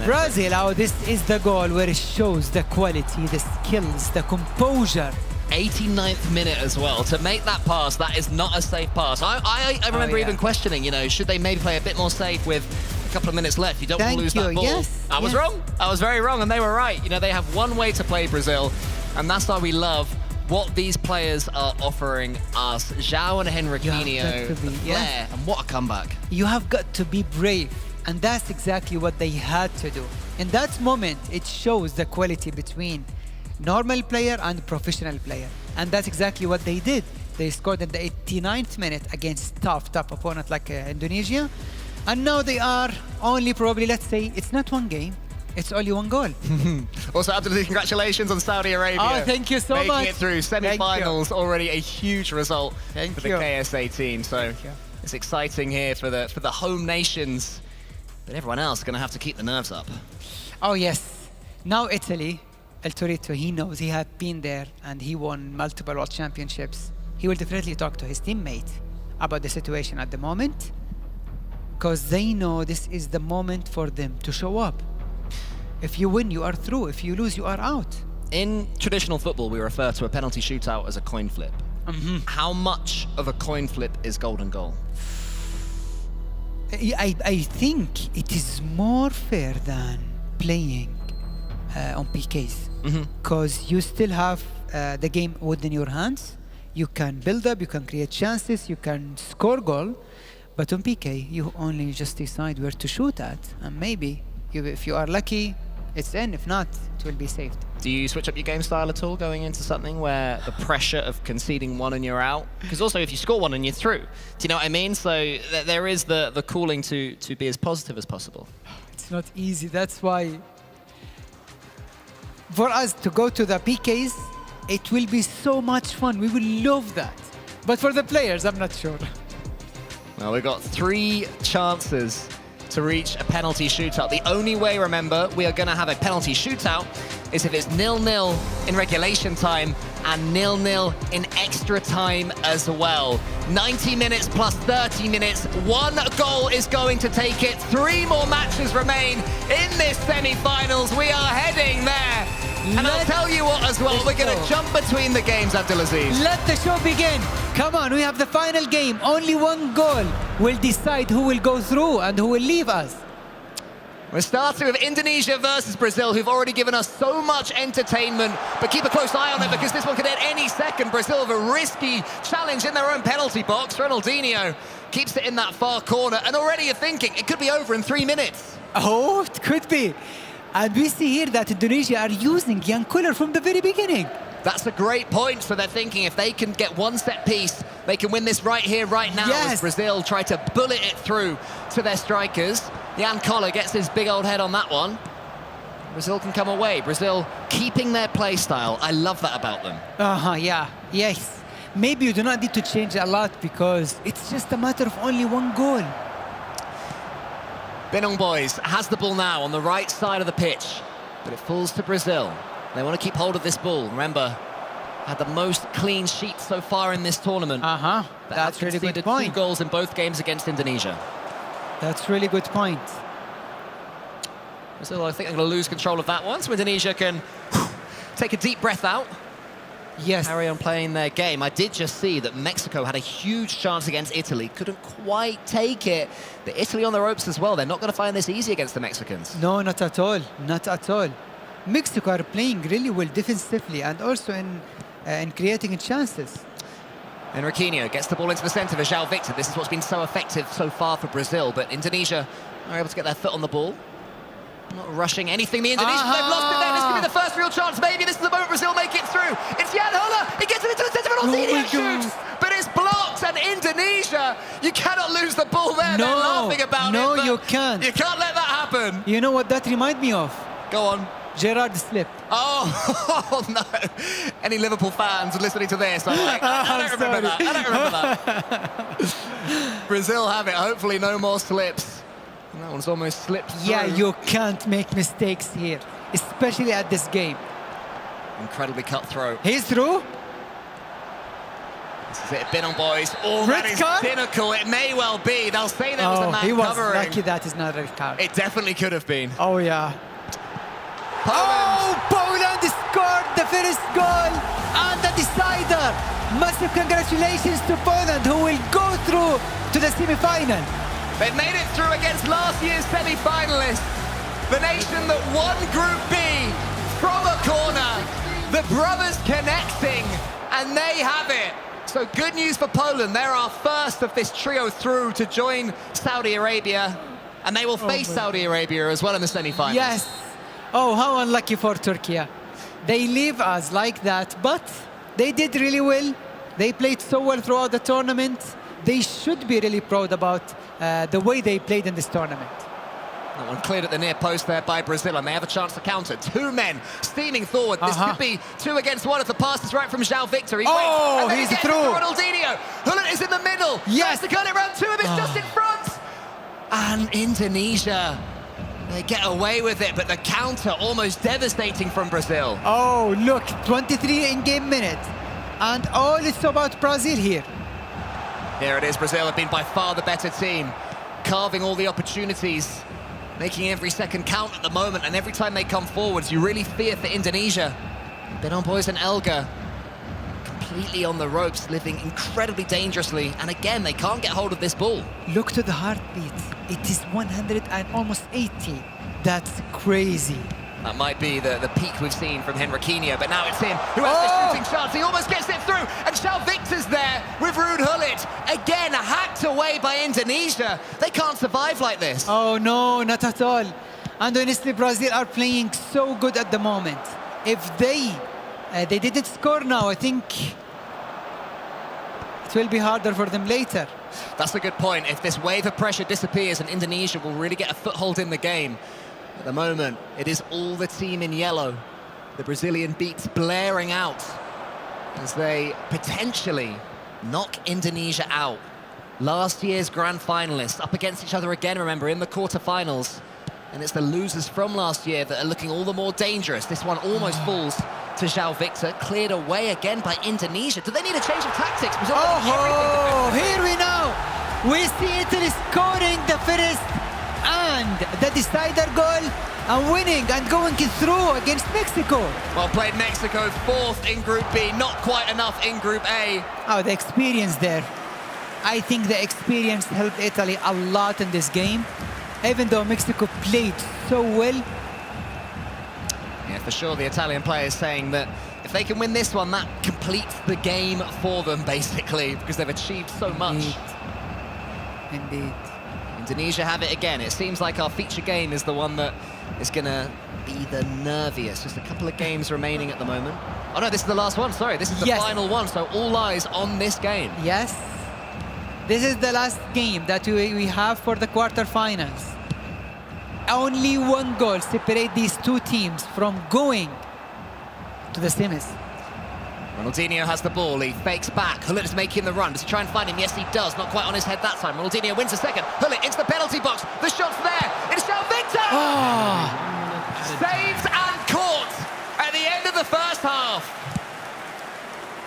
Brazil, this is the goal where it shows the quality, the skills, the composure. 89th minute as well. To make that pass, that is not a safe pass. I remember even questioning, you know, should they maybe play a bit more safe with a couple of minutes left? You don't want to lose that ball. Yes, I was wrong. I was very wrong, and they were right. You know, they have one way to play Brazil, and that's why we love what these players are offering us. João and Henriquinho, and what a comeback. You have got to be brave, and that's exactly what they had to do. In that moment, it shows the quality between normal player and professional player, and that's exactly what they did. They scored in the 89th minute against tough opponent like Indonesia, and now they are only probably, let's say, it's not one game, it's only one goal. Also, absolutely congratulations on Saudi Arabia. Oh, thank you so much. Making it through semi-finals, already a huge result for the KSA team. So it's exciting here for the home nations, but everyone else is going to have to keep the nerves up. Oh yes, now Italy, El Torito, he knows, he had been there and he won multiple world championships. He will definitely talk to his teammate about the situation at the moment, because they know this is the moment for them to show up. If you win, you are through. If you lose, you are out. In traditional football, we refer to a penalty shootout as a coin flip. How much of a coin flip is golden goal? I think it is more fair than playing on PKs, because you still have the game within your hands. You can build up, you can create chances, you can score goal, but on PK, you only just decide where to shoot at, and maybe if you are lucky, it's in. If not, it will be saved. Do you switch up your game style at all going into something where the pressure of conceding one and you're out? Because also if you score one and you're through, do you know what I mean? So there is the calling to be as positive as possible. It's not easy. That's why for us to go to the PKs, it will be so much fun. We will love that. But for the players, I'm not sure. Well, we've got 3 chances to reach a penalty shootout. The only way, remember, we are going to have a penalty shootout is if it's 0-0 in regulation time and 0-0 in extra time as well. 90 minutes plus 30 minutes. 1 goal is going to take it. 3 more matches remain in this semi-finals. We are heading there. And I'll tell you what as well, we're going to jump between the games, Abdulaziz. Let the show begin. Come on, we have the final game. Only 1 goal will decide who will go through and who will leave us. We're starting with Indonesia versus Brazil, who've already given us so much entertainment. But keep a close eye on it, because this one could end any second. Brazil have a risky challenge in their own penalty box. Ronaldinho keeps it in that far corner. And already you're thinking, it could be over in 3 minutes. Oh, it could be. And we see here that Indonesia are using young Kuller from the very beginning. That's a great point. So they're thinking if they can get 1 set piece, they can win this right here, right now. As Brazil try to bullet it through to their strikers. Jan Koller gets his big old head on that one. Brazil can come away. Brazil keeping their play style. I love that about them. Yeah. Yes. Maybe you do not need to change a lot because it's just a matter of only 1 goal. Binong Boys has the ball now on the right side of the pitch, but it falls to Brazil. They want to keep hold of this ball. Remember, had the most clean sheets so far in this tournament. That's really good point. 2 goals in both games against Indonesia. That's really good point. Brazil, I think they're going to lose control of that one, so Indonesia can take a deep breath out. Yes. Carry on playing their game. I did just see that Mexico had a huge chance against Italy. Couldn't quite take it. But Italy on the ropes as well. They're not going to find this easy against the Mexicans. No, not at all. Not at all. Mexico are playing really well defensively and also in creating chances. Enriquinho gets the ball into the centre for João Victor. This is what's been so effective so far for Brazil. But Indonesia are able to get their foot on the ball. Not rushing anything. The Indonesians, they've lost it there. This could be the first real chance. Maybe this is the moment Brazil make it through. It's Jan Koller. He gets it into the centre for Ronaldinho. Shoots, but it's blocked. And Indonesia, you cannot lose the ball there. They're laughing about it. No, you can't. You can't let that happen. You know what that reminds me of? Go on. Gerrard slip. Oh, no. Any Liverpool fans listening to this, I'm like, I don't remember that. I don't remember that. Brazil have it. Hopefully no more slips. That one's almost slipped through. Yeah, you can't make mistakes here, especially at this game. Incredibly cutthroat. He's through. This is it, Binong Boys. Oh, that is cynical. It may well be. They'll say there was a man he was covering. lucky that is not a red card. It definitely could have been. Oh, yeah. Poland scored the first goal and the decider. Massive congratulations to Poland, who will go through to the semi-final. They've made it through against last year's semi-finalists. The nation that won Group B from a corner. The brothers connecting, and they have it. So good news for Poland. They're our first of this trio through to join Saudi Arabia, and they will face Saudi Arabia as well in the semi-finals. Yes. Oh, how unlucky for Turkey. They leave us like that, but they did really well. They played so well throughout the tournament. They should be really proud about the way they played in this tournament. That one cleared at the near post there by Brazil, and they have a chance to counter. 2 men steaming forward. This could be 2 against 1 if the pass is right from João Victor. He waits, and then he's he gets through. Ronaldinho. Hullet is in the middle. Yes. Tries to cut it round 2 of it's just in front. And Indonesia, they get away with it, but the counter almost devastating from Brazil. Oh, look, 23 in-game minutes. And all it's about Brazil here. Here it is, Brazil have been by far the better team, carving all the opportunities, making every second count at the moment, and every time they come forwards, you really fear for Indonesia. Binong Boys and Elga completely on the ropes, living incredibly dangerously, and again, they can't get hold of this ball. Look to the heartbeat. It is 100 and almost 80. That's crazy. That might be the peak we've seen from Henriquinho, but now it's him who has the shooting chance. He almost gets it through, and João Victor's there with Ruud Hullet. Again, hacked away by Indonesia. They can't survive like this. Oh, no, not at all. And honestly, Brazil are playing so good at the moment. If they didn't score now, I think it will be harder for them later. That's a good point. If this wave of pressure disappears, and Indonesia will really get a foothold in the game. At the moment, it is all the team in yellow. The Brazilian beats blaring out as they potentially knock Indonesia out. Last year's grand finalists up against each other again, remember, in the quarterfinals. And it's the losers from last year that are looking all the more dangerous. This one almost falls to João Victor, cleared away again by Indonesia. Do they need a change of tactics? Oh, here we know. We see Italy scoring the first and the decider goal and winning and going through against Mexico. Well played, Mexico, 4th in Group B, not quite enough in Group A. Oh, the experience there. I think the experience helped Italy a lot in this game, even though Mexico played so well. Yeah, for sure, the Italian players saying that if they can win this one, that completes the game for them, basically, because they've achieved so much. Indeed. Indonesia have it again. It seems like our feature game is the one that is going to be the nerviest. Just a couple of games remaining at the moment. Oh no, this is the last one, sorry. This is the final one, so all eyes on this game. Yes. This is the last game that we have for the quarterfinals. Only one goal separates these two teams from going to the semis. Ronaldinho has the ball, he fakes back. Hullet is making the run. Does he try and find him? Yes, he does. Not quite on his head that time. Ronaldinho wins a second. Hullet into the penalty box. The shot's there. It's João Victor! Oh. Saved and caught at the end of the first half.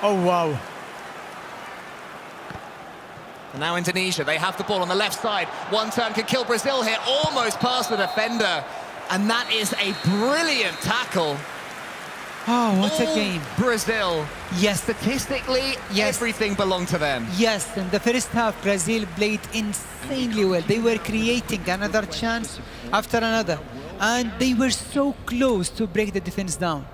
Oh, wow. And now Indonesia, they have the ball on the left side. One turn can kill Brazil here, almost past the defender. And that is a brilliant tackle. Oh, what a game. Brazil. Yes. Statistically, everything belonged to them. Yes, in the first half, Brazil played insanely well. They were creating another chance after another. And they were so close to break the defense down.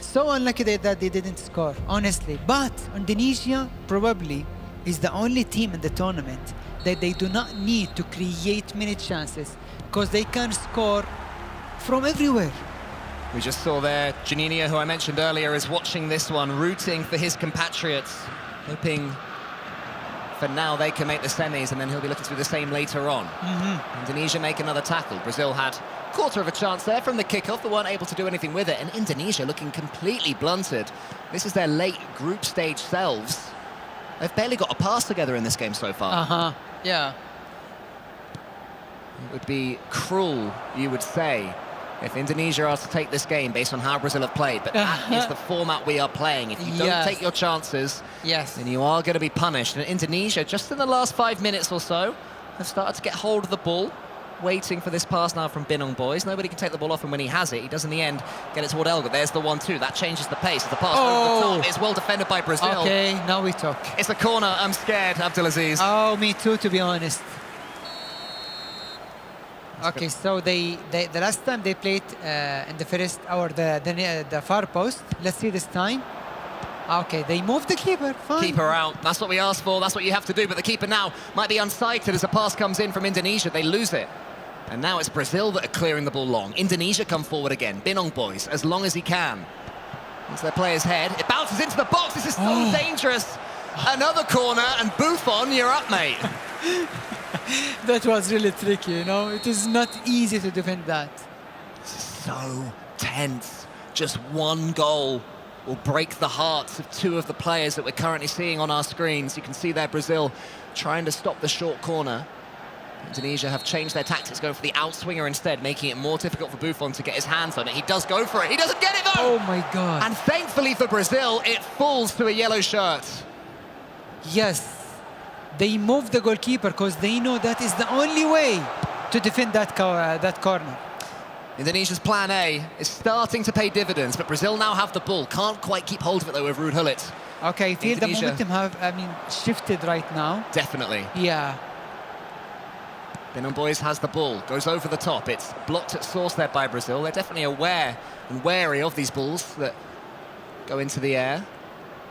So unlucky that they didn't score, honestly. But Indonesia probably is the only team in the tournament that they do not need to create many chances because they can score from everywhere. We just saw there, Juninho, who I mentioned earlier, is watching this one, rooting for his compatriots, hoping for now they can make the semis, and then he'll be looking to do the same later on. Indonesia make another tackle. Brazil had a quarter of a chance there from the kickoff, but weren't able to do anything with it, and Indonesia looking completely blunted. This is their late group stage selves. They've barely got a pass together in this game so far. Yeah. It would be cruel, you would say, if Indonesia are to take this game based on how Brazil have played, but that is the format we are playing. If you don't take your chances, then you are going to be punished. And Indonesia, just in the last 5 minutes or so, have started to get hold of the ball, waiting for this pass now from Binong Boys. Nobody can take the ball off him when he has it. He does in the end get it toward Elga. There's the 1-2. That changes the pace. The pass over the top is well defended by Brazil. Okay, now we talk. It's a corner. I'm scared, Abdulaziz. Oh, me too, to be honest. Okay, so the last time they played in the first hour, the far post. Let's see this time. Okay, they moved the keeper. Fine. Keeper out. That's what we asked for. That's what you have to do. But the keeper now might be unsighted as a pass comes in from Indonesia. They lose it. And now it's Brazil that are clearing the ball long. Indonesia come forward again. Binong Boys, as long as he can. It's their player's head. It bounces into the box. This is so dangerous. Another corner, and Buffon, you're up, mate. That was really tricky, you know. It is not easy to defend that. So tense. Just one goal will break the hearts of two of the players that we're currently seeing on our screens. You can see there Brazil trying to stop the short corner. Indonesia have changed their tactics, going for the outswinger instead, making it more difficult for Buffon to get his hands on it. He does go for it. He doesn't get it, though! Oh, my God. And thankfully for Brazil, it falls to a yellow shirt. Yes. They move the goalkeeper because they know that is the only way to defend that corner. Indonesia's plan A is starting to pay dividends, but Brazil now have the ball. Can't quite keep hold of it, though, with Ruud Gullit. Okay, I feel the momentum shifted right now. Definitely. Yeah. Binong Boys has the ball, goes over the top. It's blocked at source there by Brazil. They're definitely aware and wary of these balls that go into the air.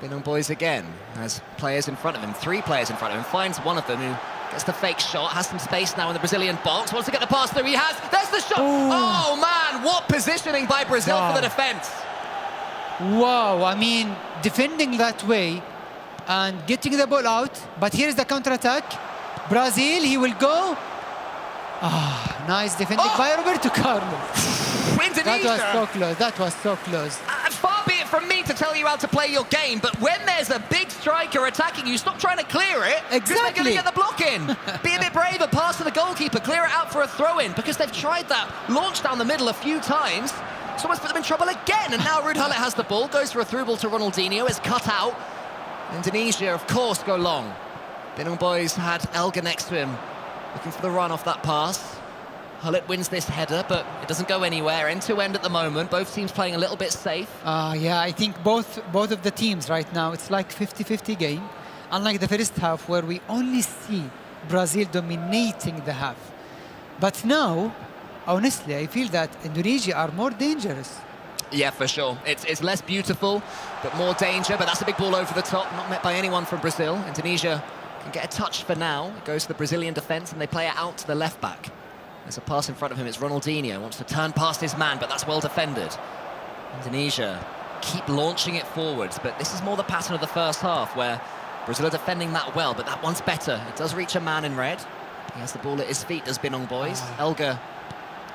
Binong Boys again has players in front of him, 3 players in front of him, finds one of them who gets the fake shot, has some space now in the Brazilian box, wants to get the pass through, he has, there's the shot! Oh man, what positioning by Brazil for the defence! Wow, I mean, defending that way and getting the ball out, but here's the counter-attack. Brazil, he will go. Ah, nice defending by Roberto Carlos. Indonesia! That was so close, that was so close. Far be it from me to tell you how to play your game, but when there's a big striker attacking you, stop trying to clear it. Because they're going to get the block in. Be a bit braver, pass to the goalkeeper, clear it out for a throw-in, because they've tried that launch down the middle a few times. It's almost put them in trouble again, and now Riyadh has the ball, goes for a through ball to Ronaldinho, it's cut out. Indonesia, of course, go long. Binong Boys had Elga next to him, looking for the run off that pass. Hullet wins this header, but it doesn't go anywhere. End-to-end at the moment, both teams playing a little bit safe. Yeah, I think both of the teams right now, it's like 50-50 game. Unlike the first half, where we only see Brazil dominating the half. But now, honestly, I feel that Indonesia are more dangerous. Yeah, for sure. It's less beautiful, but more danger. But that's a big ball over the top, not met by anyone from Brazil. Indonesia can get a touch for now. It goes to the Brazilian defence, and they play it out to the left back. There's a pass in front of him. It's Ronaldinho. Wants to turn past his man, but that's well defended. Indonesia keep launching it forwards, but this is more the pattern of the first half, where Brazil are defending that well, but that one's better. It does reach a man in red. He has the ball at his feet, does Binong Boys. Elga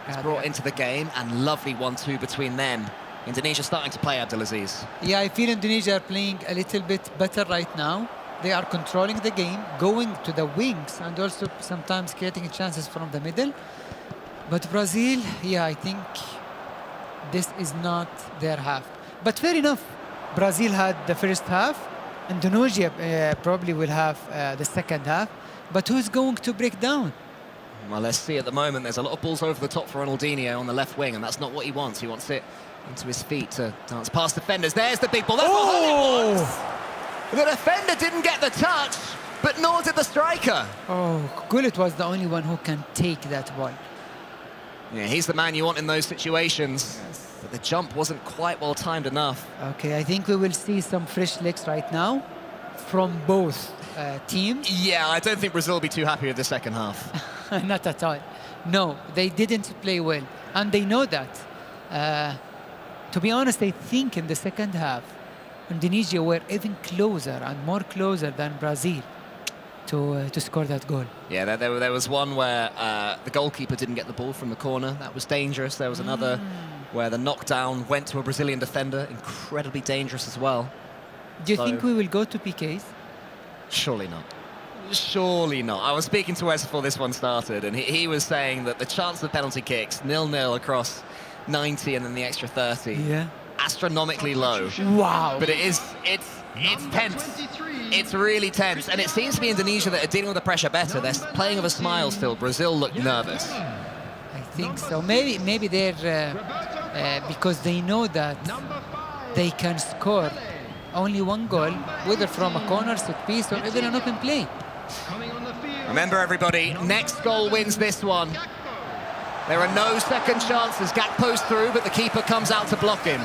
is brought into the game, and lovely 1-2 between them. Indonesia starting to play, Abdulaziz. Yeah, I feel Indonesia are playing a little bit better right now. They are controlling the game, going to the wings, and also sometimes creating chances from the middle. But Brazil, yeah, I think this is not their half. But fair enough, Brazil had the first half. Indonesia probably will have the second half. But who's going to break down? Well, let's see. At the moment, there's a lot of balls over the top for Ronaldinho on the left wing, and that's not what he wants. He wants it into his feet to dance past defenders. There's the big ball. That's what Hullet wants. The defender didn't get the touch, but nor did the striker. Oh, Gullit was the only one who can take that ball. Yeah, he's the man you want in those situations. Yes. But the jump wasn't quite well timed enough. Okay, I think we will see some fresh legs right now from both teams. Yeah, I don't think Brazil will be too happy with the second half. Not at all. No, they didn't play well, and they know that. To be honest, I think in the second half, Indonesia were even closer and more closer than Brazil to score that goal. Yeah, there was one where the goalkeeper didn't get the ball from the corner. That was dangerous. There was another where the knockdown went to a Brazilian defender. Incredibly dangerous as well. Do you think we will go to PKs? Surely not. Surely not. I was speaking to Wes before this one started, and he was saying that the chance of penalty kicks, 0-0 across 90 and then the extra 30. Yeah. Astronomically low. Wow. But it's tense. It's really tense. And it seems to be Indonesia that are dealing with the pressure better. They're playing with a smile still. Brazil look nervous. I think so. Maybe they're because they know that they can score only one goal, whether from a corner, set piece, or even an open play. Remember, everybody, next goal wins this one. There are no second chances. Gakpo's through, but the keeper comes out to block him.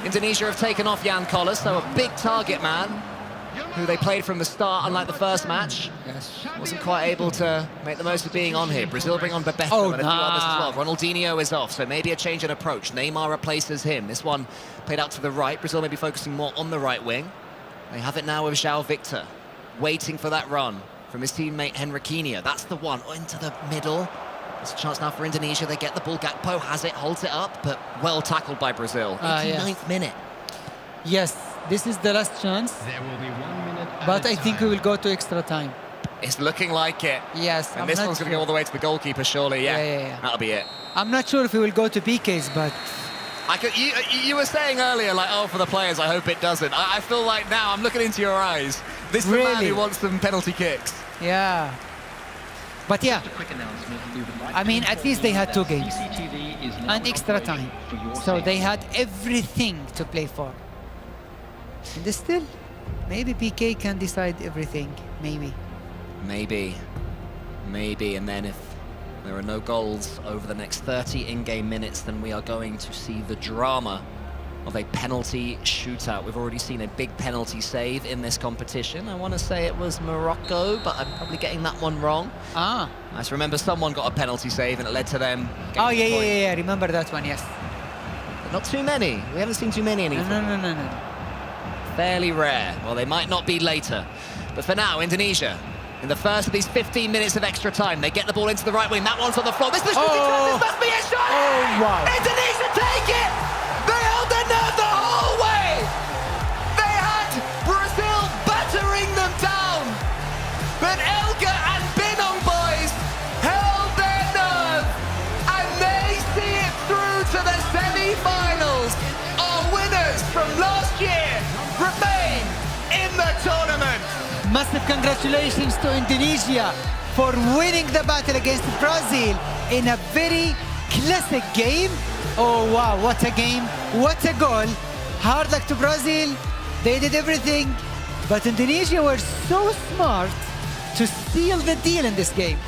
Indonesia have taken off Jan Collas, so a big target man, who they played from the start, unlike the first match. Yes. Wasn't quite able to make the most of being on here. Brazil bring on Bebeto and a few others as well. Ronaldinho is off, so maybe a change in approach. Neymar replaces him. This one played out to the right. Brazil may be focusing more on the right wing. They have it now with João Victor, waiting for that run from his teammate Henriquinho. That's the one into the middle. There's a chance now for Indonesia. They get the ball. Gakpo has it, holds it up, but well tackled by Brazil. 89th minute. Yes, this is the last chance. There will be 1 minute. But I think we will go to extra time. It's looking like it. Yes. And this one's going to go all the way to the goalkeeper, surely. Yeah. That'll be it. I'm not sure if we will go to PKs, but... You were saying earlier, like, oh, for the players, I hope it doesn't. I feel like now I'm looking into your eyes. This is the man who wants some penalty kicks. Yeah. But yeah, I mean, at least they had 2 games and extra time. So they had everything to play for. And still, maybe PK can decide everything, maybe. Maybe. And then if there are no goals over the next 30 in-game minutes, then we are going to see the drama of a penalty shootout. We've already seen a big penalty save in this competition. I want to say it was Morocco, but I'm probably getting that one wrong. I just remember someone got a penalty save and it led to them getting the point. Yeah, remember that one, yes. But not too many. We haven't seen too many in eFootball. No. Fairly rare. Well, they might not be later. But for now, Indonesia, in the first of these 15 minutes of extra time, they get the ball into the right wing. That one's on the floor. This is the shooting chance. This must be a shot! Oh, wow. Indonesia take it! They held their nerve the whole way! They had Brazil battered massive congratulations to Indonesia for winning the battle against Brazil in a very classic game. Oh wow, what a game, what a goal. Hard luck to Brazil, they did everything, but Indonesia were so smart to seal the deal in this game.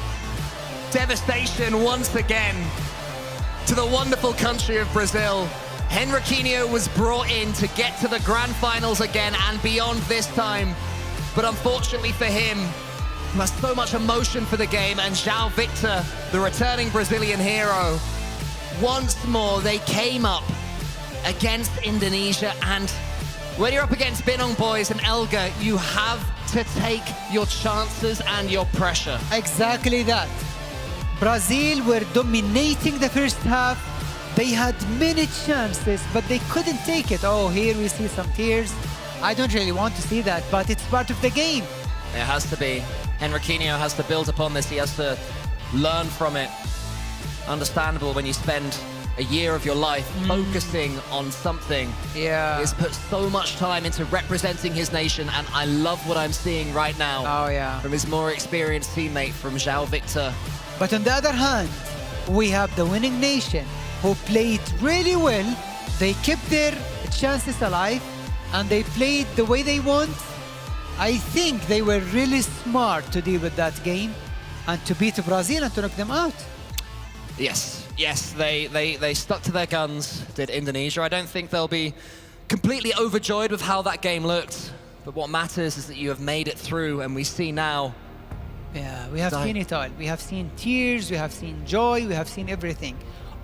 Devastation once again to the wonderful country of Brazil. Henriquinho was brought in to get to the grand finals again and beyond this time. But unfortunately for him, he has so much emotion for the game, and João Victor, the returning Brazilian hero, once more they came up against Indonesia, and when you're up against Binong Boys and Elga, you have to take your chances and your pressure. Exactly that. Brazil were dominating the first half. They had many chances, but they couldn't take it. Oh, here we see some tears. I don't really want to see that, but it's part of the game. It has to be. Henriquinho has to build upon this. He has to learn from it. Understandable when you spend a year of your life focusing on something. Yeah. He's put so much time into representing his nation, and I love what I'm seeing right now. Oh, yeah. From his more experienced teammate, from João Victor. But on the other hand, we have the winning nation who played really well. They kept their chances alive and they played the way they want. I think they were really smart to deal with that game and to beat Brazil and to knock them out. Yes, they stuck to their guns, did Indonesia. I don't think they'll be completely overjoyed with how that game looked. But what matters is that you have made it through, and we see now. Yeah, we have seen it all. We have seen tears, we have seen joy, we have seen everything.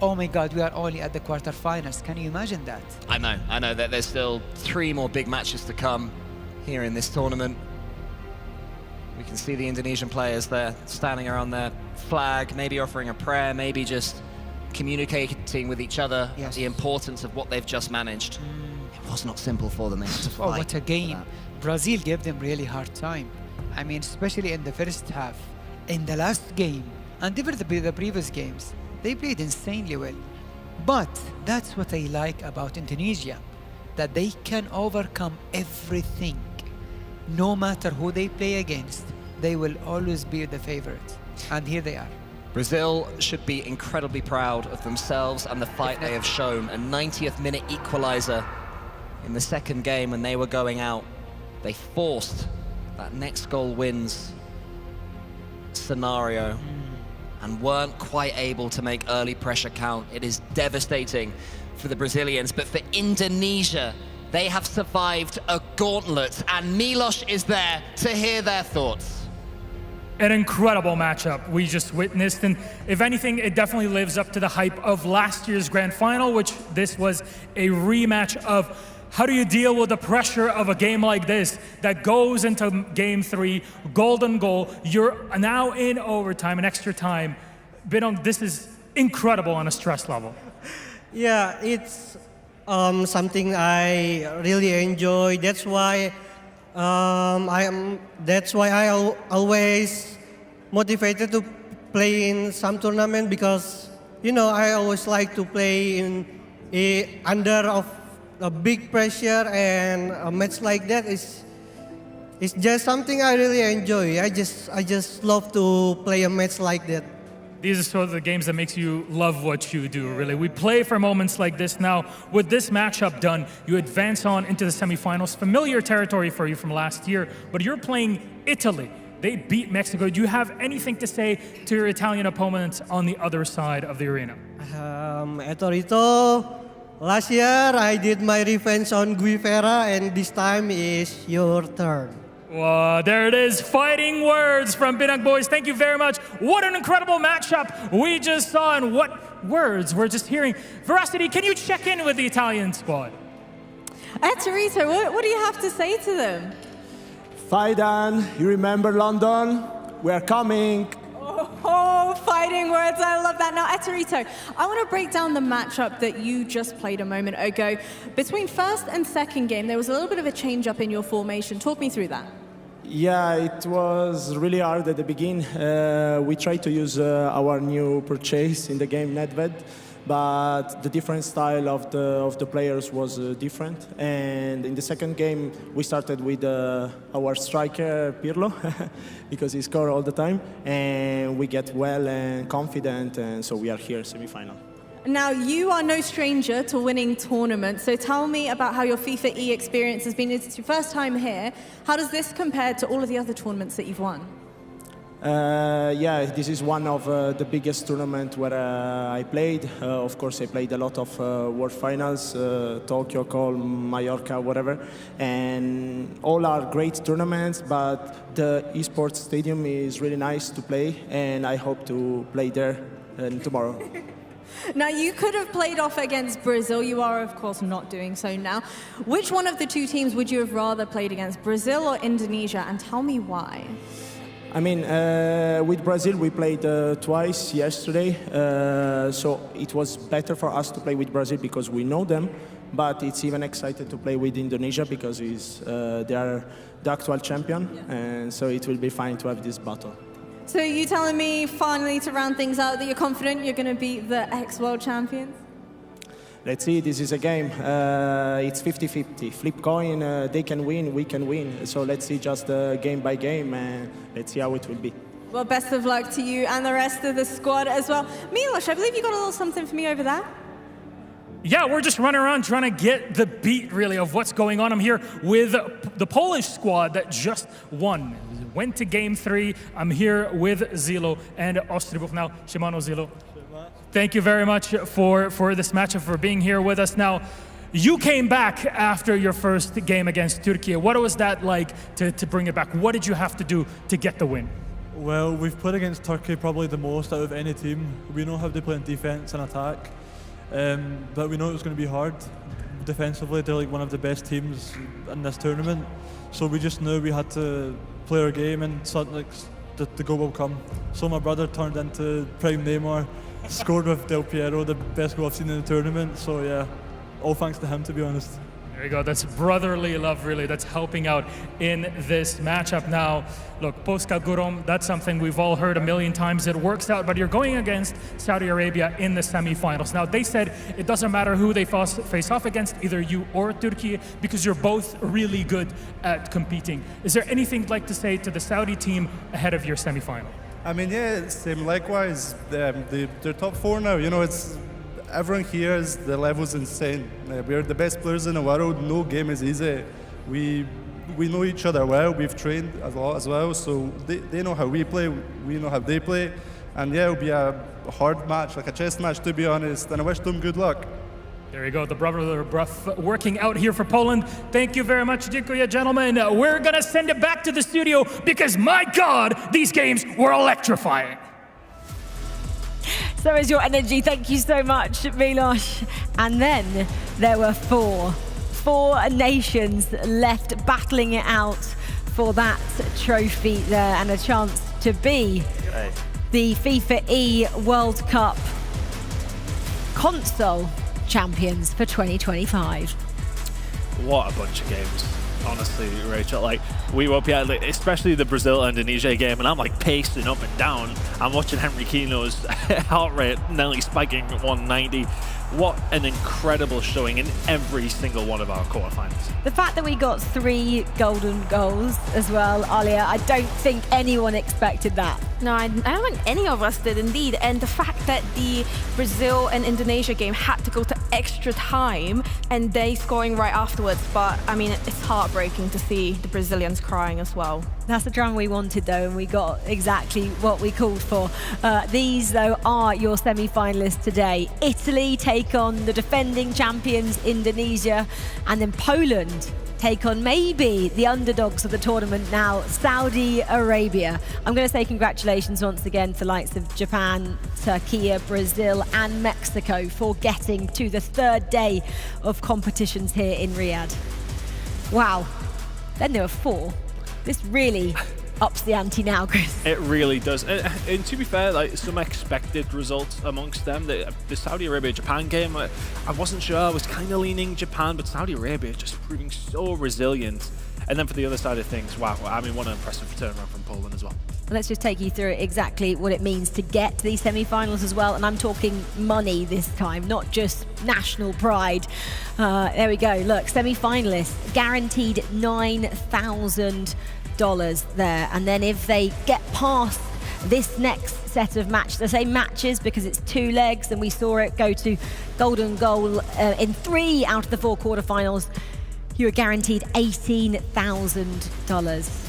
Oh my God, we are only at the quarterfinals. Can you imagine that? I know that there's still 3 more big matches to come here in this tournament. We can see the Indonesian players there standing around their flag, maybe offering a prayer, maybe just communicating with each other the importance of what they've just managed. It was not simple for them. They had to fight. Oh, what a game. Brazil gave them really hard time. I mean, especially in the first half. In the last game, and even the previous games, they played insanely well. But that's what I like about Indonesia, that they can overcome everything. No matter who they play against, they will always be the favorite. And here they are. Brazil should be incredibly proud of themselves and the fight they have shown. A 90th minute equalizer in the second game when they were going out. They forced that next goal wins scenario and weren't quite able to make early pressure count. It is devastating for the Brazilians, but for Indonesia, they have survived a gauntlet, and Milos is there to hear their thoughts. An incredible matchup we just witnessed, and if anything, it definitely lives up to the hype of last year's grand final, which this was a rematch of. How do you deal with the pressure of a game like this that goes into game 3, golden goal? You're now in overtime, an extra time. Binong, this is incredible on a stress level. Yeah, it's something I really enjoy. That's why I always motivated to play in some tournament, because I always like to play in under a big pressure, and a match like that is just something I really enjoy. I just love to play a match like that. These are sort of the games that makes you love what you do, really. We play for moments like this now. With this matchup done, you advance on into the semifinals. Familiar territory for you from last year, but you're playing Italy. They beat Mexico. Do you have anything to say to your Italian opponents on the other side of the arena? Etorito, last year I did my revenge on Guevara, and this time is your turn. Wow, there it is. Fighting words from Binong Boys. Thank you very much. What an incredible matchup we just saw, and what words we're just hearing. Veracity, can you check in with the Italian squad? Etorito, what do you have to say to them? Fight on. You remember London? We're coming. Oh, fighting words. I love that. Now, Etorito, I want to break down the matchup that you just played a moment ago. Between first and second game, there was a little bit of a change up in your formation. Talk me through that. Yeah, it was really hard at the beginning. We tried to use our new purchase in the game, Nedved, but the different style of the players was different. And in the second game, we started with our striker Pirlo, because he scored all the time, and we get well and confident, and so we are here, semi-final. Now, you are no stranger to winning tournaments, so tell me about how your FIFA E experience has been. It's your first time here. How does this compare to all of the other tournaments that you've won? Yeah, this is one of the biggest tournaments where I played. Of course, I played a lot of World Finals, Tokyo, Col, Mallorca, whatever. And all are great tournaments, but the esports stadium is really nice to play, and I hope to play there tomorrow. Now, you could have played off against Brazil. You are, of course, not doing so now. Which one of the two teams would you have rather played against, Brazil or Indonesia? And tell me why. I mean, with Brazil, we played twice yesterday, so it was better for us to play with Brazil because we know them, but it's even excited to play with Indonesia because they are the actual champion, and so it will be fine to have this battle. So you telling me, finally, to round things out, that you're confident you're going to beat the ex-world champions? Let's see, this is a game. It's 50-50. Flip coin, they can win, we can win. So let's see just game by game, and let's see how it will be. Well, best of luck to you and the rest of the squad as well. Milos, I believe you got a little something for me over there. Yeah, we're just running around trying to get the beat, really, of what's going on. I'm here with the Polish squad that just won. Went to game 3. I'm here with Zilo and Ostribov now. Shimano, Zilo. Thank you very much for this matchup, for being here with us. Now, you came back after your first game against Turkey. What was that like to bring it back? What did you have to do to get the win? Well, we've played against Turkey probably the most out of any team. We know how they play in defence and attack, but we know it was going to be hard. Defensively, they're like one of the best teams in this tournament, so we just knew we had to play our game and something like the goal will come. So my brother turned into prime Neymar, scored with Del Piero, the best goal I've seen in the tournament. So yeah, all thanks to him, to be honest. There you go. That's brotherly love, really. That's helping out in this matchup. Now, look, Polska Górom, that's something we've all heard a million times. It works out, but you're going against Saudi Arabia in the semifinals. Now, they said it doesn't matter who they face off against, either you or Turkey, because you're both really good at competing. Is there anything you'd like to say to the Saudi team ahead of your semifinal? I mean, yeah, same likewise. They're top 4 now. You know, everyone here is the level's insane. We're the best players in the world. No game is easy. We know each other well. We've trained a lot as well, so they know how we play. We know how they play, and yeah, it'll be a hard match, like a chess match, to be honest. And I wish them good luck. There you go, the brother Bruff working out here for Poland. Thank you very much, Dziękuję, gentlemen. We're gonna send it back to the studio because, my God, these games were electrifying. So is your energy. Thank you so much, Milos. And then there were four nations left battling it out for that trophy there and a chance to be the FIFA E World Cup console champions for 2025. What a bunch of games, honestly, Rachel. Like, we were up here, especially the Brazil-Indonesia game, and I'm like pacing up and down. I'm watching Henry Kino's heart rate nearly spiking at 190. What an incredible showing in every single one of our quarterfinals. The fact that we got 3 golden goals as well, Alia, I don't think anyone expected that. No, I don't think any of us did, indeed. And the fact that the Brazil and Indonesia game had to go to extra time and they scoring right afterwards. But, I mean, it's heartbreaking to see the Brazilians crying as well. That's the drama we wanted, though, and we got exactly what we called for. These, though, are your semi-finalists today. Italy take on the defending champions, Indonesia, and then Poland take on maybe the underdogs of the tournament now, Saudi Arabia. I'm going to say congratulations once again to the likes of Japan, Turkey, Brazil and Mexico for getting to the 3rd day of competitions here in Riyadh. Wow. Then there were 4. This really ups the ante now, Chris. It really does. And to be fair, like, some expected results amongst them. The Saudi Arabia-Japan game, I wasn't sure. I was kind of leaning Japan, but Saudi Arabia just proving so resilient. And then for the other side of things, wow, I mean, what an impressive turnaround from Poland as well. Let's just take you through exactly what it means to get to these semi-finals as well. And I'm talking money this time, not just national pride. There we go. Look, semi-finalists guaranteed $9,000 there. And then if they get past this next set of matches, the same matches because it's 2 legs, and we saw it go to golden goal in 3 out of the 4 quarterfinals, you are guaranteed $18,000.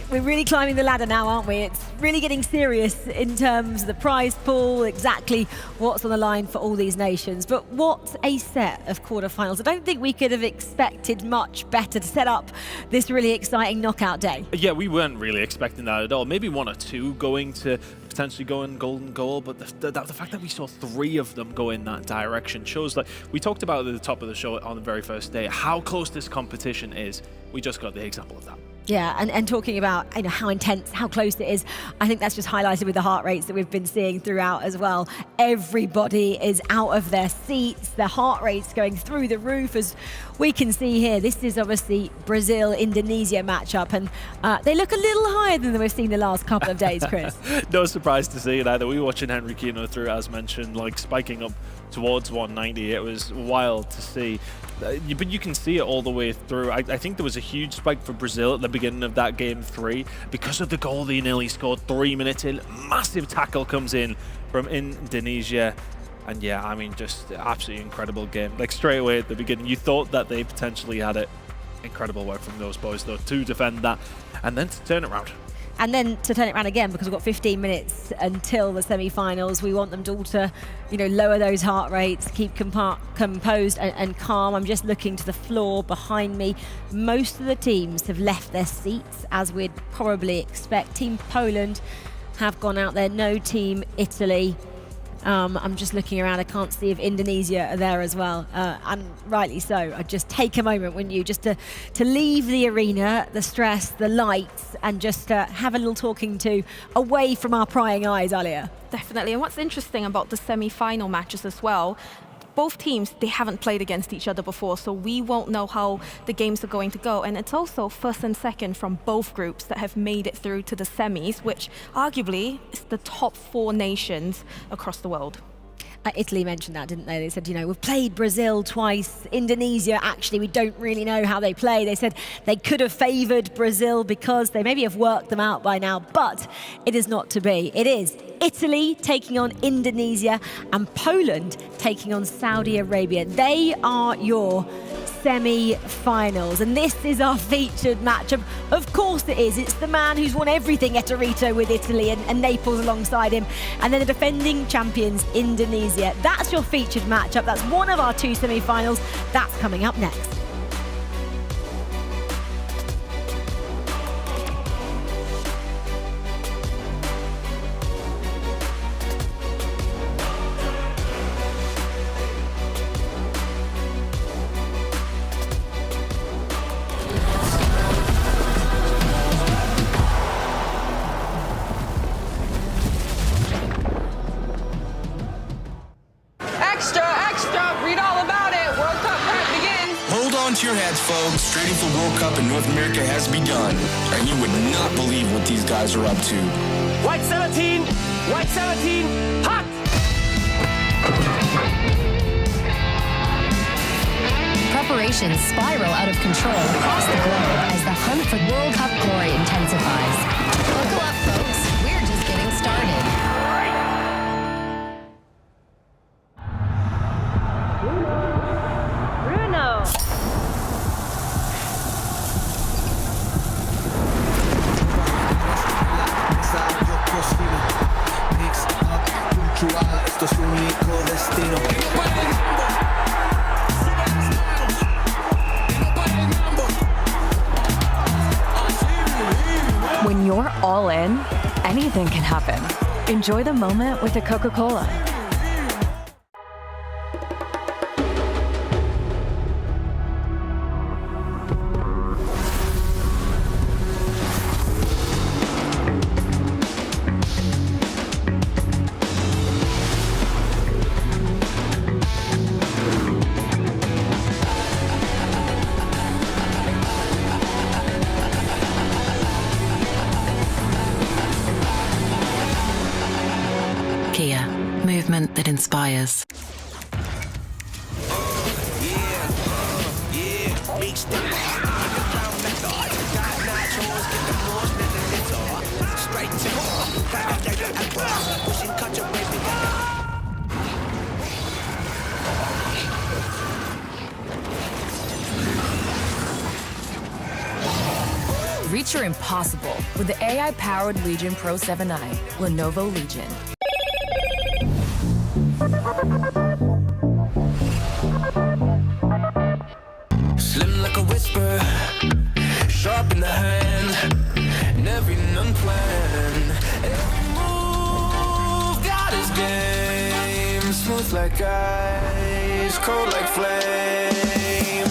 We're really climbing the ladder now, aren't we? It's really getting serious in terms of the prize pool, exactly what's on the line for all these nations. But what a set of quarterfinals. I don't think we could have expected much better to set up this really exciting knockout day. Yeah, we weren't really expecting that at all. Maybe 1 or 2 going to potentially go in golden goal, but the fact that we saw 3 of them go in that direction shows, like we talked about at the top of the show on the very first day, how close this competition is. We just got the example of that. Yeah, and talking about how intense, how close it is, I think that's just highlighted with the heart rates that we've been seeing throughout as well. Everybody is out of their seats, their heart rates going through the roof, as we can see here. This is obviously Brazil-Indonesia matchup, and they look a little higher than we've seen the last couple of days, Chris. No surprise to see it either. We were watching Henry Kino through, as mentioned, like spiking up towards 190. It was wild to see. But you can see it all the way through. I think there was a huge spike for Brazil at the beginning of that game 3 because of the goal they nearly scored 3 minutes in. Massive tackle comes in from Indonesia. And yeah, I mean, just absolutely incredible game. Like straight away at the beginning, you thought that they potentially had it. Incredible work from those boys, though, to defend that and then to turn it around. And then to turn it around again, because we've got 15 minutes until the semi-finals. We want them all to, lower those heart rates, keep composed and calm. I'm just looking to the floor behind me. Most of the teams have left their seats, as we'd probably expect. Team Poland have gone out there. No Team Italy. I'm just looking around. I can't see if Indonesia are there as well, and rightly so. I'd just take a moment, wouldn't you, just to leave the arena, the stress, the lights, and just have a little talking to away from our prying eyes, Alia. Definitely. And what's interesting about the semi-final matches as well, both teams, they haven't played against each other before, so we won't know how the games are going to go. And it's also first and second from both groups that have made it through to the semis, which arguably is the top 4 nations across the world. Italy mentioned that, didn't they? They said, we've played Brazil twice. Indonesia, actually, we don't really know how they play. They said they could have favoured Brazil because they maybe have worked them out by now, but it is not to be. It is Italy taking on Indonesia and Poland taking on Saudi Arabia. They are your semi-finals, and this is our featured matchup. Of course it is. It's the man who's won everything, Etorito, with Italy and Naples alongside him, and then the defending champions, Indonesia. That's your featured matchup. That's one of our 2 semi-finals. That's coming up next. Read all about it. World Cup prep begins. Hold on to your hats, folks. Training for World Cup in North America has begun. And you would not believe what these guys are up to. White 17. White 17. Hot. Preparations spiral out of control across the globe as the hunt for World Cup glory intensifies. Buckle up, folks. We're just getting started. When you're all in, anything can happen. Enjoy the moment with a Coca-Cola. movement that inspires. Reach your impossible with the AI-powered Legion Pro 7i, Lenovo Legion. Slim like a whisper, sharp in the hand, never unplanned. Every move got his game, smooth like ice, cold like flame.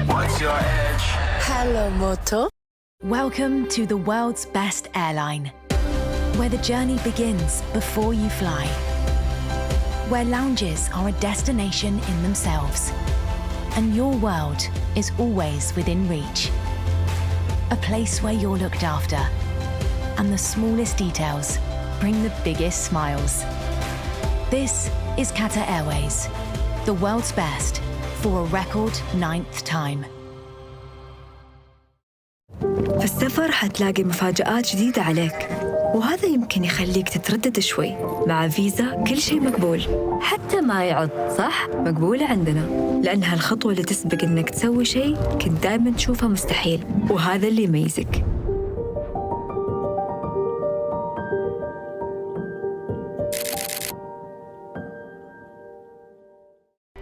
What's your edge? Hello, Moto. Welcome to the world's best airline, where the journey begins before you fly, where lounges are a destination in themselves, and your world is always within reach. A place where you're looked after, and the smallest details bring the biggest smiles. This is Qatar Airways, the world's best for a record 9th time. في السفر حتلاقي مفاجآت جديدة عليك، وهذا يمكن يخليك تتردد شوي. مع فيزا كل شيء مقبول، حتى ما يعض، صح؟ مقبولة عندنا، لأن هالخطوة اللي تسبق إنك تسوي شيء كنت دائما تشوفه مستحيل، وهذا اللي يميزك.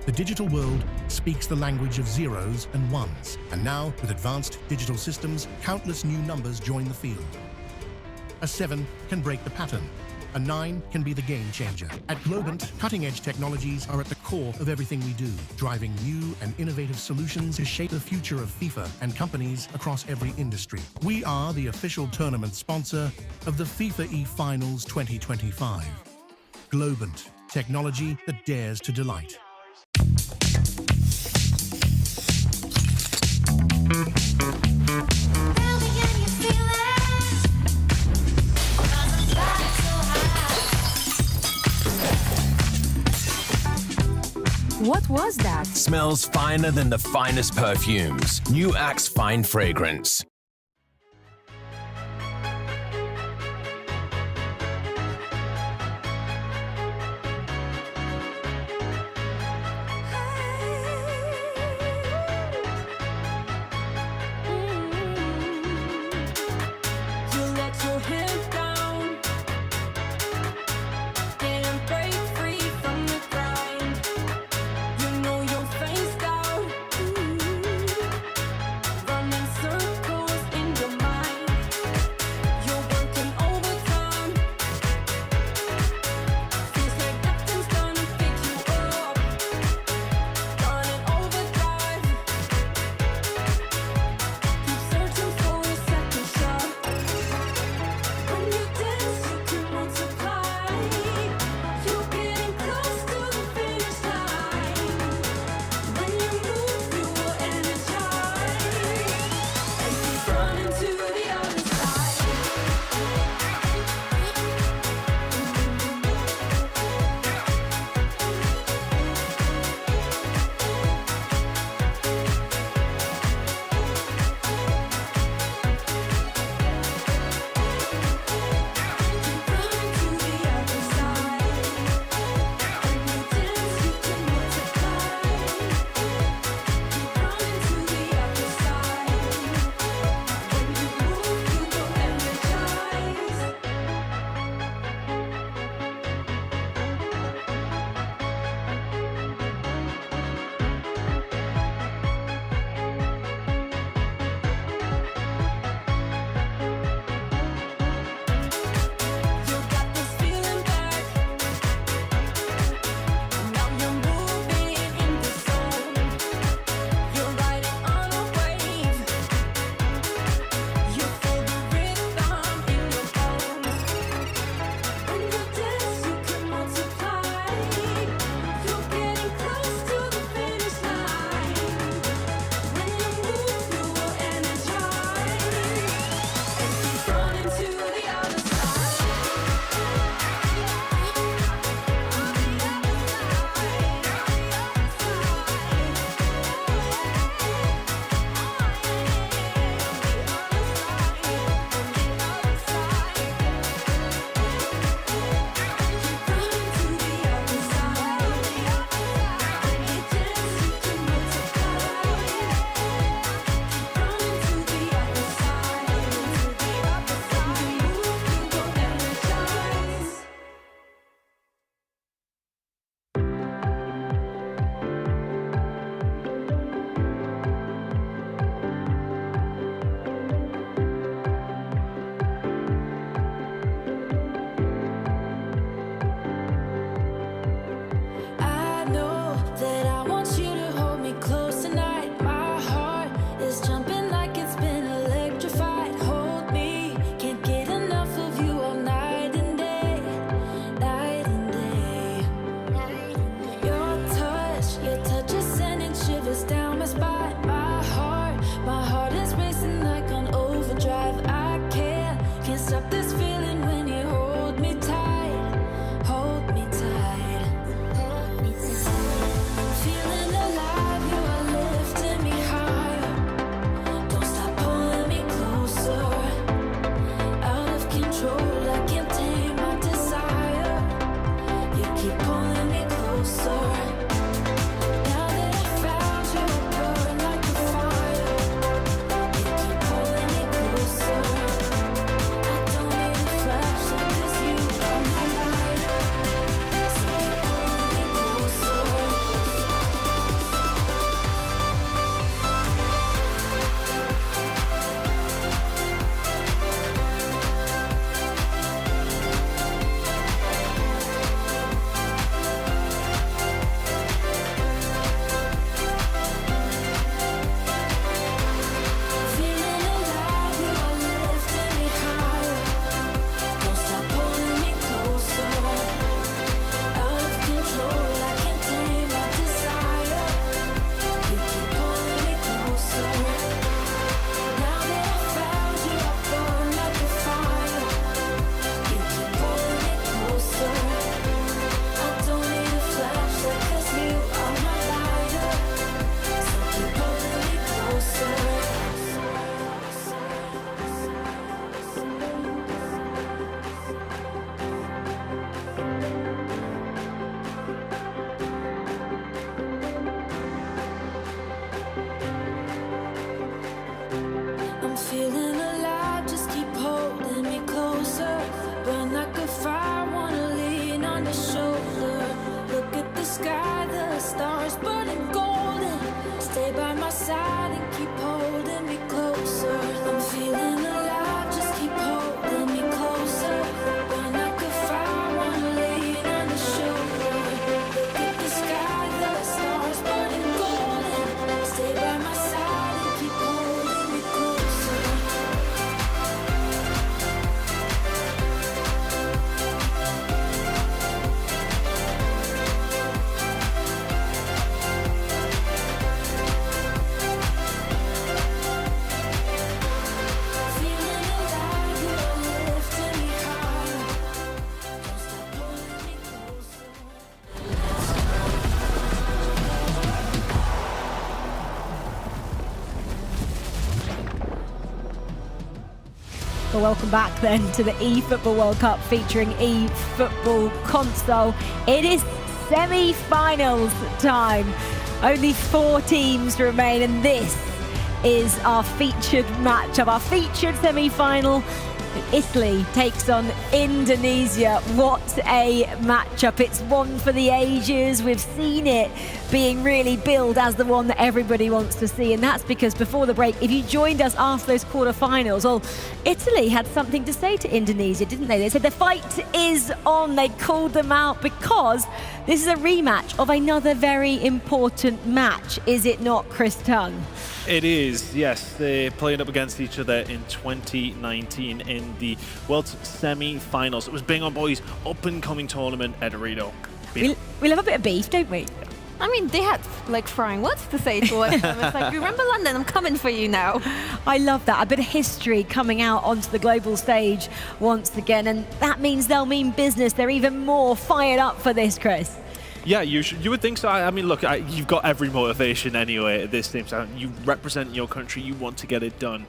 The digital world speaks the language of zeros and ones, and now, with advanced digital systems, countless new numbers join the field. A 7 can break the pattern. A 9 can be the game changer. At Globant, cutting-edge technologies are at the core of everything we do, driving new and innovative solutions to shape the future of FIFA and companies across every industry. We are the official tournament sponsor of the FIFAe Finals 2025. Globant, technology that dares to delight. What was that? Smells finer than the finest perfumes. New Axe Fine Fragrance. Circles feeling alive, just keep holding me closer. Burn like a fire, wanna lean on your shoulder. Look at the sky, the stars burning golden. Stay by my side and keep holding me closer. I'm feeling alive, just keep holding me closer. Burn like a fire, wanna lean on your shoulder. Look at the sky, the stars burning golden. Stay by my side and keep holding me closer. Feeling alive, you're lifting me higher. Don't stop pulling me closer. Well, welcome back then to the eFootball World Cup featuring eFootball console. It is semi-finals time. Only 4 teams remain, and this is our featured matchup, our featured semi-final. Italy takes on Indonesia. What a matchup. It's one for the ages. We've seen it being really billed as the one that everybody wants to see. And that's because before the break, if you joined us after those quarterfinals, well, Italy had something to say to Indonesia, didn't they? They said the fight is on. They called them out because this is a rematch of another very important match. Is it not, Chris Tung? It is, yes. They're playing up against each other in 2019 in the World semi-finals. It was Bing On Boys' up-and-coming tournament at Riyadh. We love a bit of beef, don't we? I mean, they had like frying words to say towards them. It's like, remember London, I'm coming for you now. I love that. A bit of history coming out onto the global stage once again, and that means they'll mean business. They're even more fired up for this, Chris. Yeah, you would think so. I mean, look, you've got every motivation anyway at this stage. You represent your country, you want to get it done.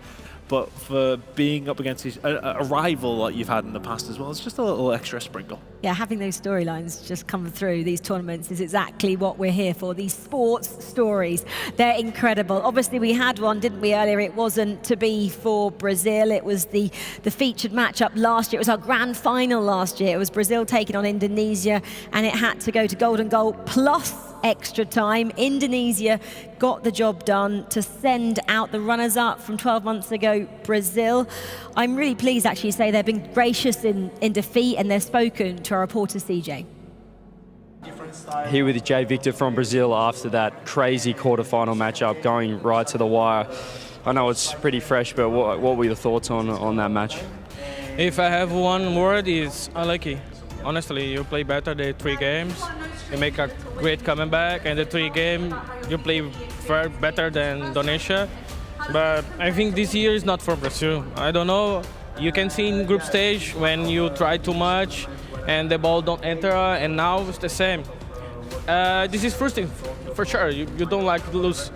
But for being up against a rival that you've had in the past as well, it's just a little extra sprinkle. Yeah, having those storylines just come through these tournaments is exactly what we're here for. These sports stories, they're incredible. Obviously, we had one, didn't we, earlier? It wasn't to be for Brazil. It was the featured matchup last year. It was our grand final last year. It was Brazil taking on Indonesia, and it had to go to golden goal plus extra time. Indonesia got the job done to send out the runners-up from 12 months ago, Brazil. I'm really pleased actually to say they've been gracious in defeat, and they've spoken to our reporter CJ. Here with Jay Victor from Brazil after that crazy quarterfinal matchup going right to the wire. I know it's pretty fresh, but what were your thoughts on that match? If I have one word, is unlucky. Honestly, you play better the 3 games. You make a great comeback, and the 3 games you play far better than Indonesia. But I think this year is not for Brazil. I don't know. You can see in group stage when you try too much and the ball don't enter, and now it's the same. This is frustrating for sure. You don't like to lose,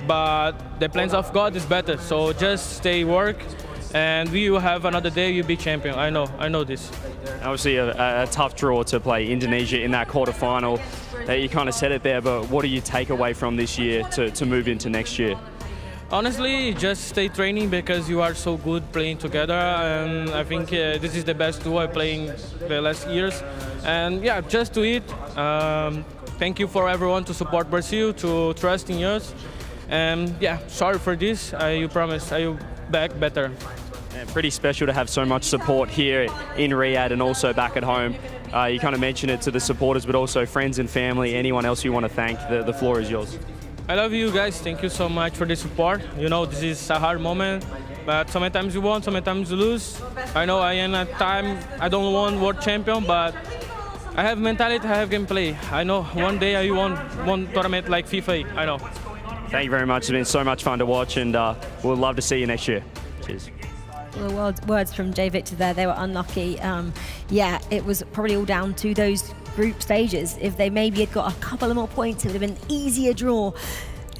but the plans of God is better. So just stay work, and we will have another day. You'll be champion. I know this. Obviously a tough draw to play Indonesia in that quarterfinal. You kind of said it there, but what do you take away from this year to move into next year? Honestly, just stay training because you are so good playing together, and I think this is the best duo I playing the last years. And yeah, just do it. Thank you for everyone to support Brazil, to trust in us. And yeah, sorry for this. You promise I will back better. Yeah, pretty special to have so much support here in Riyadh and also back at home. You kind of mentioned it to the supporters, but also friends and family, anyone else you want to thank, the floor is yours. I love you guys. Thank you so much for the support. You know, this is a hard moment, but sometimes you won, sometimes you lose. I know I am at time, I don't want world champion, but I have mentality, I have gameplay. I know one day I won one tournament like FIFAe, I know. Thank you very much. It's been so much fun to watch, and we'll love to see you next year. Cheers. Well, words from Jay Victor there. They were unlucky. Yeah, it was probably all down to those group stages. If they maybe had got a couple of more points, it would have been an easier draw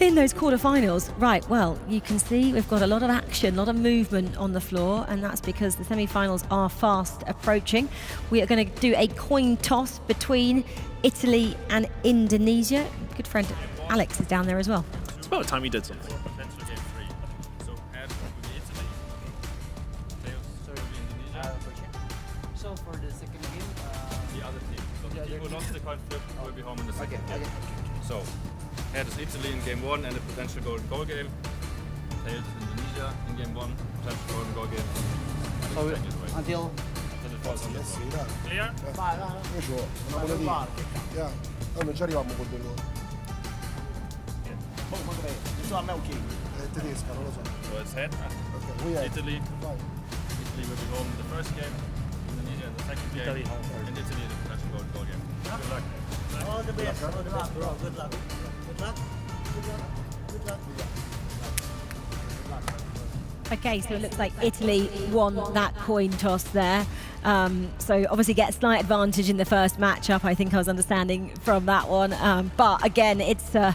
in those quarterfinals. Right, well, you can see we've got a lot of action, a lot of movement on the floor, and that's because the semi-finals are fast approaching. We are going to do a coin toss between Italy and Indonesia. Good friend Alex is down there as well. It's about time you did something. who lost the coin flip will be home in the second game. So, head is Italy in game 1 and a potential golden goal game. Tails is Indonesia in game 1, potential golden goal game. Until it falls on the floor. Clear? non ci arriviamo col 2 gol. Nessuno a me ok. È tedesca, non lo so. So it's head. Italy. Italy will be home in the first game. Indonesia in the second game. Italy home. And Italy in the potential golden goal game. Good luck. All the best, bro. Good luck. Good luck. Good luck. Okay, so it looks like Italy won that coin toss there. So obviously get a slight advantage in the first matchup, I think I was understanding from that one. But again, it's the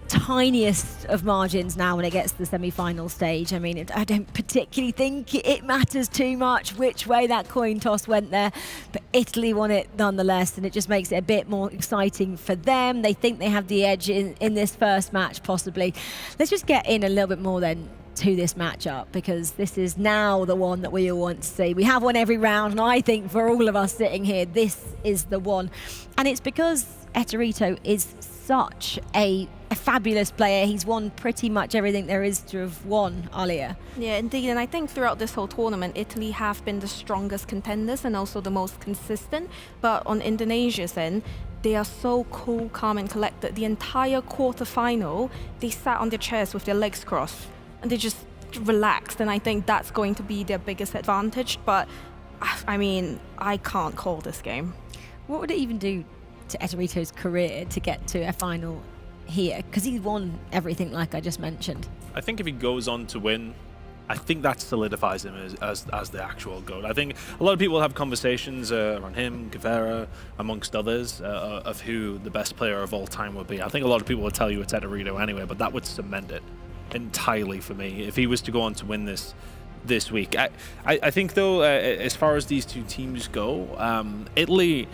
tiniest of margins now when it gets to the semi-final stage. I mean, I don't particularly think it matters too much which way that coin toss went there, but Italy won it nonetheless, and it just makes it a bit more exciting for them. They think they have the edge in this first match, possibly. Let's just get in a little bit more then to this matchup, because this is now the one that we all want to see. We have one every round, and I think for all of us sitting here, this is the one. And it's because Eterito is such a fabulous player. He's won pretty much everything there is to have won, Alia. Yeah, indeed. And I think throughout this whole tournament, Italy have been the strongest contenders and also the most consistent. But on Indonesia's end, they are so cool, calm and collected. The entire quarter-final, they sat on their chairs with their legs crossed and they just relaxed. And I think that's going to be their biggest advantage. But, I mean, I can't call this game. What would it even do to Eterito's career to get to a final here? Because he's won everything, like I just mentioned. I think if he goes on to win, I think that solidifies him as the actual GOAT. I think a lot of people have conversations around him, Guevara, amongst others, of who the best player of all time would be. I think a lot of people would tell you it's Eterito anyway, but that would cement it entirely for me if he was to go on to win this week. I think, though, as far as these two teams go, Italy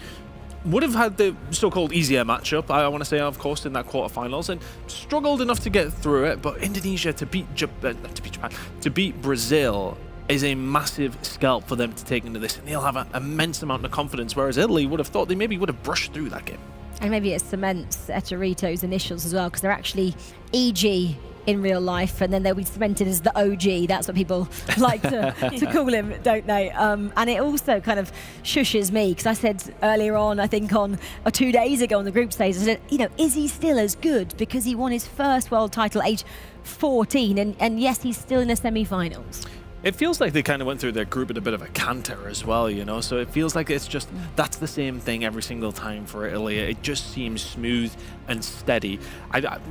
would have had the so-called easier matchup, I want to say, of course, in that quarterfinals, and struggled enough to get through it. But Indonesia to beat Brazil is a massive scalp for them to take into this, and they'll have an immense amount of confidence. Whereas Italy would have thought they maybe would have brushed through that game. And maybe it cements Eterito's initials as well, because they're actually EG in real life, and then they'll be cemented as the OG. That's what people like to call him, don't they? And it also kind of shushes me, because I said earlier on, I think on 2 days ago on the group stage, I said, you know, is he still as good? Because he won his first world title age 14, and yes, he's still in the semi-finals. It feels like they kind of went through their group at a bit of a canter as well, you know, so it feels like it's just, that's the same thing every single time for Italy. It just seems smooth and steady.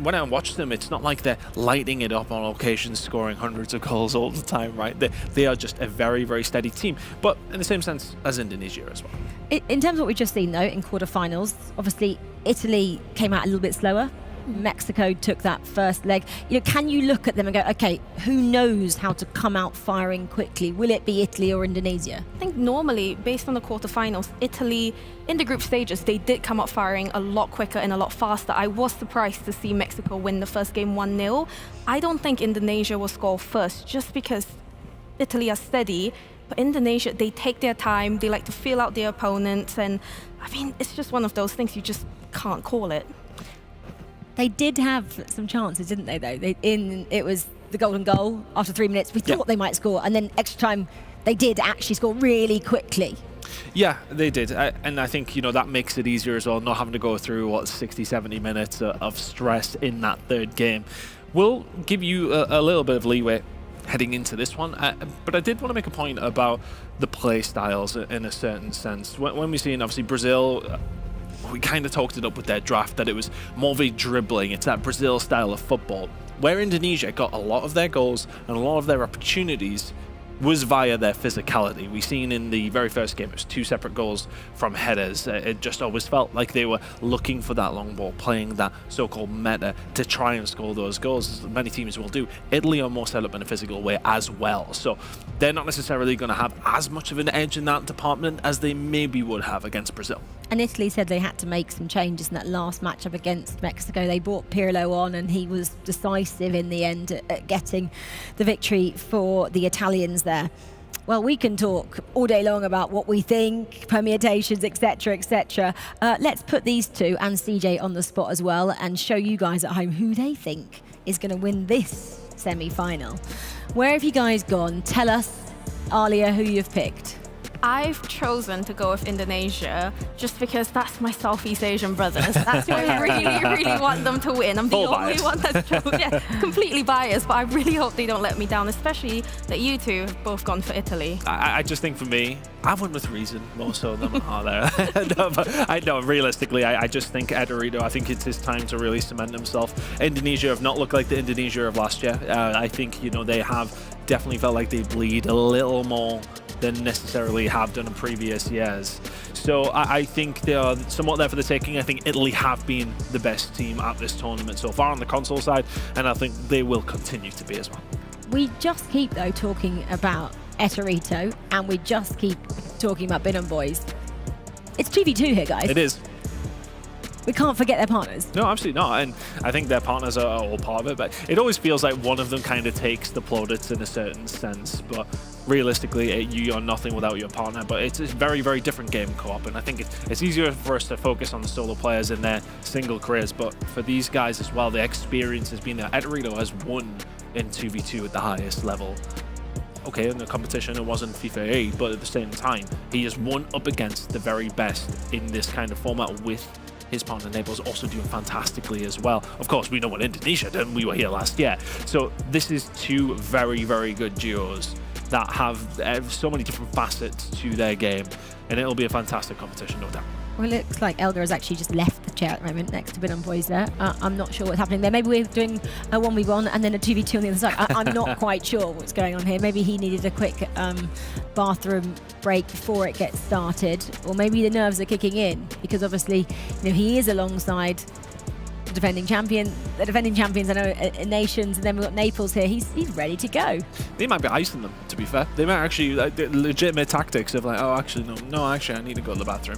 When I watch them, it's not like they're lighting it up on occasions, scoring hundreds of goals all the time, right? They are just a very, very steady team, but in the same sense as Indonesia as well. In terms of what we've just seen, though, in quarterfinals, obviously Italy came out a little bit slower. Mexico took that first leg. You know, can you look at them and go, okay, who knows how to come out firing quickly? Will it be Italy or Indonesia? I think normally, based on the quarterfinals, Italy, in the group stages, they did come up firing a lot quicker and a lot faster. I was surprised to see Mexico win the first game 1-0. I don't think Indonesia will score first, just because Italy are steady. But Indonesia, they take their time. They like to feel out their opponents. And, I mean, it's just one of those things you just can't call it. They did have some chances, didn't they, though? It was the golden goal after 3 minutes. We thought they might score, and then extra time, they did actually score really quickly. Yeah, they did. And I think, you know, that makes it easier as well, not having to go through, 60, 70 minutes of stress in that third game. We'll give you a little bit of leeway heading into this one. But I did want to make a point about the play styles in a certain sense. When we see, obviously, Brazil, we kind of talked it up with their draft that it was more of a dribbling. It's that Brazil style of football, where Indonesia got a lot of their goals and a lot of their opportunities was via their physicality. We seen in the very first game, it was 2 separate goals from headers. It just always felt like they were looking for that long ball, playing that so-called meta to try and score those goals, as many teams will do. Italy are more set up in a physical way as well, so they're not necessarily going to have as much of an edge in that department as they maybe would have against Brazil. And Italy said they had to make some changes in that last matchup against Mexico. They brought Pirlo on, and he was decisive in the end at getting the victory for the Italians there. Well, we can talk all day long about what we think, permutations, etc., etc. Let's put these two and CJ on the spot as well and show you guys at home who they think is going to win this semi-final. Where have you guys gone? Tell us, Alia, who you've picked. I've chosen to go with Indonesia just because that's my Southeast Asian brothers. That's who I really, really want them to win. I'm the only one that's chosen. Yeah, completely biased, but I really hope they don't let me down, especially that you two have both gone for Italy. I just think for me, I went with reason more so than there. No, but I know realistically, I just think Ederito, I think it's his time to really cement himself. Indonesia have not looked like the Indonesia of last year. I think, you know, they have definitely felt like they bleed a little more than necessarily have done in previous years. So I think they are somewhat there for the taking. I think Italy have been the best team at this tournament so far on the console side, and I think they will continue to be as well. We just keep, though, talking about Ederito, and we just keep talking about Bingham boys. It's 2v2 here, guys. It is. We can't forget their partners. No, absolutely not. And I think their partners are all part of it, but it always feels like one of them kind of takes the plaudits in a certain sense. But realistically, you are nothing without your partner. But it's a very, very different game co-op. And I think it's easier for us to focus on the solo players in their single careers. But for these guys as well, the experience has been there. Ederito has won in 2v2 at the highest level. Okay, in the competition, it wasn't FIFAe, but at the same time, he has won up against the very best in this kind of format with his partner Naples also doing fantastically as well. Of course, we know what Indonesia did. We were here last year. So this is two very, very good duos that have so many different facets to their game. And it'll be a fantastic competition, no doubt. Well, it looks like Elgar has actually just left the chair at the moment next to Bingham boys there. I'm not sure what's happening there. Maybe we're doing a 1v1 and then a 2v2 on the other side. I'm not quite sure what's going on here. Maybe he needed a quick bathroom break before it gets started. Or maybe the nerves are kicking in because obviously, you know, he is alongside the defending champions, I know, nations, and then we've got Naples here. He's ready to go. They might be icing them, to be fair. They might actually, legitimate tactics of like, oh, actually, no, actually, I need to go to the bathroom.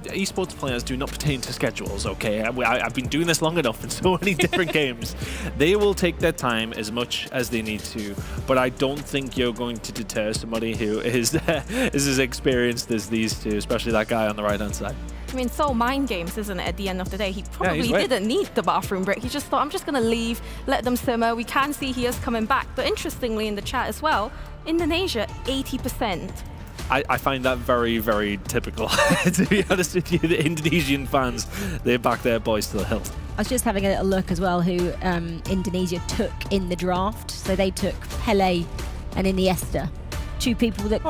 Esports players do not pertain to schedules, okay? I've been doing this long enough in so many different games. They will take their time as much as they need to, but I don't think you're going to deter somebody who is as experienced as these two, especially that guy on the right-hand side. I mean, so mind games, isn't it, at the end of the day? He probably didn't need the bathroom break. He just thought, I'm just going to leave, let them simmer. We can see he is coming back. But interestingly, in the chat as well, Indonesia, 80%. I find that very, very typical, to be honest with you. The Indonesian fans, they back their boys to the hilt. I was just having a little look as well who Indonesia took in the draft. So they took Pele and Iniesta. Two people that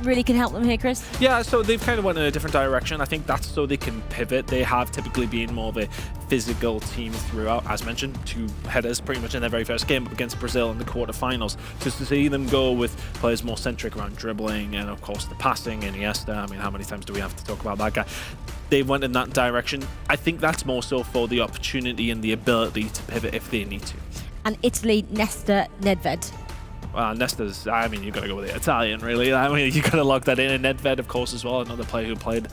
really can help them here, Chris? Yeah, so they've kind of went in a different direction. I think that's so they can pivot. They have typically been more of a physical team throughout. As mentioned, two headers pretty much in their very first game against Brazil in the quarterfinals. Just to see them go with players more centric around dribbling and, of course, the passing, Iniesta. I mean, how many times do we have to talk about that guy? They went in that direction. I think that's more so for the opportunity and the ability to pivot if they need to. And Italy, Nesta, Nedved. Nesta's, I mean, you've got to go with the Italian, really. I mean, you've got to lock that in. And Nedved, of course, as well, another player who played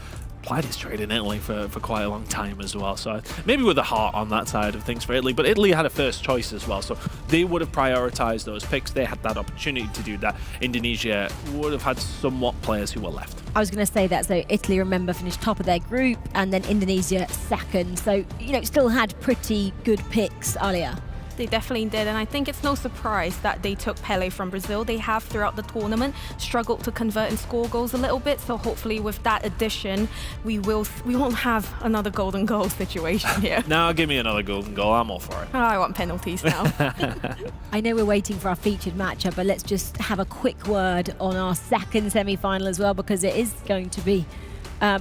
his trade in Italy for quite a long time as well. So maybe with a heart on that side of things for Italy. But Italy had a first choice as well. So they would have prioritized those picks. They had that opportunity to do that. Indonesia would have had somewhat players who were left. I was going to say that. So Italy, remember, finished top of their group and then Indonesia second. So, you know, still had pretty good picks, Alia. They definitely did, and I think it's no surprise that they took Pele from Brazil. They have, throughout the tournament, struggled to convert and score goals a little bit, so hopefully with that addition, we won't have another golden goal situation here. Now give me another golden goal. I'm all for it. Oh, I want penalties now. I know we're waiting for our featured matchup, but let's just have a quick word on our second semi-final as well, because it is going to be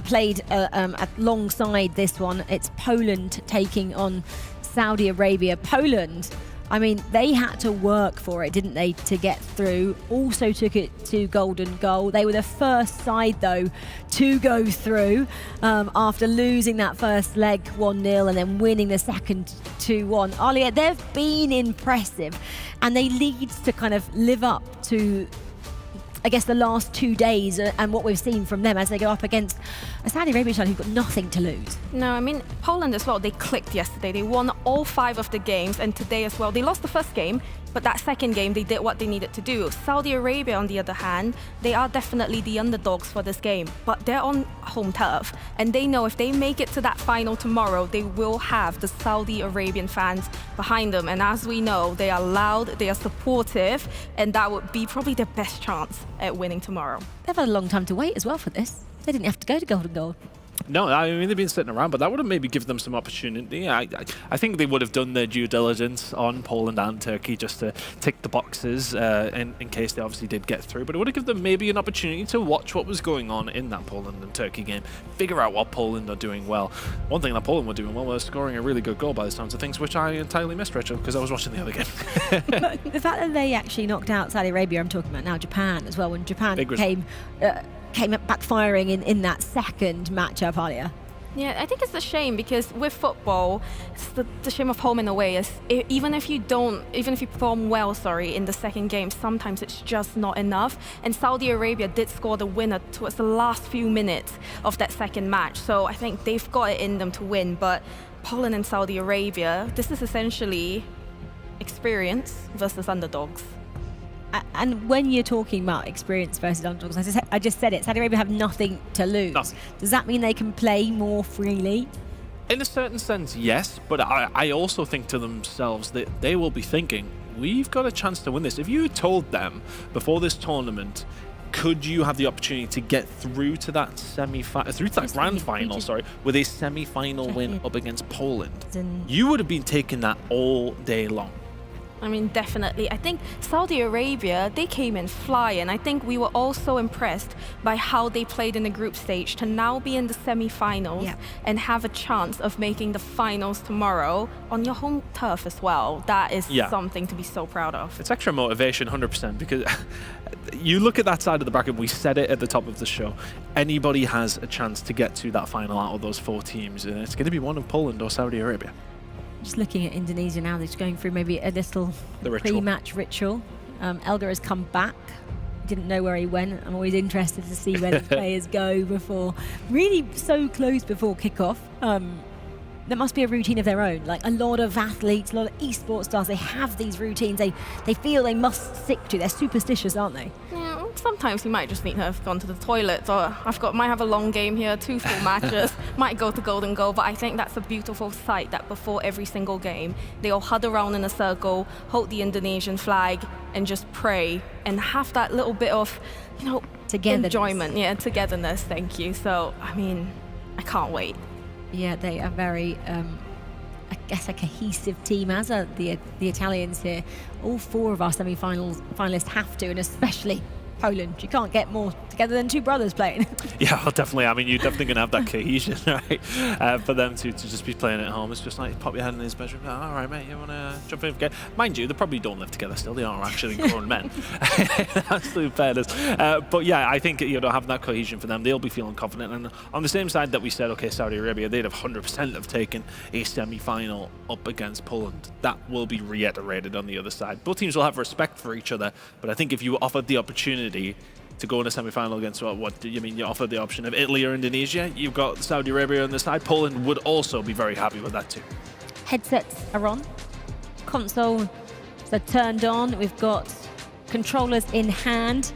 played alongside this one. It's Poland taking on Saudi Arabia. Poland, I mean, they had to work for it, didn't they, to get through. Also took it to golden goal. They were the first side, though, to go through after losing that first leg 1-0 and then winning the second 2-1. Alia, they've been impressive, and they need to kind of live up to, I guess, the last 2 days and what we've seen from them as they go up against a Saudi Arabia side who've got nothing to lose. No, I mean, Poland as well, they clicked yesterday. They won all 5 of the games, and today as well. They lost the first game, But that second game, they did what they needed to do. Saudi Arabia, on the other hand, they are definitely the underdogs for this game, but they're on home turf, and they know if they make it to that final tomorrow, they will have the Saudi Arabian fans behind them. And as we know, they are loud, they are supportive, and that would be probably their best chance at winning tomorrow. They've had a long time to wait as well for this. They didn't have to go to golden goal. No, I mean, they've been sitting around, but that would have maybe given them some opportunity. I think they would have done their due diligence on Poland and Turkey just to tick the boxes in case they obviously did get through. But it would have given them maybe an opportunity to watch what was going on in that Poland and Turkey game, figure out what Poland are doing well. One thing that Poland were doing well was scoring a really good goal by the sounds of things, which I entirely missed, Rachel, because I was watching the other game. But the fact that they actually knocked out Saudi Arabia, I'm talking about now Japan as well, when Japan came backfiring in that second matchup earlier. Yeah, I think it's a shame because with football, it's the shame of home and away is even if you perform well, in the second game, sometimes it's just not enough. And Saudi Arabia did score the winner towards the last few minutes of that second match. So I think they've got it in them to win. But Poland and Saudi Arabia, this is essentially experience versus underdogs. And when you're talking about experience versus underdogs, I just said it, Saudi Arabia have nothing to lose. Nothing. Does that mean they can play more freely? In a certain sense, yes, but I also think to themselves that they will be thinking, we've got a chance to win this. If you told them before this tournament, could you have the opportunity to get through to that grand final, with a semi-final win up against Poland, you would have been taking that all day long. I mean, definitely. I think Saudi Arabia, they came in flying. I think we were also impressed by how they played in the group stage to now be in the semi-finals and have a chance of making the finals tomorrow on your home turf as well. That is something to be so proud of. It's extra motivation, 100%, because you look at that side of the bracket, we said it at the top of the show, anybody has a chance to get to that final out of those 4 teams, and it's going to be one of Poland or Saudi Arabia. Just looking at Indonesia now, they're just going through maybe a little pre-match ritual. Elgar has come back. Didn't know where he went. I'm always interested to see where the players go before, really so close before kickoff. There must be a routine of their own. Like a lot of athletes, a lot of esports stars, they have these routines they feel they must stick to. They're superstitious, aren't they? Yeah, sometimes you might just need to have gone to the toilet, or might have a long game here, 2 full matches, might go to golden goal. But I think that's a beautiful sight that before every single game, they all huddle around in a circle, hold the Indonesian flag, and just pray and have that little bit of, enjoyment. Yeah, togetherness. Thank you. So, I mean, I can't wait. Yeah, they are very, I guess, a cohesive team, as are the Italians here. All 4 of our semi-finalists have to, and especially Poland. You can't get more together than 2 brothers playing. Yeah, well, definitely. I mean, you're definitely going to have that cohesion, right? For them to just be playing at home, it's just like pop your head in his bedroom. Oh, all right, mate, you want to jump in again? Mind you, they probably don't live together still. They are actually grown men. Absolute fairness. But yeah, I think having that cohesion for them, they'll be feeling confident. And on the same side that we said, okay, Saudi Arabia, they'd have 100% have taken a semi-final up against Poland. That will be reiterated on the other side. Both teams will have respect for each other, but I think if you were offered the opportunity to go in a semi-final against what do you mean? You offer the option of Italy or Indonesia. You've got Saudi Arabia on the side. Poland would also be very happy with that too. Headsets are on. Consoles are turned on. We've got controllers in hand.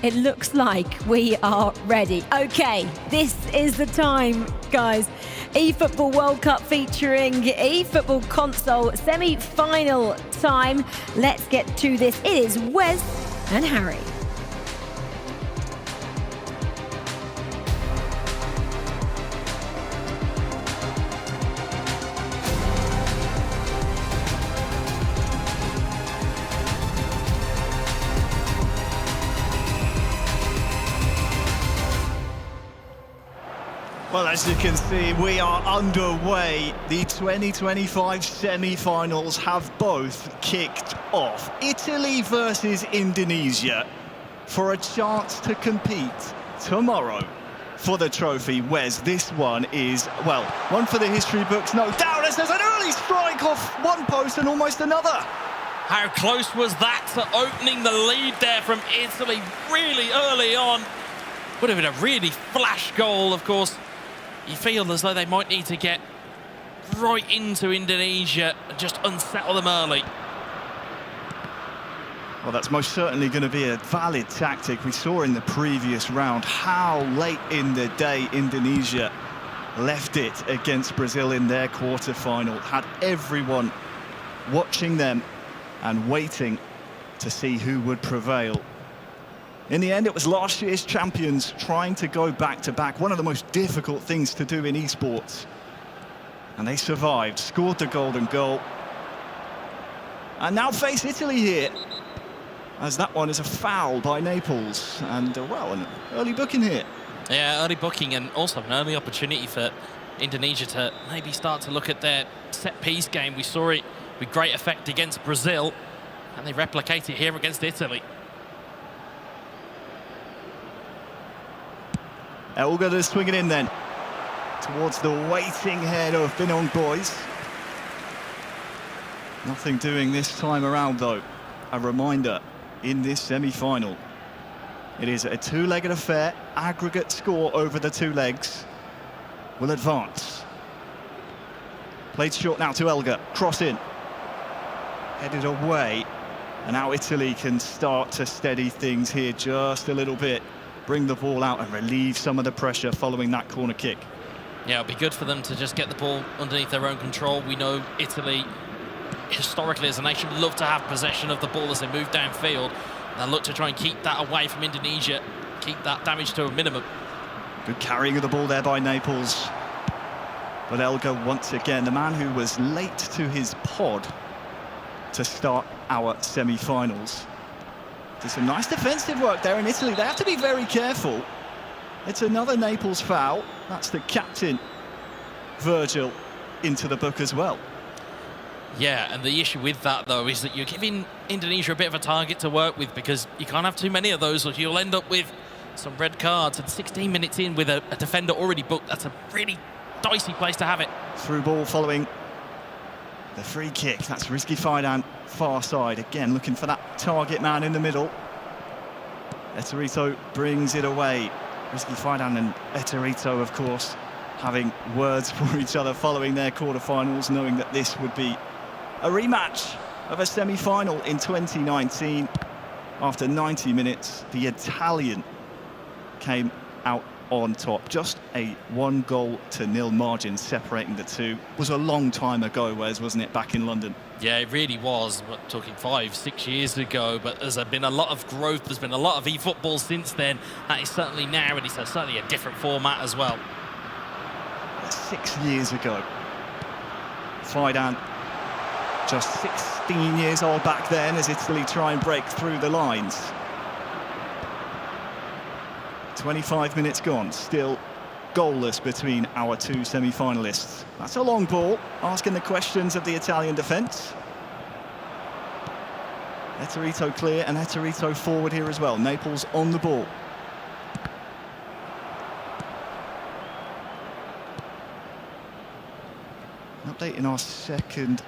It looks like we are ready. Okay, this is the time, guys. eFootball World Cup featuring eFootball console semi-final time. Let's get to this. It is Wes and Harry. Well, as you can see, we are underway. The 2025 semi-finals have both kicked off. Italy versus Indonesia for a chance to compete tomorrow for the trophy. Wes, this one is, well, one for the history books, no doubt, as there's an early strike off one post and almost another. How close was that to opening the lead there from Italy really early on? Would have been a really flash goal, of course. You feel as though they might need to get right into Indonesia and just unsettle them early. Well, that's most certainly going to be a valid tactic. We saw in the previous round how late in the day Indonesia left it against Brazil in their quarter-final. Had everyone watching them and waiting to see who would prevail. In the end, it was last year's champions trying to go back-to-back. One of the most difficult things to do in esports. And they survived, scored the golden goal. And now face Italy here, as that one is a foul by Naples. And, well, an early booking here. Yeah, early booking, and also an early opportunity for Indonesia to maybe start to look at their set-piece game. We saw it with great effect against Brazil, and they replicate it here against Italy. Elga to swing it in then, towards the waiting head of Binong boys. Nothing doing this time around, though. A reminder, in this semi-final, it is a two-legged affair. Aggregate score over the two legs will advance. Played short now to Elga. Cross in. Headed away. And now Italy can start to steady things here just a little bit. Bring the ball out and relieve some of the pressure following that corner kick. Yeah, it'll be good for them to just get the ball underneath their own control. We know Italy, historically as a nation, love to have possession of the ball as they move downfield. They'll look to try and keep that away from Indonesia, keep that damage to a minimum. Good carrying of the ball there by Naples. But Elga, once again, the man who was late to his pod to start our semi-finals. Did some nice defensive work there in Italy. They have to be very careful. It's another Naples foul. That's the captain, Virgil, into the book as well. Yeah, and the issue with that, though, is that you're giving Indonesia a bit of a target to work with, because you can't have too many of those or you'll end up with some red cards. And 16 minutes in with a defender already booked, that's a really dicey place to have it. Through ball following the free kick. That's Rizky Fidan, far side. Again, looking for that target man in the middle. Eterito brings it away. Rizky Fidan and Eterito, of course, having words for each other following their quarterfinals, knowing that this would be a rematch of a semi-final in 2019. After 90 minutes, the Italian came out on top. Just a 1-0 margin separating the two. It was a long time ago, Wes, wasn't it, back in London? Yeah, it really was. We're talking 5-6 years ago, but there's been a lot of growth. There's been a lot of eFootball since then. That is certainly now, and it's certainly a different format as well. 6 years ago. Fidan, just 16 years old back then, as Italy try and break through the lines. 25 minutes gone, still goalless between our two semi-finalists. That's a long ball, asking the questions of the Italian defence. Eterito clear, and Eterito forward here as well. Naples on the ball. An update in our second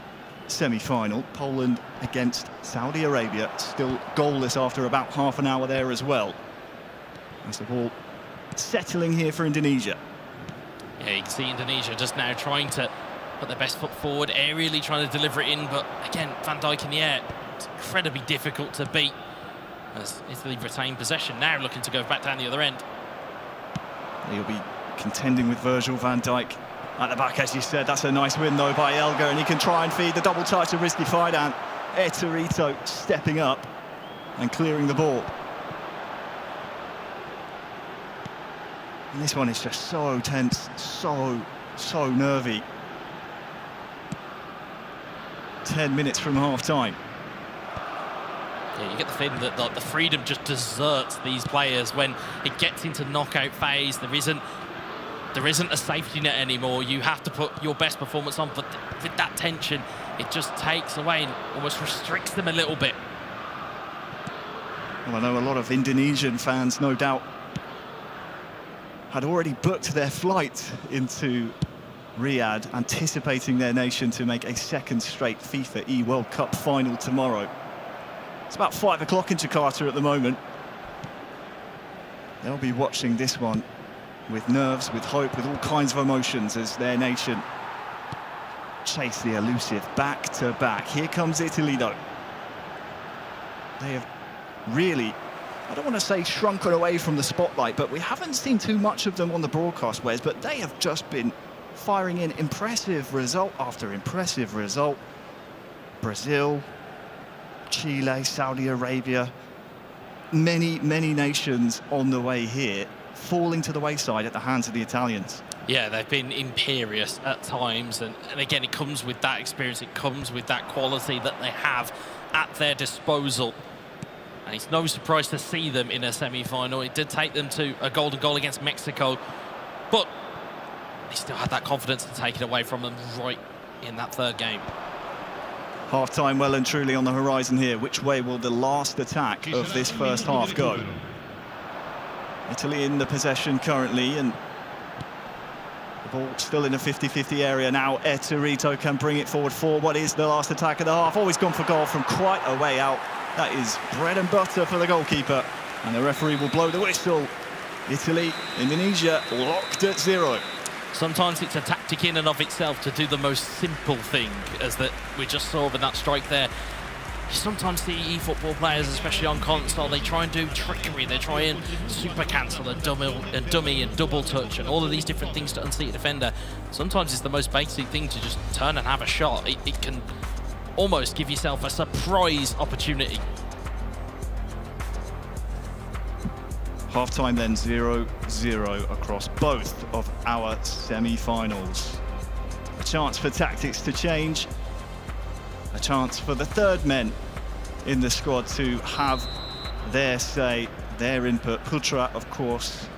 semi-final. Poland against Saudi Arabia, still goalless after about half an hour there as well. As the ball settling here for Indonesia. Yeah, you can see Indonesia just now trying to put their best foot forward, aerially trying to deliver it in, but again, Van Dijk in the air, it's incredibly difficult to beat as Italy retain possession, now looking to go back down the other end. He'll be contending with Virgil van Dijk at the back, as you said. That's a nice win, though, by Elga, and he can try and feed the double touch of Rizky Fidan. Eterito stepping up and clearing the ball. And this one is just so tense, so nervy. 10 minutes from half-time. Yeah, you get the feeling that the freedom just deserts these players when it gets into knockout phase. There isn't a safety net anymore. You have to put your best performance on, but with that tension, it just takes away and almost restricts them a little bit. Well, I know a lot of Indonesian fans, no doubt, had already booked their flight into Riyadh, anticipating their nation to make a second straight FIFAe World Cup final tomorrow. It's about 5 o'clock in Jakarta at the moment. They'll be watching this one with nerves, with hope, with all kinds of emotions as their nation chase the elusive back-to-back. Here comes Italy, though. They have really, I don't want to say shrunken away from the spotlight, but we haven't seen too much of them on the broadcast, Wes, but they have just been firing in impressive result after impressive result. Brazil, Chile, Saudi Arabia, many nations on the way here, falling to the wayside at the hands of the Italians. Yeah, they've been imperious at times, and again, it comes with that experience, it comes with that quality that they have at their disposal. And it's no surprise to see them in a semi-final. It did take them to a golden goal against Mexico, but they still had that confidence to take it away from them right in that third game. Half-time well and truly on the horizon here. Which way will the last attack of this first half go? Italy in the possession currently, and the ball still in a 50-50 area now. Eterito can bring it forward for what is the last attack of the half. Always gone for goal from quite a way out. That is bread and butter for the goalkeeper, and the referee will blow the whistle. Italy, Indonesia locked at 0. Sometimes it's a tactic in and of itself to do the most simple thing, as that we just saw with that strike there. You sometimes see eFootball players, especially on console, they try and do trickery. They try and super cancel and dummy and double touch and all of these different things to unseat a defender. Sometimes it's the most basic thing to just turn and have a shot. It can almost give yourself a surprise opportunity. Half-time then 0-0 across both of our semi-finals. A chance for tactics to change. A chance for the third men in the squad to have their say, their input. Putra, of course,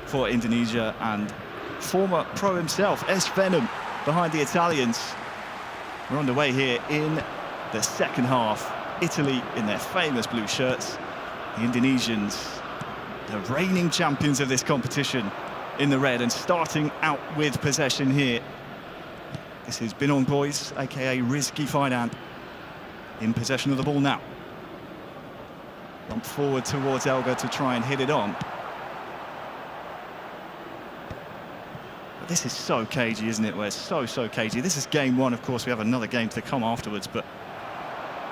for Indonesia, and former pro himself, S. Venom, behind the Italians. We're underway here in the second half. Italy in their famous blue shirts. The Indonesians, the reigning champions of this competition, in the red, and starting out with possession here. This is Binong Boys, aka Rizky Finan, in possession of the ball now. Bump forward towards Elga to try and hit it on. But this is so cagey, isn't it, Wes? So cagey. This is game one, of course. We have another game to come afterwards, but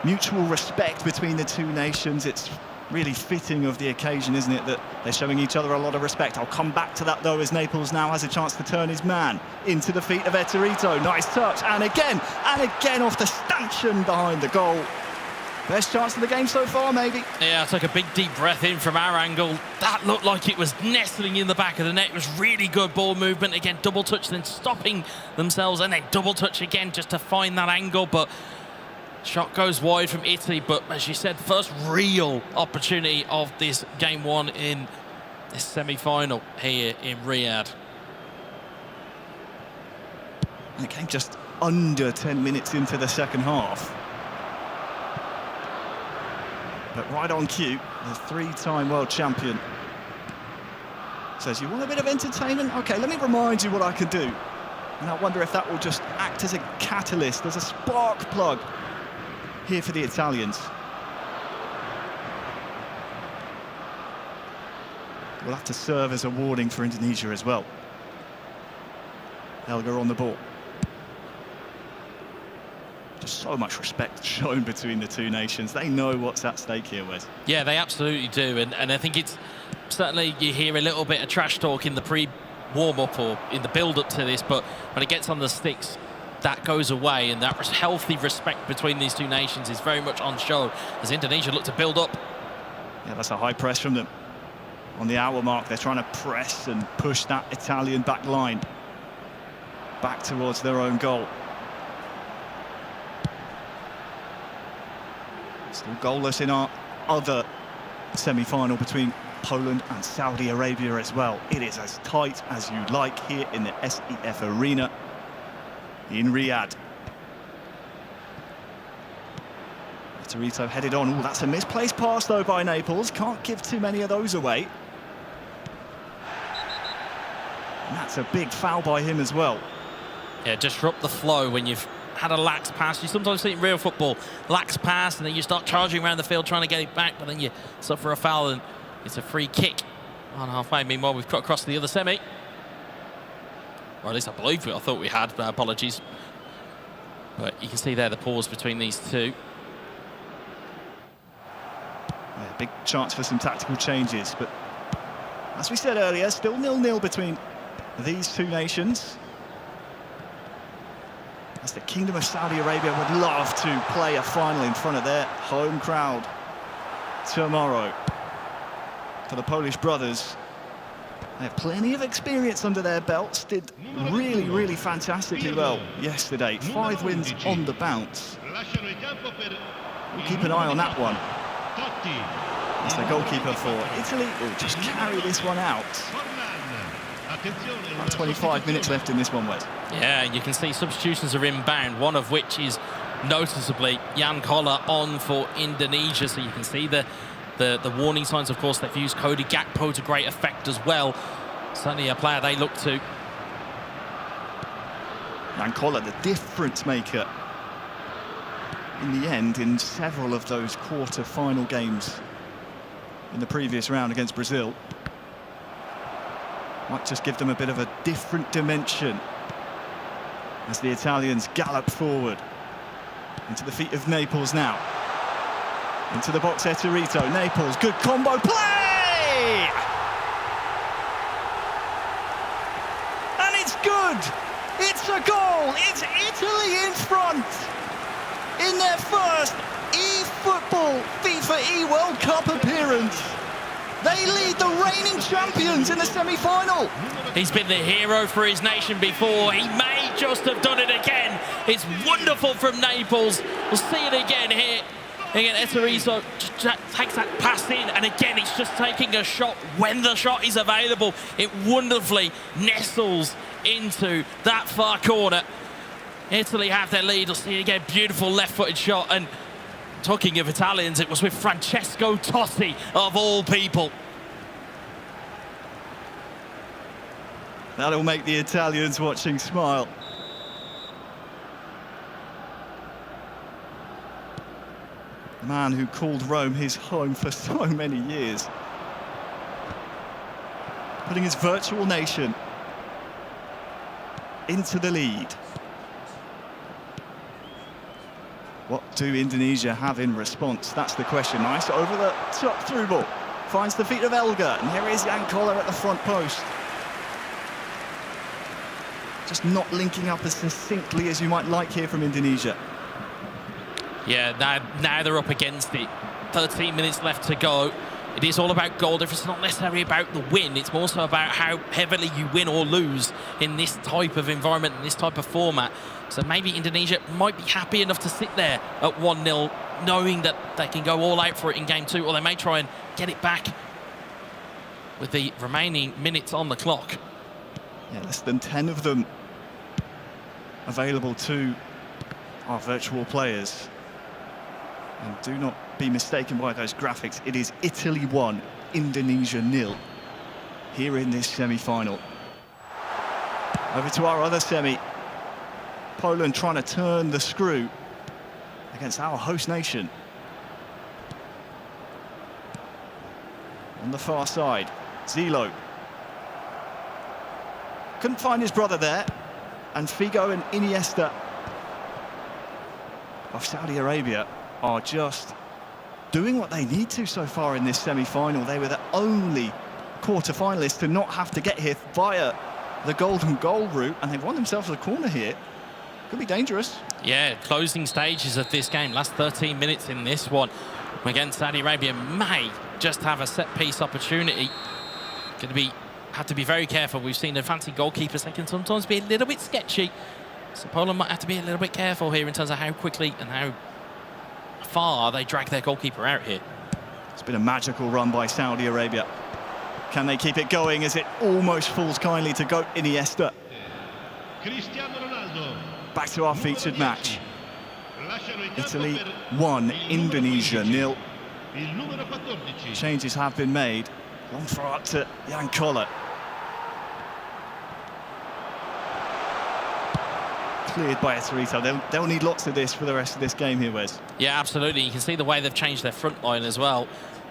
mutual respect between the two nations. It's really fitting of the occasion, isn't it, that they're showing each other a lot of respect. I'll come back to that, though, as Naples now has a chance to turn his man into the feet of Eterito. Nice touch, and again off the stanchion behind the goal. Best chance of the game so far, maybe. Yeah, I took a big deep breath in from our angle. That looked like it was nestling in the back of the net. It was really good ball movement. Again, double touch, then stopping themselves, and then double touch again just to find that angle, but shot goes wide from Italy. But as you said, first real opportunity of this game one in this semi-final here in Riyadh. And it came just under 10 minutes into the second half. But right on cue, the three-time world champion says, you want a bit of entertainment? Okay, let me remind you what I can do. And I wonder if that will just act as a catalyst, as a spark plug here for the Italians. Will have to serve as a warning for Indonesia as well. Elga on the ball. Just so much respect shown between the two nations. They know what's at stake here, Wes. Yeah, they absolutely do, and I think it's certainly, you hear a little bit of trash talk in the pre-warm-up or in the build-up to this, but when it gets on the sticks, that goes away, and that healthy respect between these two nations is very much on show as Indonesia look to build up. Yeah, that's a high press from them. On the hour mark, they're trying to press and push that Italian back line back towards their own goal. Still goalless in our other semi-final between Poland and Saudi Arabia as well. It is as tight as you like here in the SEF Arena in Riyadh. Eterito headed on. Ooh, that's a misplaced pass, though, by Naples. Can't give too many of those away. And that's a big foul by him as well. Yeah, disrupt the flow when you've had a lax pass. You sometimes see it in real football, lax pass, and then you start charging around the field trying to get it back, but then you suffer a foul and it's a free kick on halfway. Meanwhile, we've cut across to the other semi. Or at least I thought we had, but apologies. But you can see there the pause between these two. Yeah, big chance for some tactical changes, but as we said earlier, still 0-0 between these two nations. As the Kingdom of Saudi Arabia would love to play a final in front of their home crowd tomorrow. For the Polish brothers, they have plenty of experience under their belts, did really fantastically well yesterday. 5 wins on the bounce. We'll keep an eye on that one. As the goalkeeper for Italy will just carry this one out. About 25 minutes left in this one, Wes. Yeah, you can see substitutions are inbound, one of which is noticeably Jan Koller on for Indonesia. So you can see the warning signs. Of course, they've used Cody Gakpo to great effect as well. Certainly a player they look to. Jan Koller, the difference maker in the end in several of those quarter-final games in the previous round against Brazil. Might just give them a bit of a different dimension as the Italians gallop forward. Into the feet of Naples now. Into the box, Eterito. Naples, good combo play! And it's good! It's a goal! It's Italy in front! In their first eFootball FIFAe World Cup appearance. They lead the reigning champions in the semi-final. He's been the hero for his nation before. He may just have done it again. It's wonderful from Naples. We'll see it again here. Again, Eterizo takes that pass in, and again, he's just taking a shot when the shot is available. It wonderfully nestles into that far corner. Italy have their lead. We'll see it again. Beautiful left-footed shot. And talking of Italians, it was with Francesco Totti, of all people. That'll make the Italians watching smile. The man who called Rome his home for so many years. Putting his virtual nation into the lead. What do Indonesia have in response? That's the question. Nice over the top through ball. Finds the feet of Elga, and here is Jan Koller at the front post. Just not linking up as succinctly as you might like here from Indonesia. Yeah, now they're up against it. 13 minutes left to go. It is all about goal difference. It's not necessarily about the win. It's more so about how heavily you win or lose in this type of environment, in this type of format. So maybe Indonesia might be happy enough to sit there at 1-0, knowing that they can go all out for it in game 2, or they may try and get it back with the remaining minutes on the clock. Yeah, less than 10 of them available to our virtual players. And do not be mistaken by those graphics. It is Italy 1, Indonesia 0 here in this semi-final. Over to our other semi. Poland trying to turn the screw against our host nation. On the far side, Zilo. Couldn't find his brother there. And Figo and Iniesta of Saudi Arabia are just doing what they need to so far in this semi-final. They were the only quarter-finalists to not have to get here via the golden goal route, and they've won themselves a corner here. Could be dangerous. Yeah, closing stages of this game. Last 13 minutes in this one. Again, Saudi Arabia may just have a set-piece opportunity. Have to be very careful. We've seen the fancy goalkeepers. They can sometimes be a little bit sketchy. So Poland might have to be a little bit careful here in terms of how quickly and how far they drag their goalkeeper out here. It's been a magical run by Saudi Arabia. Can they keep it going as it almost falls kindly to goat Iniesta? Back to our featured match. Italy 1, Indonesia 0. Changes have been made. Long throw up to Jan Koller. Cleared by Eterito. They'll need lots of this for the rest of this game here, Wes. Yeah, absolutely. You can see the way they've changed their front line as well,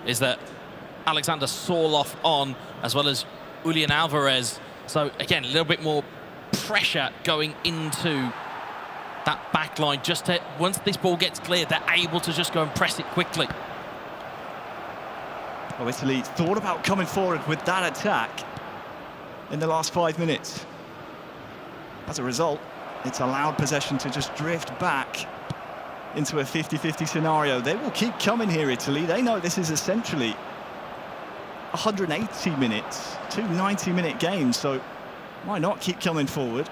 is that Alexander Sorloth on, as well as Julian Alvarez. So, again, a little bit more pressure going into that back line. Just to, once this ball gets cleared, they're able to just go and press it quickly. Oh, Italy thought about coming forward with that attack in the last 5 minutes. As a result, it's allowed possession to just drift back into a 50-50 scenario. They will keep coming here, Italy. They know this is essentially 180 minutes, 2 90-minute games, so why not keep coming forward?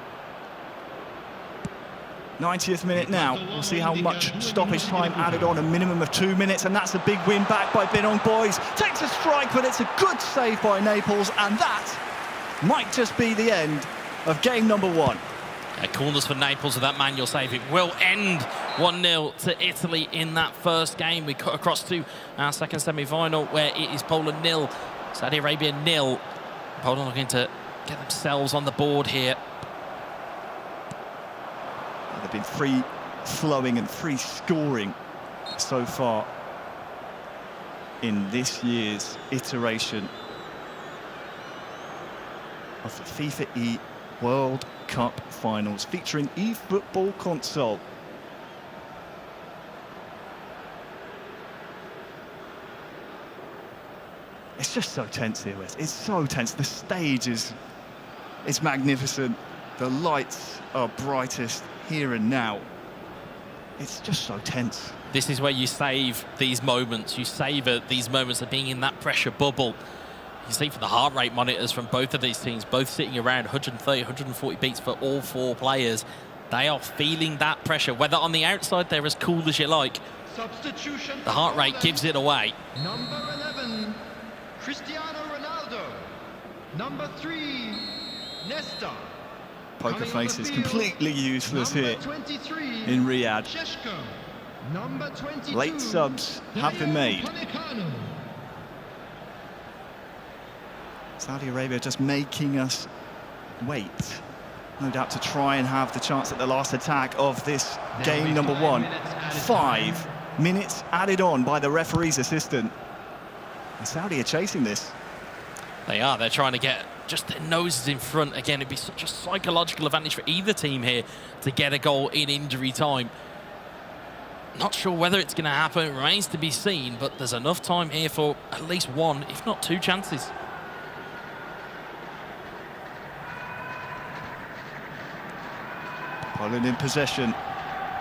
90th minute now. We'll see how much stoppage time added on, a minimum of 2 minutes, and that's a big win back by Binong Boys. Takes a strike, but it's a good save by Naples, and that might just be the end of game number 1. Corners for Naples with that manual save. It will end 1-0 to Italy in that first game. We cut across to our second semi-final, where it is Poland 0, Saudi Arabia 0. Poland looking to get themselves on the board here. They've been free-flowing and free-scoring so far in this year's iteration of the FIFAe World Cup finals, featuring eFootball console. It's just so tense here, Wes. It's so tense. The stage is magnificent. The lights are brightest here and now. It's just so tense. This is where you save these moments. You savor these moments of being in that pressure bubble. You see from the heart rate monitors from both of these teams, both sitting around 130, 140 beats for all 4 players. They are feeling that pressure, whether on the outside they're as cool as you like. Substitution. The heart rate gives it away. Number 11, Cristiano Ronaldo. Number 3, Nesta. Poker face is completely useless here in Riyadh. Late subs have been made. Saudi Arabia just making us wait. No doubt to try and have the chance at the last attack of this game number 1. 5 minutes added on by the referee's assistant. And Saudi are chasing this. They are. They're trying to get just their noses in front. Again, it'd be such a psychological advantage for either team here to get a goal in injury time. Not sure whether it's going to happen. It remains to be seen, but there's enough time here for at least 1, if not 2 chances. Poland in possession,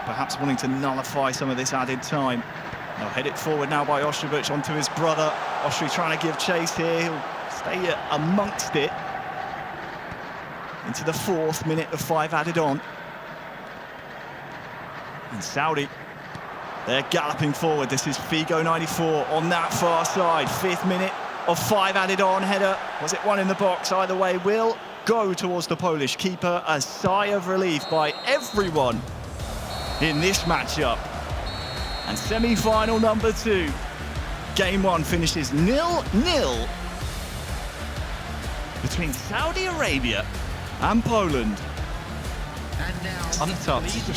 perhaps wanting to nullify some of this added time. They'll head it forward now by Ostrovic onto his brother. Ostri trying to give chase here. He'll stay amongst it. Into the 4th minute of 5 added on. And Saudi, they're galloping forward. This is Figo 94 on that far side. 5th minute of 5 added on. Header, was it 1 in the box? Either way, will go towards the Polish keeper. A sigh of relief by everyone in this matchup. And semi-final number 2. Game 1 finishes 0-0 between Saudi Arabia and Poland. Untouched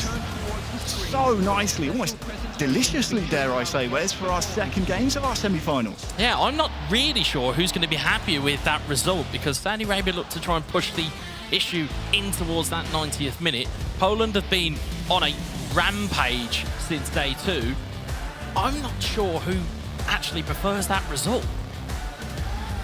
so nicely, almost deliciously, dare I say, Wes, for our second games of our semi-finals. Yeah, I'm not really sure who's going to be happier with that result, because Saudi Arabia looked to try and push the issue in towards that 90th minute. Poland have been on a rampage since day 2. I'm not sure who actually prefers that result.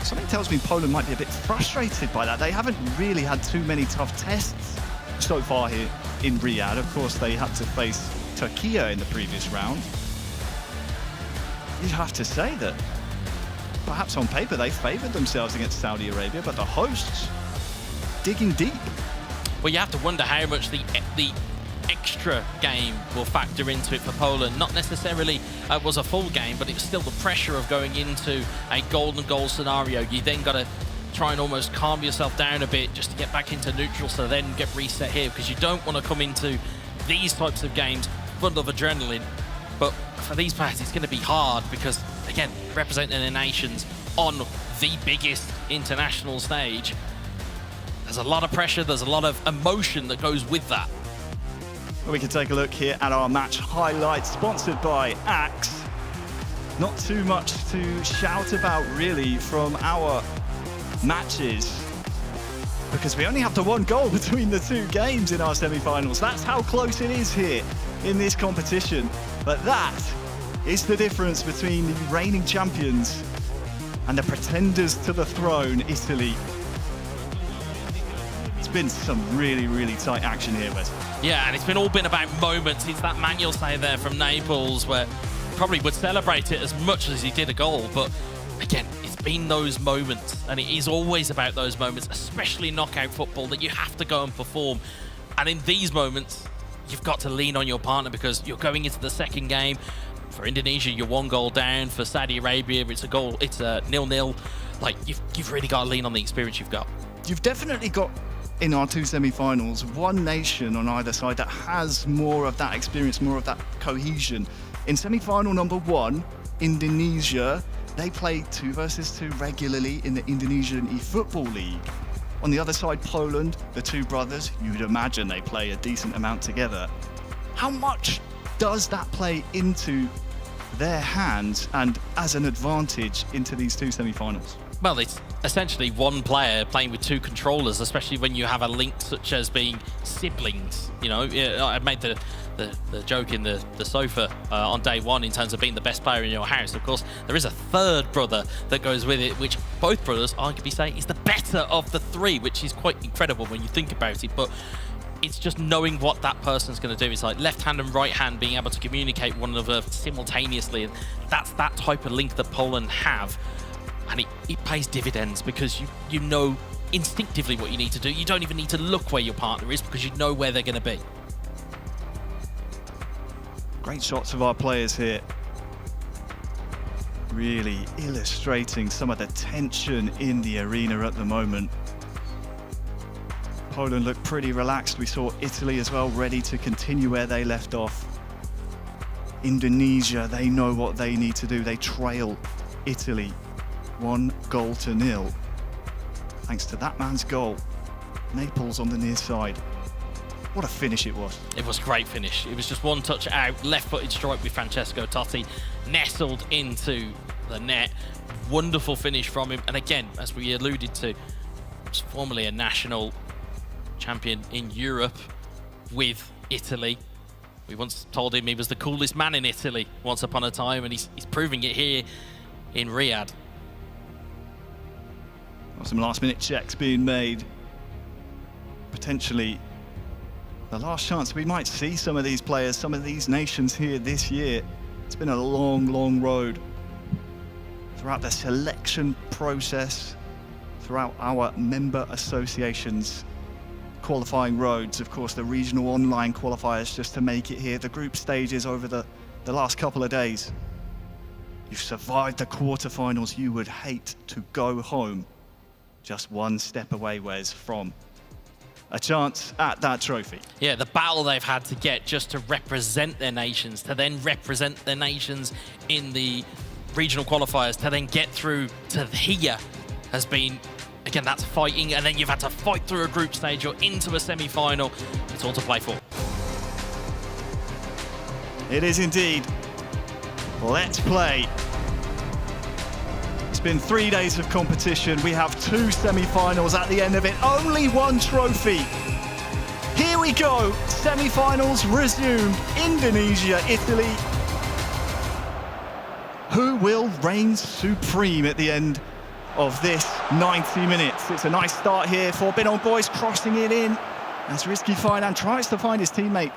Something tells me Poland might be a bit frustrated by that. They haven't really had too many tough tests so far here in Riyadh. Of course, they had to face Turkey in the previous round. You'd have to say that perhaps on paper they favoured themselves against Saudi Arabia, but the hosts digging deep. Well, you have to wonder how much the extra game will factor into it for Poland. Not necessarily was a full game, but it's still the pressure of going into a golden goal scenario. You then got to try and almost calm yourself down a bit just to get back into neutral, so then get reset here, because you don't want to come into these types of games full of adrenaline. But for these players, it's going to be hard because, again, representing their nations on the biggest international stage, there's a lot of pressure, there's a lot of emotion that goes with that. We can take a look here at our match highlights, sponsored by Axe. Not too much to shout about, really, from our matches, because we only have the 1 goal between the 2 games in our semi-finals. That's how close it is here in this competition. But that is the difference between the reigning champions and the pretenders to the throne, Italy. It's been some really, really tight action here, Wes. Yeah, and it's all been about moments. It's that manual save there from Naples where probably would celebrate it as much as he did a goal, but again, it's been those moments, and it is always about those moments, especially knockout football, that you have to go and perform. And in these moments, you've got to lean on your partner because you're going into the second game. For Indonesia, you're 1 goal down. For Saudi Arabia, it's a 0-0. Like, you've really got to lean on the experience you've got. You've definitely got, in our 2 semi-finals, one nation on either side that has more of that experience, more of that cohesion. In semi-final number 1, Indonesia, they play 2 versus 2 regularly in the Indonesian eFootball League. On the other side, Poland, the 2 brothers, you'd imagine they play a decent amount together. How much does that play into their hands and as an advantage into these 2 semi-finals? Well, it's essentially one player playing with 2 controllers, especially when you have a link such as being siblings. You know, I made the joke in the sofa on day 1 in terms of being the best player in your house. Of course, there is a 3rd brother that goes with it, which both brothers arguably say is the better of the 3, which is quite incredible when you think about it. But it's just knowing what that person's going to do. It's like left hand and right hand being able to communicate one another simultaneously. And that's that type of link that Poland have. And it pays dividends because you know instinctively what you need to do. You don't even need to look where your partner is because you know where they're going to be. Great shots of our players here. Really illustrating some of the tension in the arena at the moment. Poland looked pretty relaxed. We saw Italy as well, ready to continue where they left off. Indonesia, they know what they need to do. They trail Italy 1-0. Thanks to that man's goal. Naples on the near side. What a finish it was. It was a great finish. It was just one touch out, left-footed strike with Francesco Totti, nestled into the net. Wonderful finish from him. And again, as we alluded to, was formerly a national champion in Europe with Italy. We once told him he was the coolest man in Italy once upon a time, and he's proving it here in Riyadh. Well, some last-minute checks being made. Potentially the last chance we might see some of these players, some of these nations here this year. It's been a long, long road throughout the selection process, throughout our member associations, qualifying roads, of course, the regional online qualifiers just to make it here, the group stages over the last couple of days. You've survived the quarterfinals. You would hate to go home just one step away, Wes, from a chance at that trophy. Yeah, the battle they've had to get just to represent their nations, to then represent their nations in the regional qualifiers, to then get through to here has been, again, that's fighting, and then you've had to fight through a group stage or into a semi-final. It's all to play for. It is indeed. Let's play. It's been 3 days of competition. We have 2 semi-finals at the end of it. Only 1 trophy. Here we go. Semi-finals resumed. Indonesia, Italy. Who will reign supreme at the end of this 90 minutes? It's a nice start here for Binon Boys, crossing it in as Rizky Finan tries to find his teammate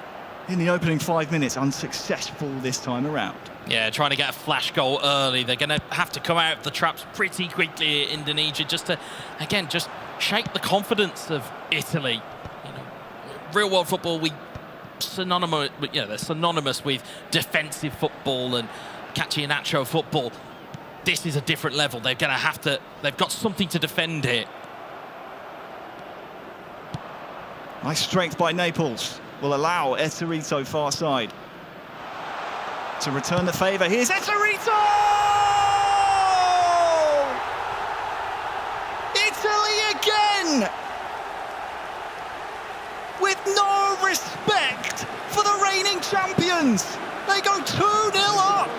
in the opening 5 minutes. Unsuccessful this time around. Yeah, trying to get a flash goal early. They're going to have to come out of the traps pretty quickly, Indonesia, just to, again, just shake the confidence of Italy. You know, real world football, they're synonymous with defensive football and Catenaccio football. This is a different level. They're going to have to, they've got something to defend here. Nice strength by Naples will allow Eserito far side to return the favour. Here's Eserito! Italy again! With no respect for the reigning champions. They go 2-0 up.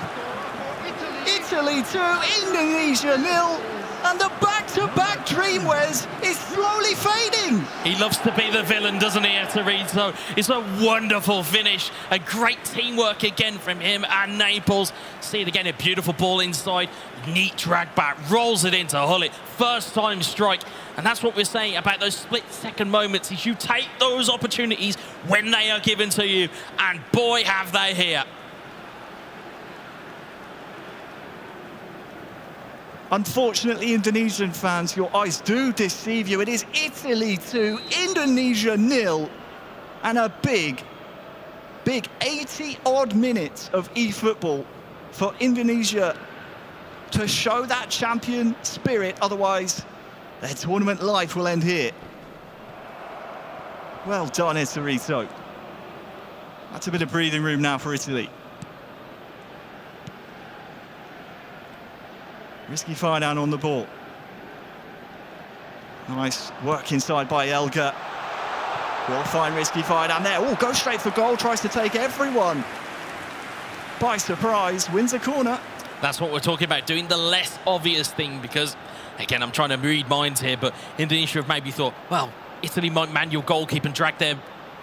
Italy 2, Indonesia 0. And the back back-to-back dream, Wes, is slowly fading. He loves to be the villain, doesn't he, Eterito? It's a wonderful finish. A great teamwork again from him and Naples. See it again, a beautiful ball inside. Neat drag back, rolls it into Hullet. First time strike. And that's what we're saying about those split-second moments, is you take those opportunities when they are given to you. And boy, have they here. Unfortunately, Indonesian fans, your eyes do deceive you. It is Italy 2, Indonesia 0, and a big 80-odd minutes of eFootball for Indonesia to show that champion spirit. Otherwise, their tournament life will end here. Well done, Eterito. That's a bit of breathing room now for Italy. Risky fire down on the ball. Nice work inside by Elga. Will find risky fire down there. Oh, goes straight for goal, tries to take everyone by surprise, wins a corner. That's what we're talking about, doing the less obvious thing, because, again, I'm trying to read minds here, but Indonesia have maybe thought, well, Italy might manual goalkeeper and drag their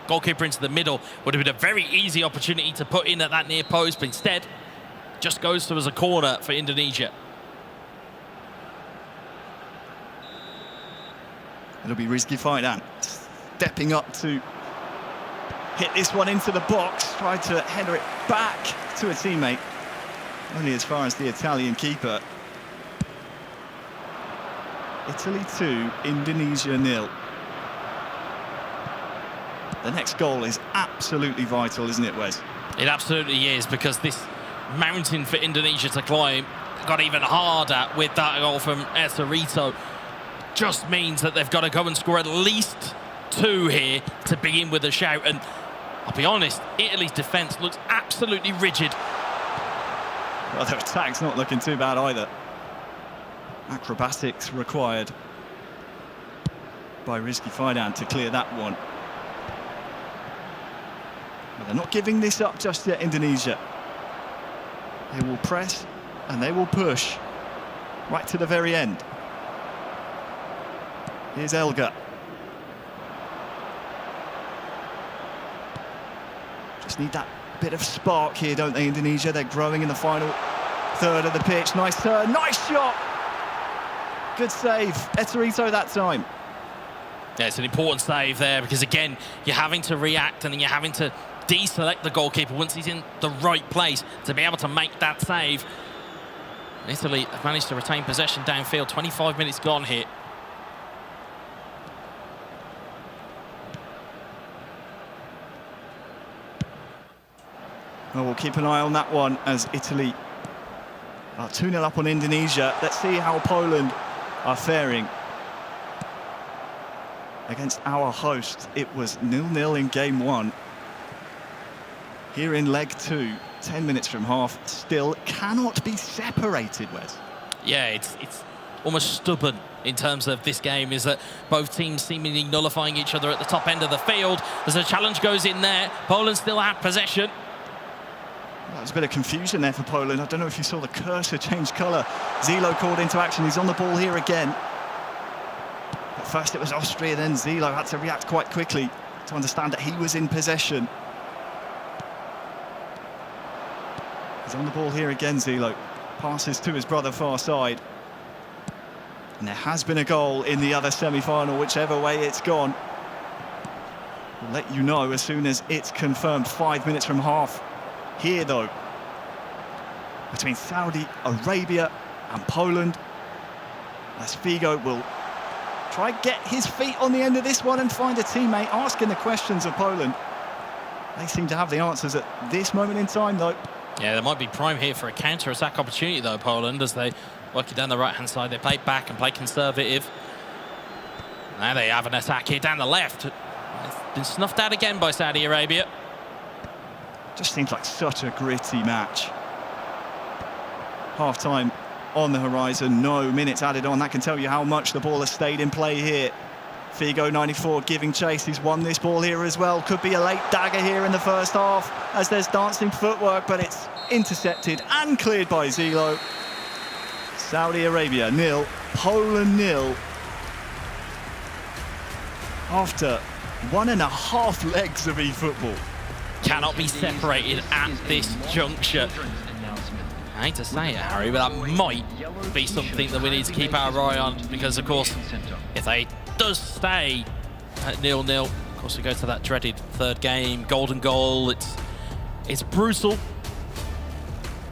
goalkeeper into the middle. Would have been a very easy opportunity to put in at that near post, but instead, just goes to as a corner for Indonesia. It'll be risky fight down. Stepping up to hit this one into the box. Tried to header it back to a teammate. Only as far as the Italian keeper. Italy 2, Indonesia 0. The next goal is absolutely vital, isn't it, Wes? It absolutely is, because this mountain for Indonesia to climb got even harder with that goal from Eterito. Just means that they've got to go and score at least 2 here to begin with a shout. And I'll be honest, Italy's defence looks absolutely rigid. Well, their attack's not looking too bad either. Acrobatics required by Rizky Fidan to clear that one. But they're not giving this up just yet, Indonesia. They will press and they will push right to the very end. Here's Elga. Just need that bit of spark here, don't they, Indonesia? They're growing in the final third of the pitch. Nice turn, nice shot! Good save, Eterito that time. Yeah, it's an important save there, because again, you're having to react and then you're having to deselect the goalkeeper once he's in the right place to be able to make that save. Italy have managed to retain possession downfield. 25 minutes gone here. Well, we'll keep an eye on that one as Italy are 2-0 up on Indonesia. Let's see how Poland are faring against our host. It was 0-0 in game 1. Here in leg 2, 10 minutes from half, still cannot be separated, Wes. Yeah, it's almost stubborn in terms of this game, is that both teams seemingly nullifying each other at the top end of the field. As a challenge goes in there, Poland still have possession. Well, there's a bit of confusion there for Poland. I don't know if you saw the cursor change colour. Zilo called into action. He's on the ball here again. At first it was Austria, then Zilo had to react quite quickly to understand that he was in possession. He's on the ball here again, Zilo. Passes to his brother far side. And there has been a goal in the other semi-final, whichever way it's gone. We'll let you know as soon as it's confirmed. 5 minutes from half. Here, though, between Saudi Arabia and Poland, as Figo will try and get his feet on the end of this one and find a teammate asking the questions of Poland. They seem to have the answers at this moment in time, though. Yeah, there might be prime here for a counter-attack opportunity, though, Poland, as they work it down the right-hand side. They play back and play conservative. Now they have an attack here down the left. It's been snuffed out again by Saudi Arabia. Just seems like such a gritty match. Half-time on the horizon, no minutes added on. That can tell you how much the ball has stayed in play here. Figo, 94, giving chase. He's won this ball here as well. Could be a late dagger here in the first half as there's dancing footwork, but it's intercepted and cleared by Zilo. Saudi Arabia 0, Poland 0. After 1.5 legs of eFootball. Cannot be separated at this juncture. I hate to say it, Harry, but that might be something that we need to keep our eye on, because, of course, if they does stay at 0-0, of course, we go to that dreaded third game, golden goal. It's brutal.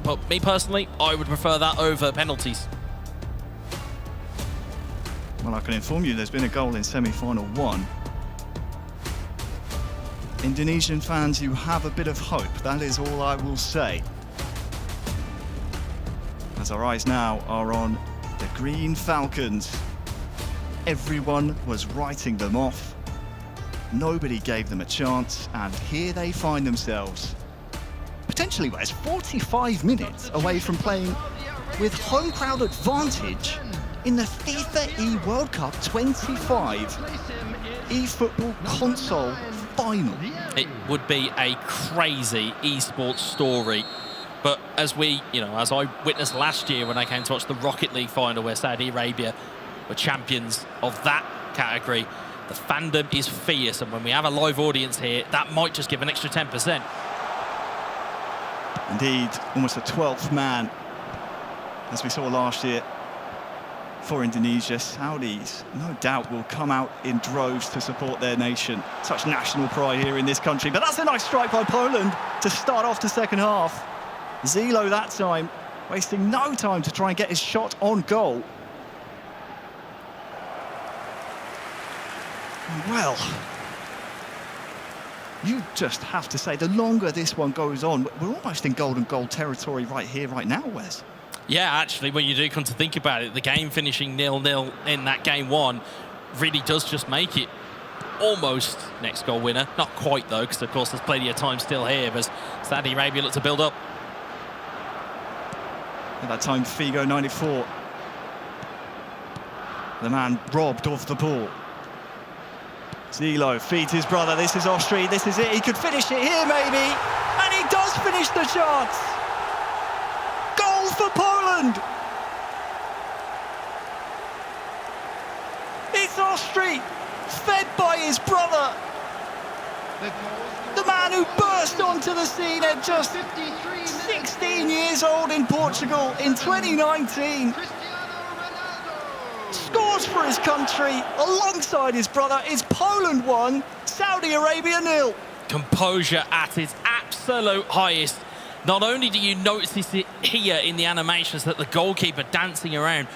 But me personally, I would prefer that over penalties. Well, I can inform you there's been a goal in semi-final 1. Indonesian fans, you have a bit of hope. That is all I will say. As our eyes now are on the Green Falcons. Everyone was writing them off. Nobody gave them a chance, and here they find themselves. Potentially, Wes, 45 minutes away from playing with home crowd advantage in the FIFAe World Cup 25 eFootball console final. It would be a crazy esports story. But as as I witnessed last year when I came to watch the Rocket League final where Saudi Arabia were champions of that category, the fandom is fierce, and when we have a live audience here, that might just give an extra 10%. Indeed, almost a 12th man, as we saw last year for Indonesia. Saudis, no doubt, will come out in droves to support their nation. Such national pride here in this country. But that's a nice strike by Poland to start off the second half. Zilo that time, wasting no time to try and get his shot on goal. Well, you just have to say, the longer this one goes on, we're almost in golden goal territory right here, right now, Wes. Yeah, actually, when you do come to think about it, the game finishing 0-0 in that game 1 really does just make it almost next goal winner. Not quite, though, because, of course, there's plenty of time still here, but Saudi Arabia look to build up. At that time, Figo 94. The man robbed off the ball. Zilo feeds his brother. This is off street. This is it. He could finish it here, maybe. And he does finish the chance. Goal for Poland. It's off street, fed by his brother. The man who burst onto the scene at just 16 years old in Portugal in 2019. Scores for his country alongside his brother. It's Poland 1, Saudi Arabia 0. Composure at its absolute highest. Not only do you notice it here in the animations that the goalkeeper dancing around,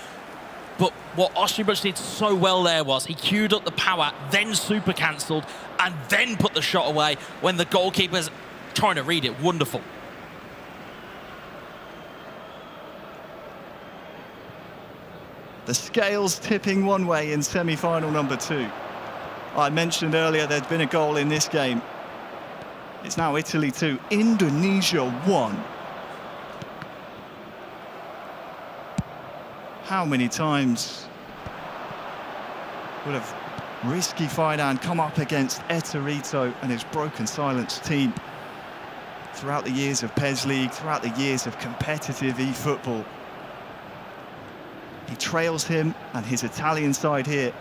but what Ostribuch did so well there was he queued up the power, then super cancelled, and then put the shot away when the goalkeeper's trying to read it. Wonderful. The scales tipping one way in semi-final number 2. I mentioned earlier there'd been a goal in this game. It's now Italy 2, Indonesia 1. How many times would have Risky Faidan come up against Eterito and his broken silence team throughout the years of PES League, throughout the years of competitive eFootball? He trails him and his Italian side here.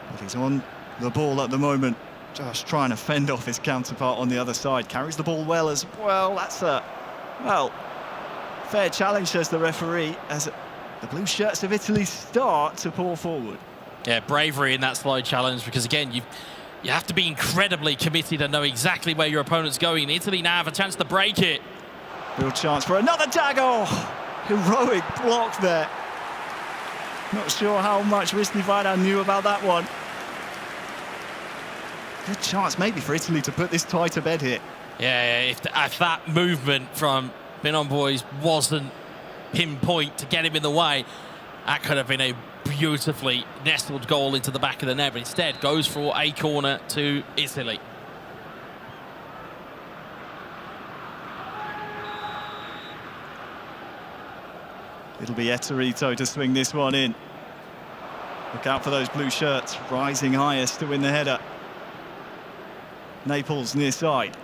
But he's on the ball at the moment, just trying to fend off his counterpart on the other side. Carries the ball well as well. That's a, well, fair challenge, says the referee, as the blue shirts of Italy start to pour forward. Yeah, bravery in that slide challenge, because again, you have to be incredibly committed and know exactly where your opponent's going. Italy now have a chance to break it. Real chance for another dagger. Oh, heroic block there. Not sure how much Risky Faidan knew about that one. Good chance maybe for Italy to put this tie to bed here. Yeah, if that movement from Binon Boys wasn't pinpoint to get him in the way, that could have been a beautifully nestled goal into the back of the net, but instead goes for a corner to Italy. It'll be Eterito to swing this one in. Look out for those blue shirts, rising highest to win the header. Naples near side.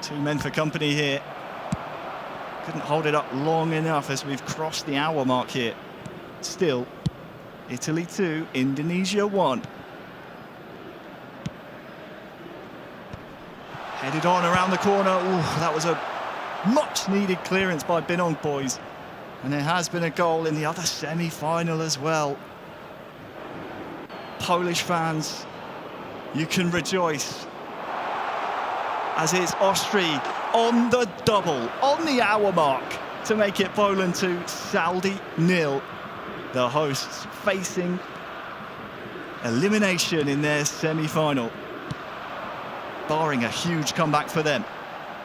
2 men for company here. Couldn't hold it up long enough as we've crossed the hour mark here. Still, Italy 2, Indonesia 1. Headed on around the corner. Ooh, that was a much-needed clearance by Binong boys. And there has been a goal in the other semi-final as well. Polish fans, you can rejoice, as it's Austria on the double, on the hour mark, to make it Poland 2, Saudi 0. The hosts facing elimination in their semi-final, barring a huge comeback for them.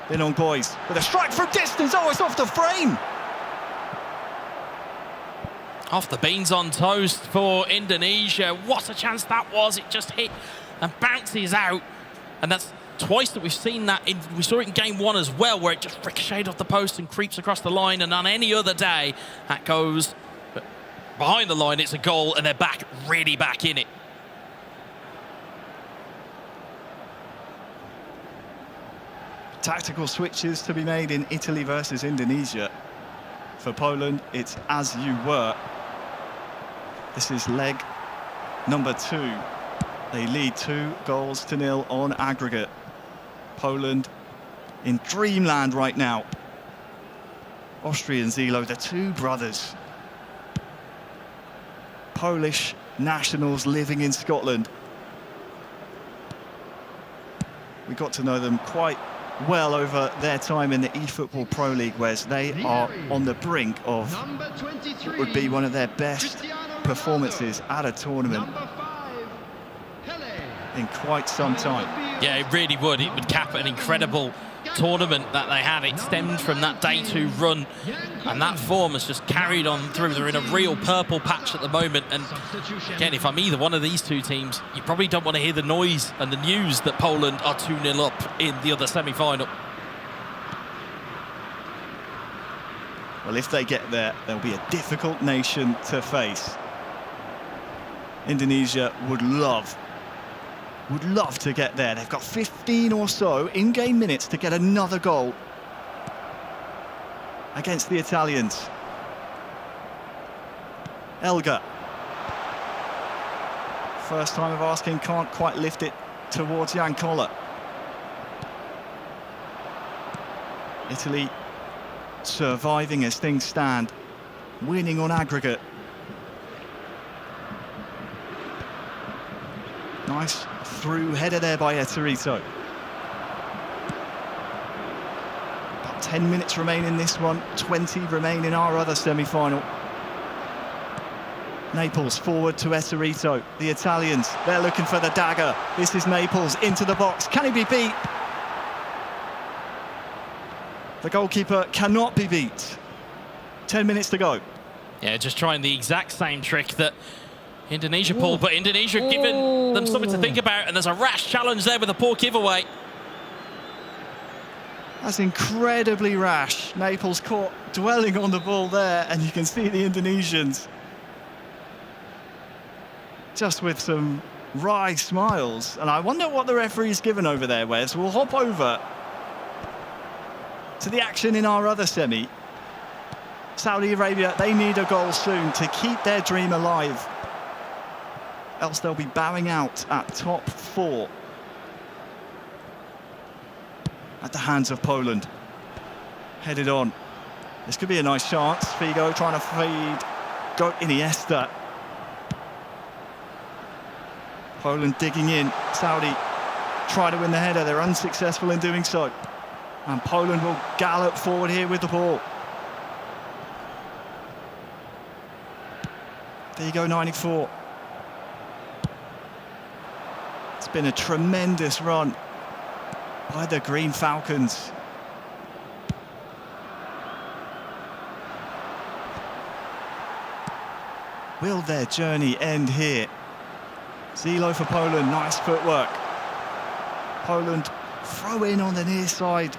Binong boys with a strike from distance. Oh, it's off the frame. Off the beans on toast for Indonesia. What a chance that was. It just hit and bounces out. And that's twice that we've seen that. We saw it in game 1 as well, where it just ricocheted off the post and creeps across the line. And on any other day, that goes behind the line. It's a goal, and they're really back in it. Tactical switches to be made in Italy versus Indonesia. For Poland, it's as you were. This is leg number 2. They lead 2-0 on aggregate. Poland in dreamland right now. Austria and Zilo, the two brothers. Polish nationals living in Scotland. We got to know them quite well over their time in the eFootball Pro League, whereas they are on the brink of what would be one of their best performances at a tournament in quite some time. Yeah, it really would. It would cap an incredible tournament that they had. It stemmed from that day 2 run, and that form has just carried on through. They're in a real purple patch at the moment, and again, if I'm either one of these two teams, you probably don't want to hear the noise and the news that Poland are 2-0 up in the other semi-final. Well, if they get there, they'll be a difficult nation to face. Indonesia would love to get there. They've got 15 or so in-game minutes to get another goal against the Italians. Elga. First time of asking, can't quite lift it towards Jan Koller. Italy surviving as things stand, winning on aggregate. Nice through header there by Eterito. About 10 minutes remain in this one, 20 remain in our other semi-final. Naples forward to Eterito. The Italians, they're looking for the dagger. This is Naples into the box. Can he be beat? The goalkeeper cannot be beat. 10 minutes to go. Yeah, just trying the exact same trick that Indonesia pulled, but Indonesia giving them something to think about, and there's a rash challenge there with a poor giveaway. That's incredibly rash. Naples caught dwelling on the ball there, and you can see the Indonesians just with some wry smiles. And I wonder what the referee's given over there, Wes. We'll hop over to the action in our other semi. Saudi Arabia, they need a goal soon to keep their dream alive, else they'll be bowing out at top 4 at the hands of Poland. Headed on. This could be a nice chance. Figo trying to feed. Go Iniesta. Poland digging in. Saudi try to win the header. They're unsuccessful in doing so. And Poland will gallop forward here with the ball. Figo 94. It's been a tremendous run by the Green Falcons. Will their journey end here? Zilo for Poland, nice footwork. Poland throw in on the near side,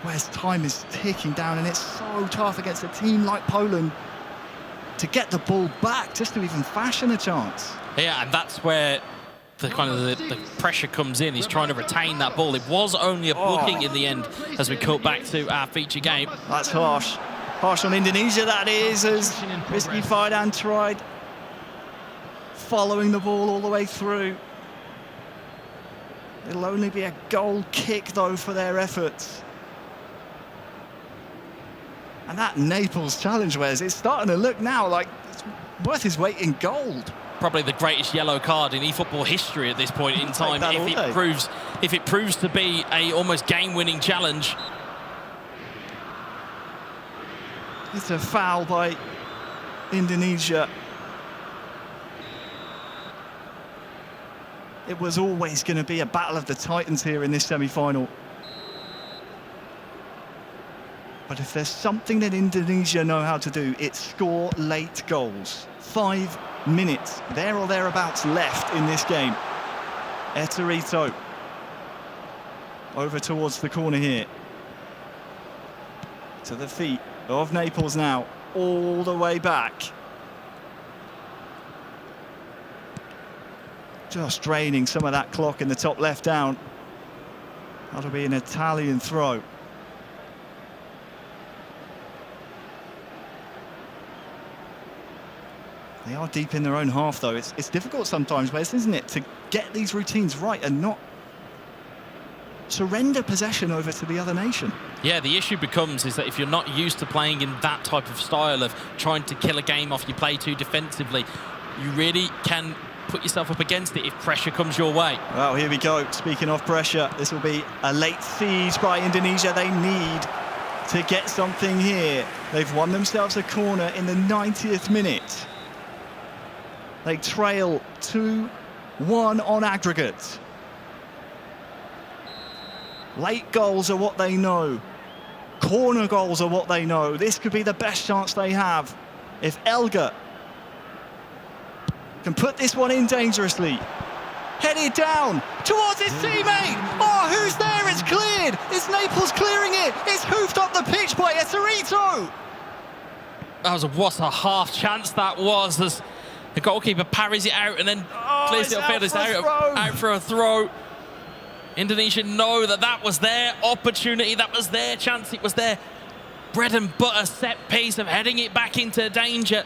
whereas time is ticking down, and it's so tough against a team like Poland to get the ball back, just to even fashion a chance. Yeah, and that's where the pressure comes in. He's trying to retain that ball. It was only a booking in the end as we cut back to our feature game. That's harsh. Harsh on Indonesia, that is, as Rizky Faidan tried following the ball all the way through. It'll only be a goal kick, though, for their efforts. And that Naples challenge, Wes, it's starting to look now like it's worth his weight in gold. Probably the greatest yellow card in eFootball history at this point in time, if it proves to be a almost game-winning challenge. It's a foul by Indonesia. It was always going to be a battle of the titans here in this semi-final. But if there's something that Indonesia know how to do, it's score late goals. 5 minutes, there or thereabouts, left in this game. Eterito over towards the corner here. To the feet of Naples now, all the way back. Just draining some of that clock in the top left down. That'll be an Italian throw. They are deep in their own half, though. It's difficult sometimes, Wes, isn't it, to get these routines right and not surrender possession over to the other nation. Yeah, the issue becomes is that if you're not used to playing in that type of style of trying to kill a game off, you play too defensively, you really can put yourself up against it if pressure comes your way. Well, here we go. Speaking of pressure, this will be a late siege by Indonesia. They need to get something here. They've won themselves a corner in the 90th minute. They trail 2-1 on aggregate. Late goals are what they know. Corner goals are what they know. This could be the best chance they have. If Elga can put this one in dangerously. Headed down towards his teammate. Oh, who's there? It's cleared. It's Naples clearing it. It's hoofed up the pitch by Eterito. What a half chance that was, as the goalkeeper parries it out and then clears it upfield. It's out for a throw. Indonesia know that that was their opportunity, that was their chance, it was their bread and butter set piece of heading it back into danger.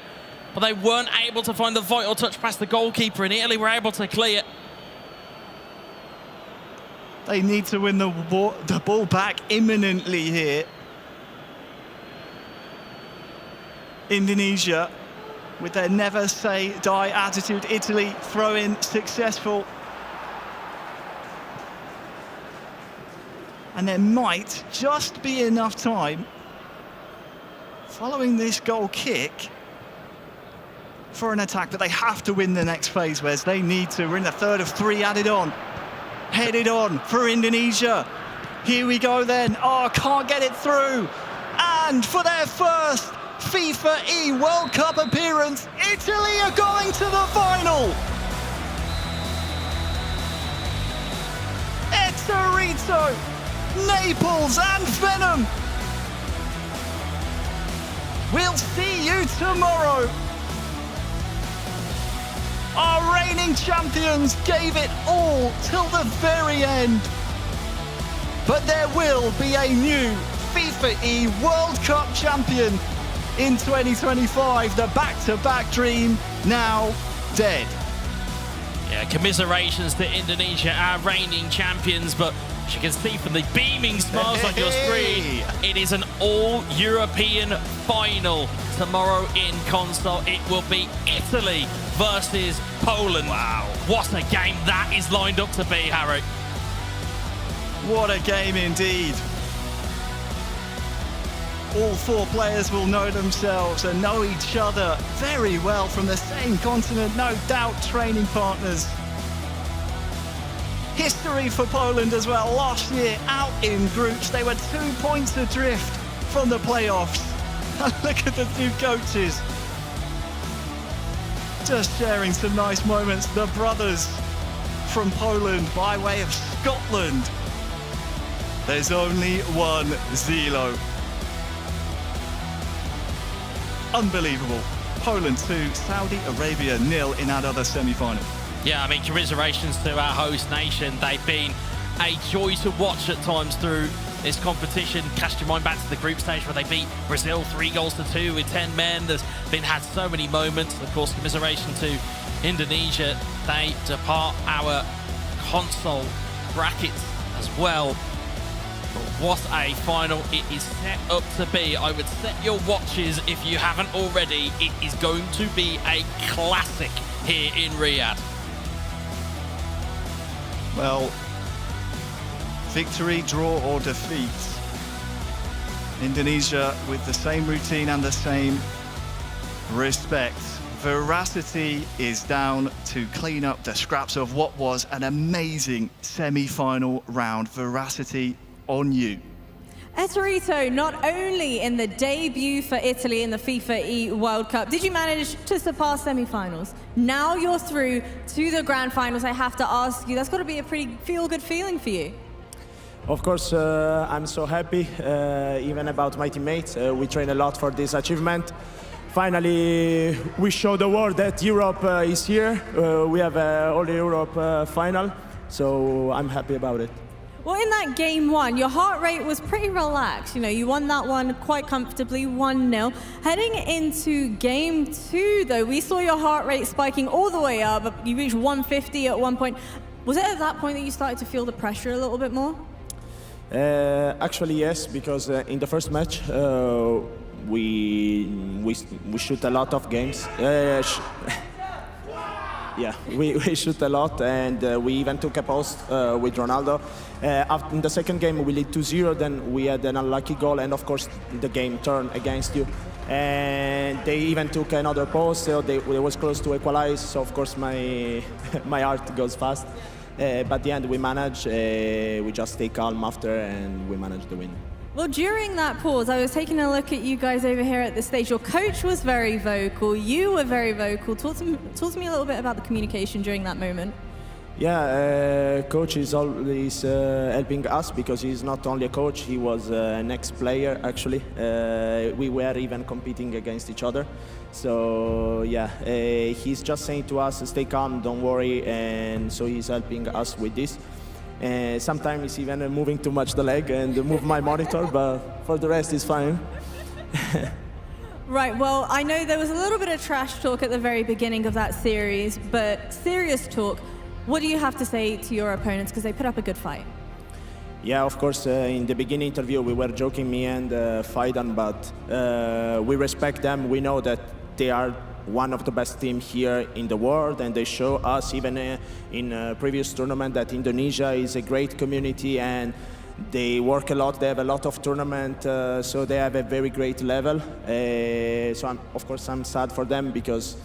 But they weren't able to find the vital touch past the goalkeeper, and Italy were able to clear. They need to win the ball back imminently here. Indonesia, with their never say die attitude. Italy throw-in successful. And there might just be enough time following this goal kick for an attack, but they have to win the next phase, Wes. They need to. We're in the third of 3 added on. Headed on for Indonesia. Here we go then. Oh, can't get it through. And for their first FIFAe World Cup appearance, Italy are going to the final. Eterito, Naples and Venom. We'll see you tomorrow. Our reigning champions gave it all till the very end. But there will be a new FIFAe World Cup champion in 2025. The back-to-back dream now dead. Yeah, commiserations to Indonesia, our reigning champions, but as you can see from the beaming smiles on your screen, it is an all-European final tomorrow in Console. It will be Italy versus Poland. Wow. What a game that is lined up to be, Harry. What a game indeed. All 4 players will know themselves and know each other very well from the same continent, no doubt training partners. History for Poland as well. Last year, out in groups, they were 2 points adrift from the playoffs. Look at the 2 coaches. Just sharing some nice moments. The brothers from Poland by way of Scotland. There's only one Zilo. Unbelievable. Poland 2, Saudi Arabia 0 in that other semi-final. Yeah, I mean, commiserations to our host nation. They've been a joy to watch at times through this competition. Cast your mind back to the group stage where they beat Brazil 3-2 with 10 men. There's been had so many moments. Of course, commiseration to Indonesia. They depart our console brackets as well. But what a final it is set up to be. I would set your watches if you haven't already. It is going to be a classic here in Riyadh. Well, victory, draw or defeat. Indonesia with the same routine and the same respect. Veracity is down to clean up the scraps of what was an amazing semi-final round. Veracity, on you. Etorito, not only in the debut for Italy in the FIFAe World Cup, did you manage to surpass semi-finals? Now you're through to the grand finals. I have to ask you, that's got to be a pretty feel-good feeling for you. Of course, I'm so happy, even about my teammates. We train a lot for this achievement. Finally, we show the world that Europe is here. We have all the Europe final, so I'm happy about it. Well, in that game one, your heart rate was pretty relaxed. You know, you won that one quite comfortably, 1-0. Heading into game two, though, we saw your heart rate spiking all the way up. You reached 150 at one point. Was it at that point that you started to feel the pressure a little bit more? Actually, yes, because in the first match, we shoot a lot of games. Yeah, we shoot a lot, and we even took a post with Ronaldo. After, in the second game, we lead 2-0, then we had an unlucky goal, and of course, the game turned against you. And they even took another post, so it was close to equalize, so of course my heart goes fast. But at the end, we managed, we just stay calm after, and we managed to win. Well, during that pause, I was taking a look at you guys over here at the stage. Your coach was very vocal. You were very vocal. Talk to me a little bit about the communication during that moment. Yeah, coach is always helping us because he's not only a coach, he was an ex-player actually. We were even competing against each other. So yeah, he's just saying to us, stay calm, don't worry, and so he's helping us with this. Sometimes it's even moving too much the leg and move my monitor, but for the rest it's fine. Right, well, I know there was a little bit of trash talk at the very beginning of that series, but serious talk, what do you have to say to your opponents, because they put up a good fight? Yeah, of course, in the beginning interview we were joking, me and Faidan, but we respect them. We know that they are one of the best teams here in the world, and they show us even in a previous tournament that Indonesia is a great community and they work a lot. They have a lot of tournament, so they have a very great level. So of course I'm sad for them because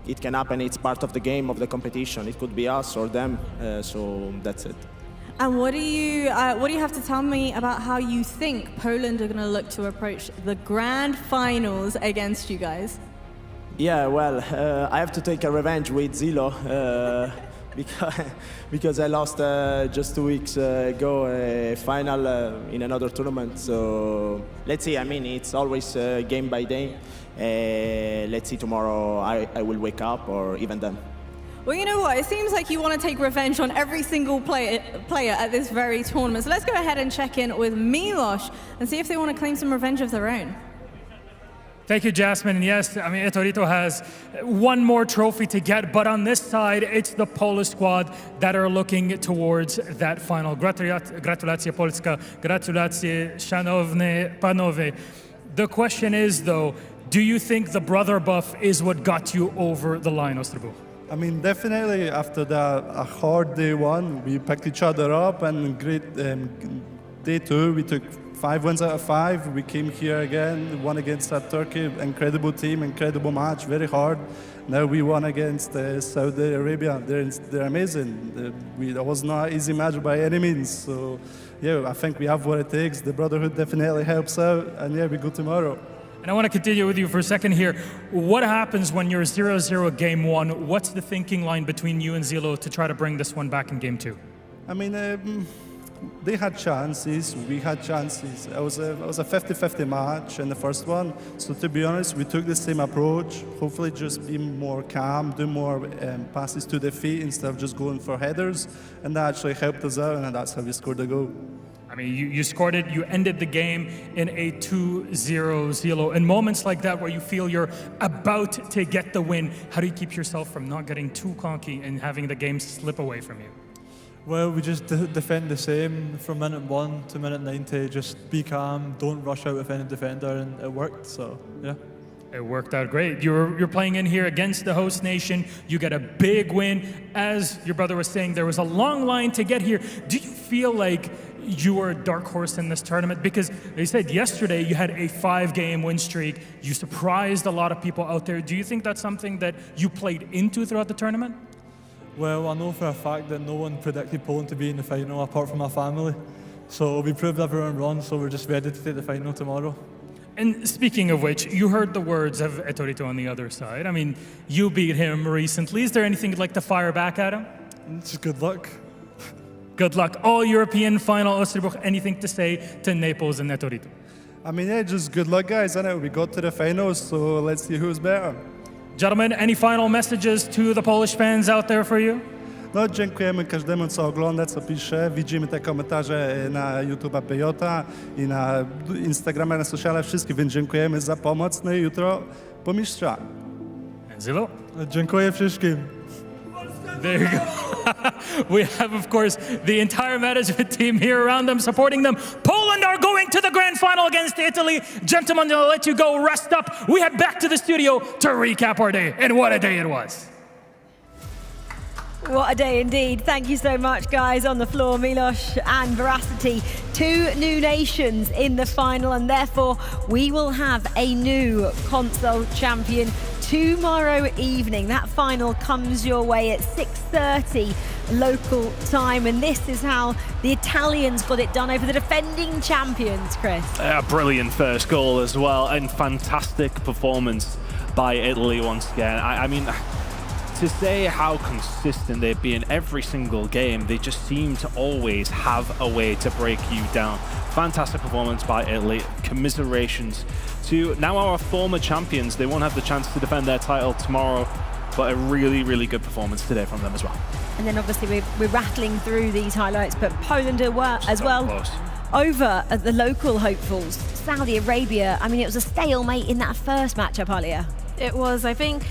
it can happen. It's part of the game, of the competition. It could be us or them, so that's it. And what do you have to tell me about how you think Poland are going to look to approach the grand finals against you guys? Yeah, well, I have to take a revenge with Zilo because I lost just 2 weeks ago a final in another tournament. So let's see. I mean, it's always game by day. Let's see tomorrow. I will wake up or even then. Well, you know what? It seems like you want to take revenge on every single player at this very tournament. So let's go ahead and check in with Milos and see if they want to claim some revenge of their own. Thank you, Jasmine. And yes, I mean, Etorito has one more trophy to get, but on this side, it's the Polish squad that are looking towards that final. Gratulacje Polska, gratulacje szanowne panowie. The question is, though, do you think the brother buff is what got you over the line, Osterbo? I mean, definitely after a hard day one, we picked each other up, and great day two, we took 5 wins out of 5. We came here again, won against Turkey, incredible team, incredible match, very hard. Now we won against Saudi Arabia. They're amazing. That was not an easy match by any means. So yeah, I think we have what it takes. The brotherhood definitely helps out, and yeah, we go tomorrow. And I want to continue with you for a second here. What happens when you're 0-0 game one? What's the thinking line between you and Zilo to try to bring this one back in game two? I mean, they had chances, we had chances. It was a 50-50 match in the first one. So to be honest, we took the same approach. Hopefully just be more calm, do more passes to the feet instead of just going for headers. And that actually helped us out, and that's how we scored the goal. I mean, you scored it, you ended the game in a 2-0. In moments like that where you feel you're about to get the win, how do you keep yourself from not getting too cocky and having the game slip away from you? Well, we just defend the same from minute 1 to minute 90. Just be calm, don't rush out with any defender, and it worked, so yeah. It worked out great. You're playing in here against the host nation. You get a big win. As your brother was saying, there was a long line to get here. Do you feel like you were a dark horse in this tournament? Because they said yesterday you had a 5-game win streak. You surprised a lot of people out there. Do you think that's something that you played into throughout the tournament? Well, I know for a fact that no one predicted Poland to be in the final apart from my family. So we proved everyone wrong, so we're just ready to take the final tomorrow. And speaking of which, you heard the words of Etorito on the other side. I mean, you beat him recently. Is there anything you'd like to fire back at him? It's good luck. Good luck. All-European final, Oosterbrug. Anything to say to Naples and Etorito? I mean, yeah, just good luck, guys. I know we got to the finals, so let's see who's better. Gentlemen, any final messages to the Polish fans out there for you? No, dziękujemy każdemu, co ogląda, co pisze. Widzimy te komentarze na YouTube'a Pejota i na Instagrama, na sociale, wszystkich, więc dziękujemy za pomoc. No i jutro po mistrza. Zilo? Dziękuję wszystkim. There you go. We have, of course, the entire management team here around them, supporting them. Poland are going to the grand final against Italy. Gentlemen, I'll let you go rest up. We head back to the studio to recap our day. And what a day it was. What a day indeed. Thank you so much, guys, on the floor, Milos and Veracity. 2 new nations in the final, and therefore we will have a new console champion tomorrow evening. That final comes your way at 6:30 local time, and this is how the Italians got it done over the defending champions, Chris. A brilliant first goal as well, and fantastic performance by Italy once again. I mean, to say how consistent they've been every single game, they just seem to always have a way to break you down. Fantastic performance by Italy. Commiserations to now our former champions. They won't have the chance to defend their title tomorrow, but a really, really good performance today from them as well. And then obviously we're rattling through these highlights, but Poland as well. Close. Over at the local hopefuls, Saudi Arabia. I mean, it was a stalemate in that first matchup, Alia. It was, I think,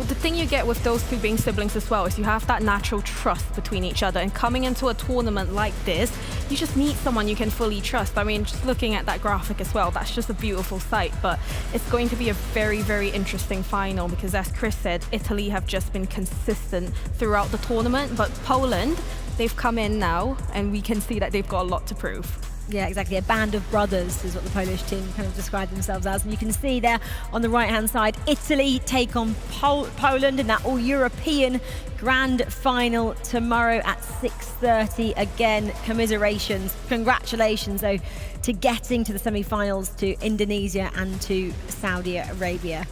the thing you get with those two being siblings as well is you have that natural trust between each other, and coming into a tournament like this, you just need someone you can fully trust. I mean, just looking at that graphic as well, that's just a beautiful sight, but it's going to be a very, very interesting final because, as Chris said, Italy have just been consistent throughout the tournament, but Poland, they've come in now and we can see that they've got a lot to prove. Yeah, exactly. A band of brothers is what the Polish team kind of describe themselves as. And you can see there on the right-hand side, Italy take on Poland in that all-European grand final tomorrow at 6:30. Again, commiserations, congratulations, though, to getting to the semi-finals to Indonesia and to Saudi Arabia.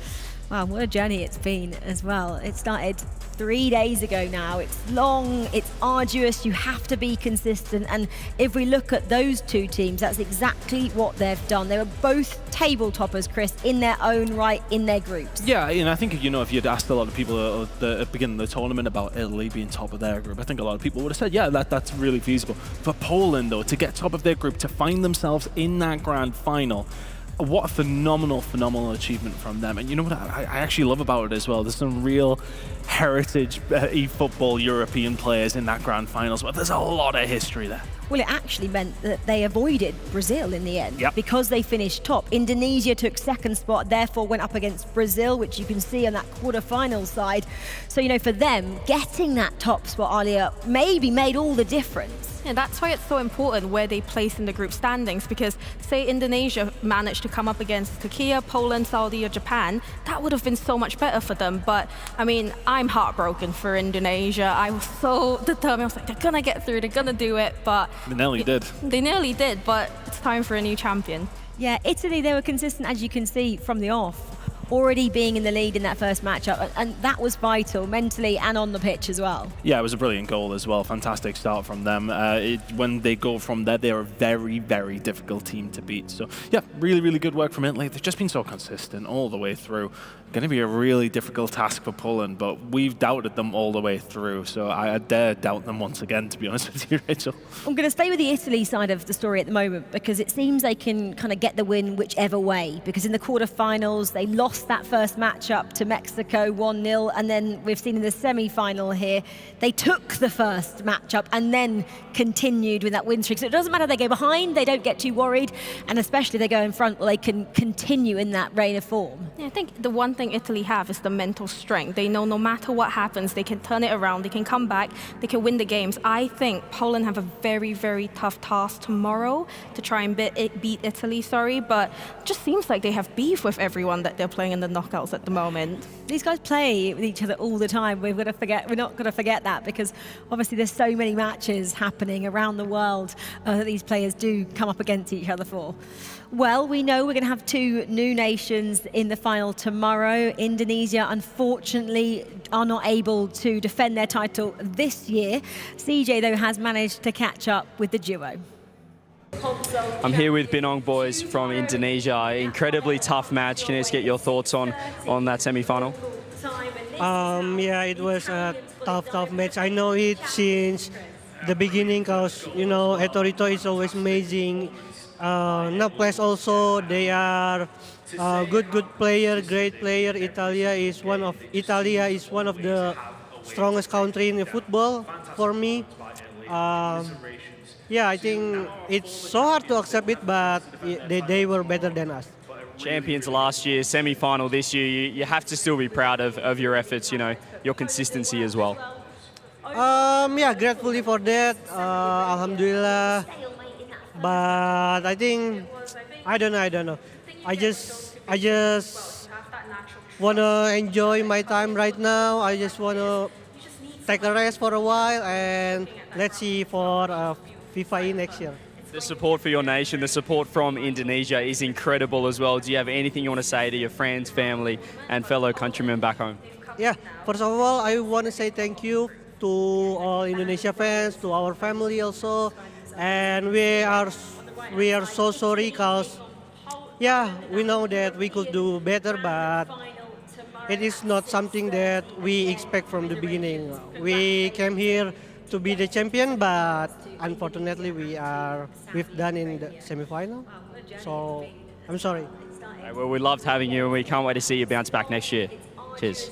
Wow, what a journey it's been as well. It started 3 days ago now. It's long, it's arduous, you have to be consistent. And if we look at those two teams, that's exactly what they've done. They were both table toppers, Chris, in their own right, in their groups. Yeah, and I think, if you'd asked a lot of people at the beginning of the tournament about Italy being top of their group, I think a lot of people would have said, yeah, that's really feasible. For Poland, though, to get top of their group, to find themselves in that grand final, what a phenomenal achievement from them. And you know what I actually love about it as well? There's some real heritage eFootball European players in that grand finals, but there's a lot of history there. Well, it actually meant that they avoided Brazil in the end, yep, because they finished top. Indonesia took second spot, therefore went up against Brazil, which you can see on that quarter-final side. So, for them, getting that top spot, Alia, maybe made all the difference. Yeah, that's why it's so important where they place in the group standings, because say Indonesia managed to come up against Turkey, Poland, Saudi or Japan, that would have been so much better for them. But I mean, I'm heartbroken for Indonesia. I was so determined. I was like, they're gonna get through, they're gonna do it, but they nearly did. They nearly did, but it's time for a new champion. Yeah, Italy, they were consistent, as you can see from the off. already being in the lead in that first matchup, and that was vital mentally and on the pitch as well. Yeah, it was a brilliant goal as well. Fantastic start from them. When they go from there, they're a very, very difficult team to beat. So yeah, really, really good work from Italy. They've just been so consistent all the way through. Going to be a really difficult task for Poland, but we've doubted them all the way through. So I dare doubt them once again, to be honest with you, Rachel. I'm going to stay with the Italy side of the story at the moment because it seems they can kind of get the win whichever way. Because in the quarterfinals, they lost that first matchup to Mexico 1-0, and then we've seen in the semi-final here, they took the first matchup and then continued with that win streak. So it doesn't matter if they go behind, they don't get too worried, and especially if they go in front, well, they can continue in that reign of form. Yeah, I think the one thing Italy have is the mental strength. They know no matter what happens, they can turn it around, they can come back, they can win the games. I think Poland have a very, very tough task tomorrow to try and beat Italy, but it just seems like they have beef with everyone that they're playing in the knockouts at the moment. These guys play with each other all the time. We're not going to forget that, because obviously there's so many matches happening around the world that these players do come up against each other for. Well, we know we're going to have two new nations in the final tomorrow. Indonesia, unfortunately, are not able to defend their title this year. CJ, though, has managed to catch up with the duo. I'm here with Binong boys from Indonesia. Incredibly tough match. Can you just get your thoughts on that semi-final? Yeah, it was a tough match. I know it since the beginning because, you know, Etorito is always amazing. Naples also, they are good player, great player. Italia is one of the strongest country in the football for me. Yeah, I think it's so hard to accept it, but they were better than us. Champions last year, semi-final this year. You have to still be proud of your efforts, you know, your consistency as well. Yeah, gratefully for that. Alhamdulillah. But I think I don't know. I just wanna enjoy my time right now. I just wanna take a rest for a while, and let's see for FIFAe next year. The support for your nation, the support from Indonesia is incredible as well. Do you have anything you want to say to your friends, family, and fellow countrymen back home? Yeah, first of all, I want to say thank you to all Indonesia fans, to our family also, and we are so sorry because, yeah, we know that we could do better, but it is not something that we expect from the beginning. We came here to be the champion, but unfortunately we've done in the semi-final. So I'm sorry. Right, well, we loved having you, and we can't wait to see you bounce back next year. Cheers.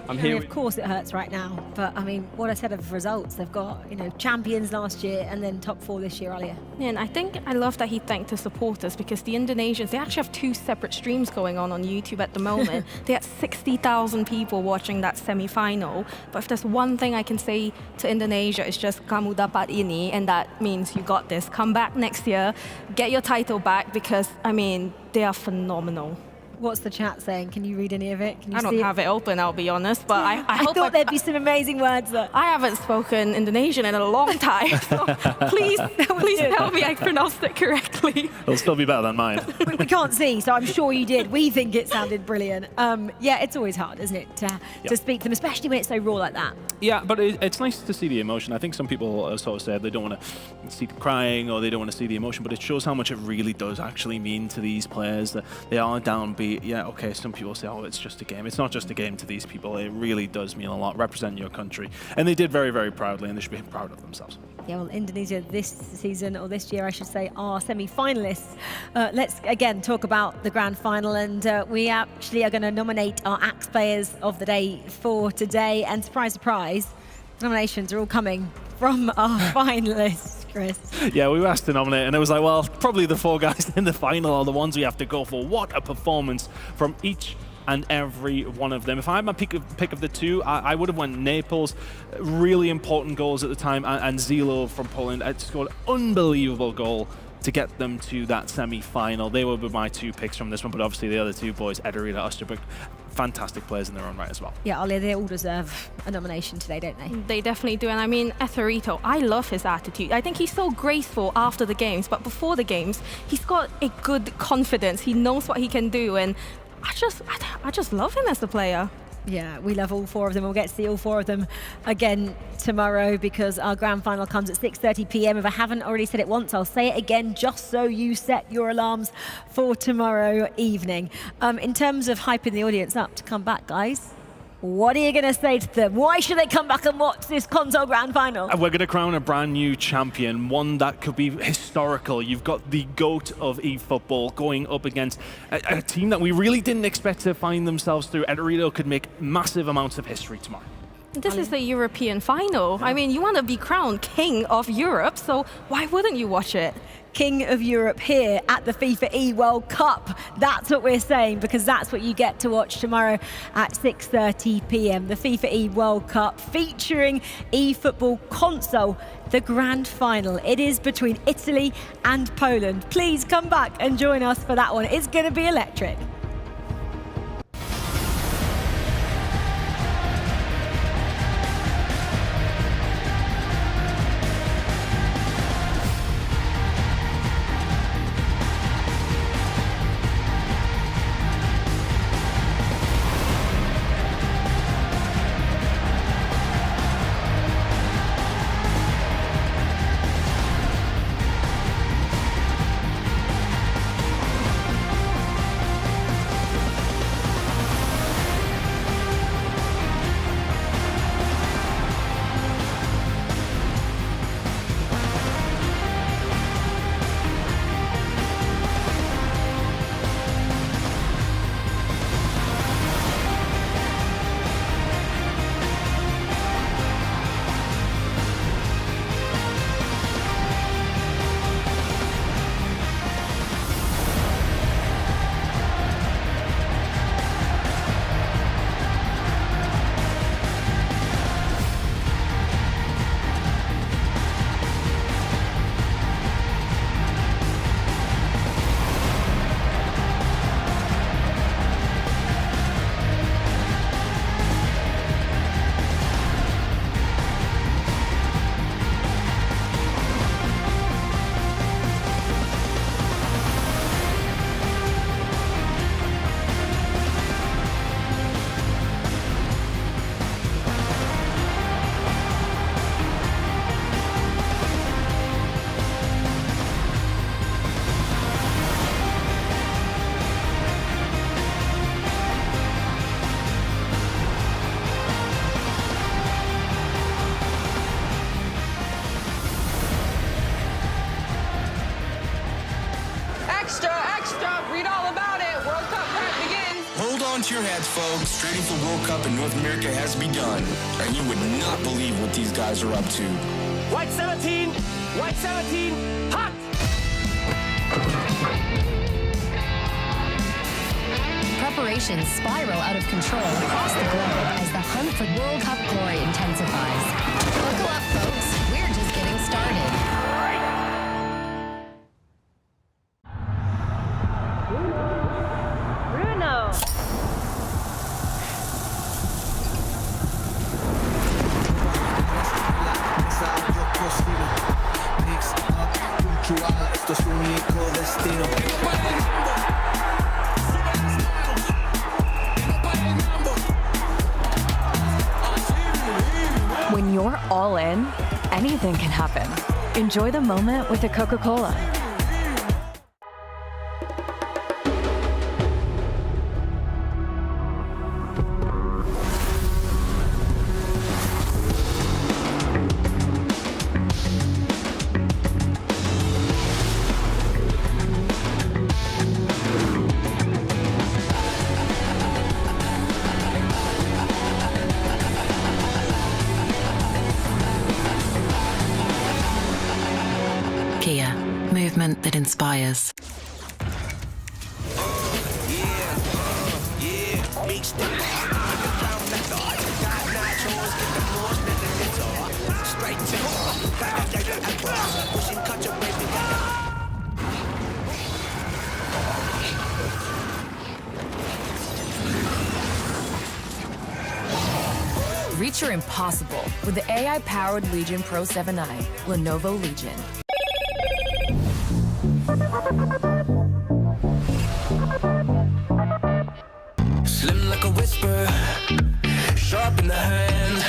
I'm here. Of course it hurts right now, but I mean, what a set of results. They've got, you know, champions last year and then top 4 this year earlier. Yeah, and I think I love that he thanked the supporters, because the Indonesians, they actually have 2 separate streams going on YouTube at the moment. They had 60,000 people watching that semi-final. But if there's one thing I can say to Indonesia, it's just kamu dapat ini, and that means you got this. Come back next year, get your title back, because I mean, they are phenomenal. What's the chat saying? Can you read any of it? Can you I don't have it open, I'll be honest, but I thought there'd be some amazing words there. I haven't spoken Indonesian in a long time, so please tell me I pronounced it correctly. It'll still be better than mine. We can't see, so I'm sure you did. We think it sounded brilliant. Yeah, it's always hard, isn't it, to speak to them, especially when it's so raw like that. Yeah, but it's nice to see the emotion. I think some people sort of said they don't want to see the crying or they don't want to see the emotion, but it shows how much it really does actually mean to these players, that they are downbeat. Yeah, okay, some people say, oh, it's just a game. It's not just a game to these people. It really does mean a lot. Represent your country. And they did very, very proudly, and they should be proud of themselves. Yeah, well, Indonesia this season, or this year, I should say, are semi-finalists. Let's, again, talk about the grand final. And we actually are going to nominate our Axe Players of the Day for today. And surprise, surprise, the nominations are all coming from our finalists. Chris. Yeah, we were asked to nominate, and it was like, well, probably the 4 guys in the final are the ones we have to go for. What a performance from each and every one of them. If I had my pick of the 2, I would have went Naples. Really important goals at the time, and Zilo from Poland scored an unbelievable goal to get them to that semi-final. They were my 2 picks from this one, but obviously the other 2 boys, Ederita, Osterbrook, fantastic players in their own right as well. Yeah, Ollie, they all deserve a nomination today, don't they? They definitely do. And I mean, Ethereto, I love his attitude. I think he's so graceful after the games, but before the games, he's got a good confidence. He knows what he can do, and I just love him as a player. Yeah, we love all four of them. We'll get to see all four of them again tomorrow because our grand final comes at 6:30 p.m. If I haven't already said it once, I'll say it again just so you set your alarms for tomorrow evening. In terms of hyping the audience up to come back, guys, what are you going to say to them? Why should they come back and watch this console grand final? And we're going to crown a brand new champion, one that could be historical. You've got the GOAT of eFootball going up against a team that we really didn't expect to find themselves through. Ethereto could make massive amounts of history tomorrow. This is the European final. I mean, you want to be crowned King of Europe, so why wouldn't you watch it? King of Europe here at the FIFAe World Cup. That's what we're saying, because that's what you get to watch tomorrow at 6:30 p.m. The FIFAe World Cup featuring eFootball console, the grand final. It is between Italy and Poland. Please come back and join us for that one. It's going to be electric. To your heads, folks. Trading for World Cup in North America has begun, and you would not believe what these guys are up to. White 17, hot! Preparations spiral out of control across the globe as the hunt for World Cup glory intensifies. Buckle up, folks. We're just getting started. When you're all in, anything can happen. Enjoy the moment with a Coca-Cola. Kia, movement that inspires. future impossible with the AI-powered Legion Pro 7i, Lenovo Legion. Slim like a whisper, sharp in the hand,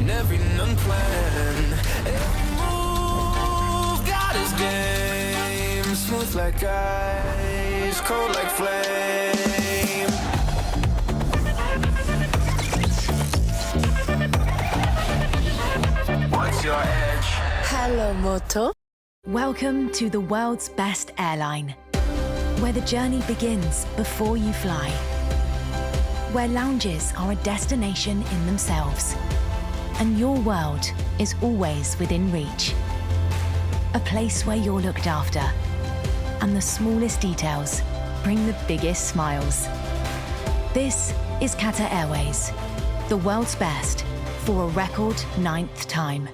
never unplanned. Every move got his game, smooth like ice, cold like flame. What's your edge? Hello, Moto. Welcome to the world's best airline, where the journey begins before you fly, where lounges are a destination in themselves, and your world is always within reach. A place where you're looked after, and the smallest details bring the biggest smiles. This is Qatar Airways, the world's best for a record 9th time.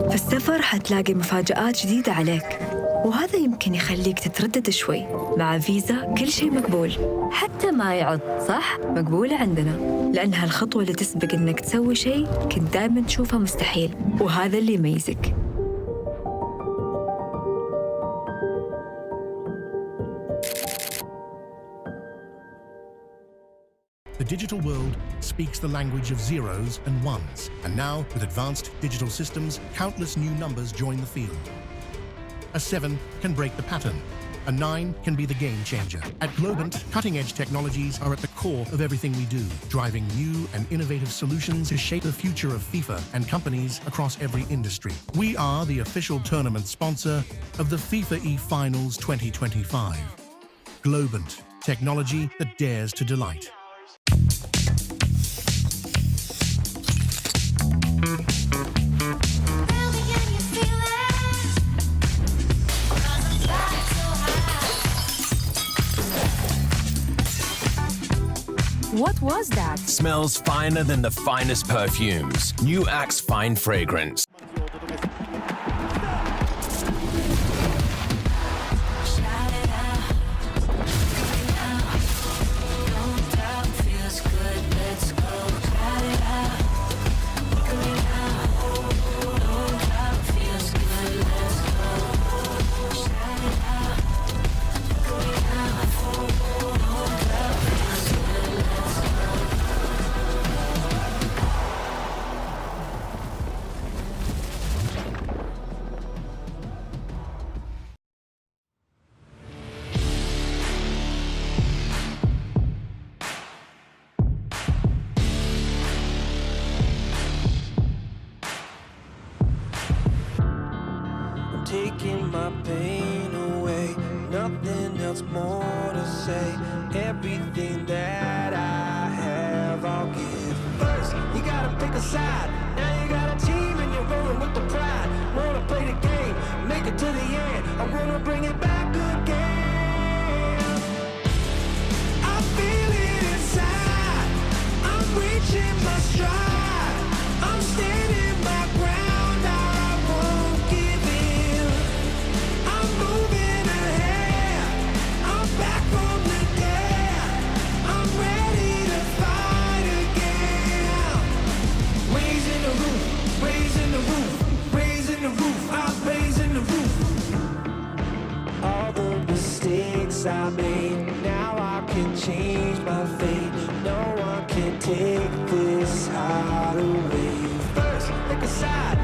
في السفر حتلاقي مفاجآت جديدة عليك، وهذا يمكن يخليك تتردد شوي. مع فيزا كل شيء مقبول، حتى ما يعض، صح؟ مقبولة عندنا، لأن هالخطوة اللي تسبق إنك تسوي شيء كنت دائما تشوفه مستحيل، وهذا اللي يميزك. The digital world speaks the language of zeros and ones, and now, with advanced digital systems, countless new numbers join the field. A 7 can break the pattern. A 9 can be the game changer. At Globant, cutting-edge technologies are at the core of everything we do, driving new and innovative solutions to shape the future of FIFA and companies across every industry. We are the official tournament sponsor of the FIFAe Finals 2025. Globant, technology that dares to delight. What was that? Smells finer than the finest perfumes. New Axe Fine Fragrance. Taking my pain away, nothing else more to say. Everything that I have, I'll give. First, you gotta pick a side. Now you got a team and you're rolling with the pride. Wanna play the game, make it to the end. I wanna bring it back again. I feel it inside. I'm reaching my stride. I'm standing my ground. I won't give in. I'm moving ahead. I'm back from the dead. I'm ready to fight again. Raising the roof, raising the roof, raising the roof. I'm raising the roof. All the mistakes I made, now I can change my fate. No one can take this heart away. First, pick a side.